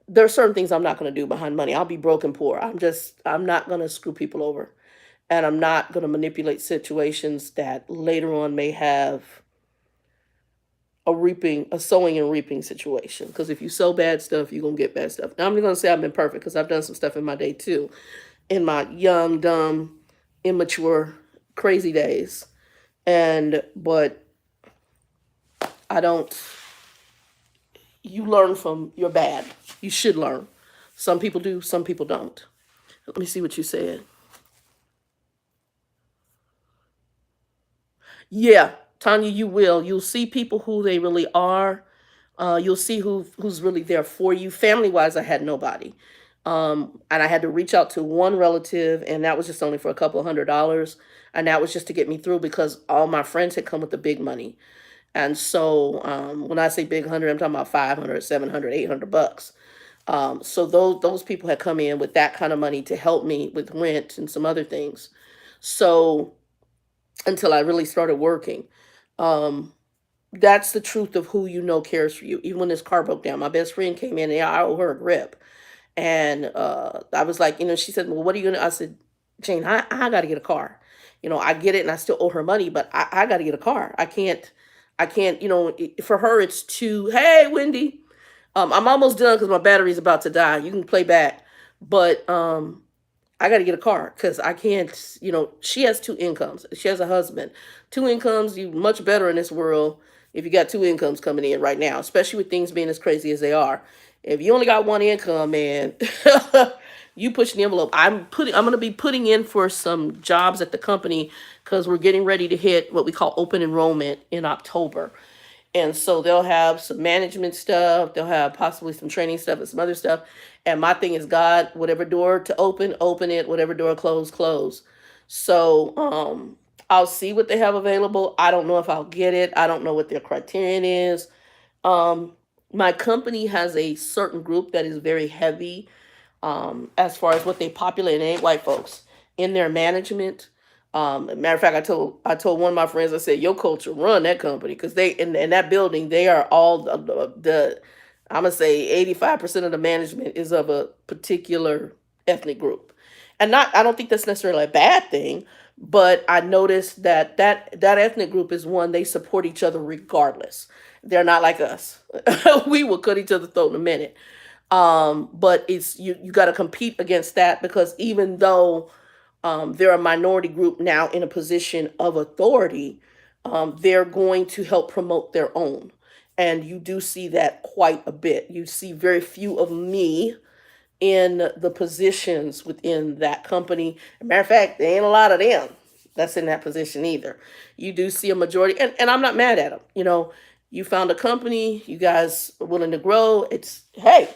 There are certain things I'm not going to do behind money. I'll be broke and poor. I'm not going to screw people over, and I'm not going to manipulate situations that later on may have a sowing and reaping situation. Because if you sow bad stuff, you're gonna get bad stuff. Now, I'm not gonna say I've been perfect, because I've done some stuff in my day too, in my young, dumb, immature, crazy days. And but I don't. You learn from your bad. You should learn. Some people do, some people don't. Let me see what you said. Yeah, Tanya, you will. You'll see people who they really are. You'll see who's really there for you. Family wise, I had nobody, and I had to reach out to one relative, and that was just only for a couple of $100s, and that was just to get me through, because all my friends had come with the big money. And so when I say big hundred, I'm talking about 500, 700, $800. So those people had come in with that kind of money to help me with rent and some other things. So until I really started working. Um, that's the truth of who you know cares for you. Even when this car broke down, my best friend came in, and I owe her a grip. And I was like, she said, well, what are you gonna? I said, Jane, I got to get a car. I get it, and I still owe her money, but I got to get a car. I can't. For her, it's too. Hey, Wendy, I'm almost done because my battery's about to die. You can play back, but I got to get a car, because I can't. She has two incomes. She has a husband. Two incomes, you much better in this world if you got two incomes coming in right now, especially with things being as crazy as they are. If you only got one income, man, you push the envelope. I'm going to be putting in for some jobs at the company, because we're getting ready to hit what we call open enrollment in October. And so they'll have some management stuff, they'll have possibly some training stuff and some other stuff. And my thing is, God, whatever door to open it, whatever door close. So I'll see what they have available. I don't know if I'll get it. I don't know what their criterion is. Um, my company has a certain group that is very heavy as far as what they populate, it ain't white folks in their management. Matter of fact, I told one of my friends, I said, your culture run that company, because they in that building, they are all the I'm gonna say 85% of the management is of a particular ethnic group, and not I don't think that's necessarily a bad thing, but I noticed that ethnic group is one they support each other regardless. They're not like us. We will cut each other's throat in a minute. But it's you got to compete against that, because even though they're a minority group now in a position of authority, they're going to help promote their own. And you do see that quite a bit. You see very few of me in the positions within that company. As a matter of fact, there ain't a lot of them that's in that position either. You do see a majority, and I'm not mad at them. You found a company, you guys are willing to grow. It's, hey,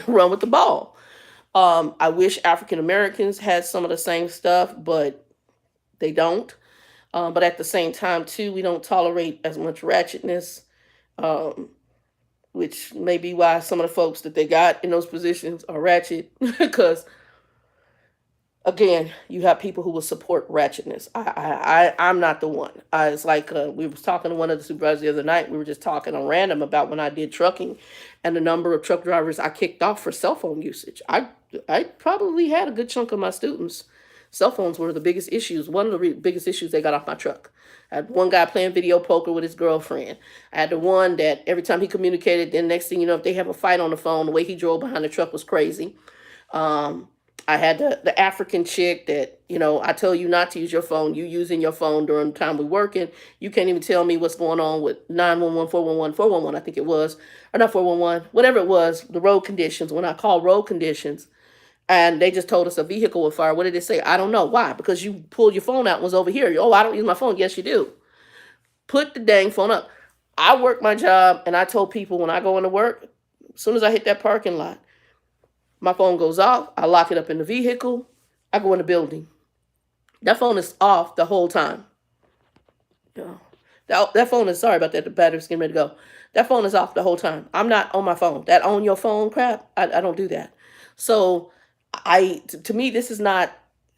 run with the ball. I wish African Americans had some of the same stuff, but they don't. But at the same time, too, we don't tolerate as much ratchetness, um, which may be why some of the folks that they got in those positions are ratchet. Because again, you have people who will support ratchetness. I'm not the one. It's like we was talking to one of the supervisors the other night. We were just talking on random about when I did trucking, and the number of truck drivers I kicked off for cell phone usage. I probably had a good chunk of my students. Cell phones were the biggest issues. One of the biggest issues they got off my truck. I had one guy playing video poker with his girlfriend. I had the one that every time he communicated, then next thing you know, if they have a fight on the phone, the way he drove behind the truck was crazy. I had the African chick that, I tell you not to use your phone. You using your phone during the time we're working. You can't even tell me what's going on with 911, 411, 411, I think it was. Or not 411, whatever it was, the road conditions. When I call road conditions, and they just told us a vehicle was fire. What did it say? I don't know. Why? Because you pulled your phone out and was over here. Oh, I don't use my phone. Yes, you do. Put the dang phone up. I work my job, and I told people when I go into work, as soon as I hit that parking lot, my phone goes off. I lock it up in the vehicle. I go in the building. That phone is off the whole time. That phone is, sorry about that, the battery's getting ready to go. That phone is off the whole time. I'm not on my phone. That on your phone crap, I don't do that. So to me, this is not,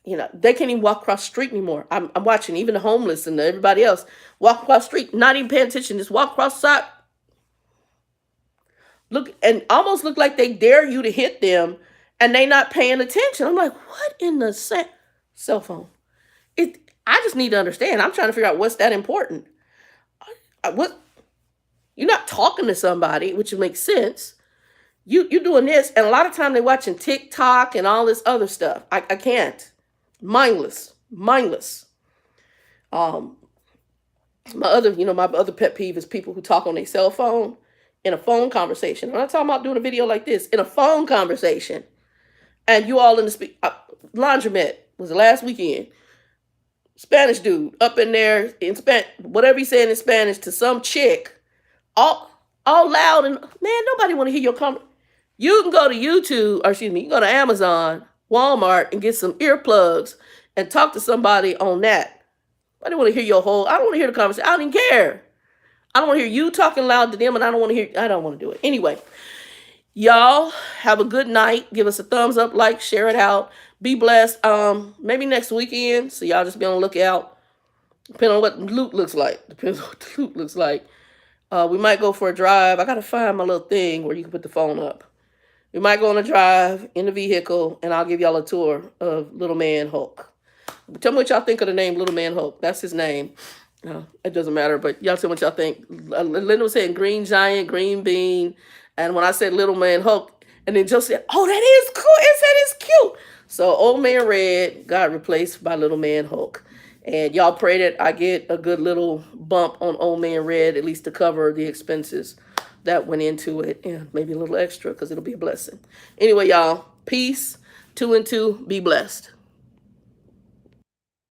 they can't even walk across the street anymore. I'm watching even the homeless and everybody else walk across the street, not even paying attention, just walk across the side. Look, and almost look like they dare you to hit them, and they not paying attention. I'm like, what in the cell phone? I just need to understand. I'm trying to figure out what's that important. What, you're not talking to somebody, which makes sense. You're doing this, and a lot of time they're watching TikTok and all this other stuff. I can't. Mindless. My other pet peeve is people who talk on their cell phone in a phone conversation. I'm not talking about doing a video like this, in a phone conversation. And you all in the laundromat was the last weekend. Spanish dude up in there in whatever he's saying in Spanish to some chick, all loud, and man, nobody want to hear your comment. You can go to YouTube, or excuse me, you can go to Amazon, Walmart, and get some earplugs and talk to somebody on that. I don't want to hear your whole. I don't want to hear the conversation. I don't even care. I don't want to hear you talking loud to them, and I don't want to do it. Anyway, y'all have a good night. Give us a thumbs up, like, share it out. Be blessed. Maybe next weekend, so y'all just be on the lookout. Depending on what the loot looks like. We might go for a drive. I got to find my little thing where you can put the phone up. We might go on a drive in the vehicle, and I'll give y'all a tour of Little Man Hulk. Tell me what y'all think of the name Little Man Hulk. That's his name. It doesn't matter, but y'all tell me what y'all think. Linda was saying Green Giant, Green Bean, and when I said Little Man Hulk, and then Joe said, oh, that is cool. That is cute. So Old Man Red got replaced by Little Man Hulk. And y'all pray that I get a good little bump on Old Man Red, at least to cover the expenses that went into it. And maybe a little extra, because it'll be a blessing. Anyway, y'all, peace. 2 and 2, be blessed.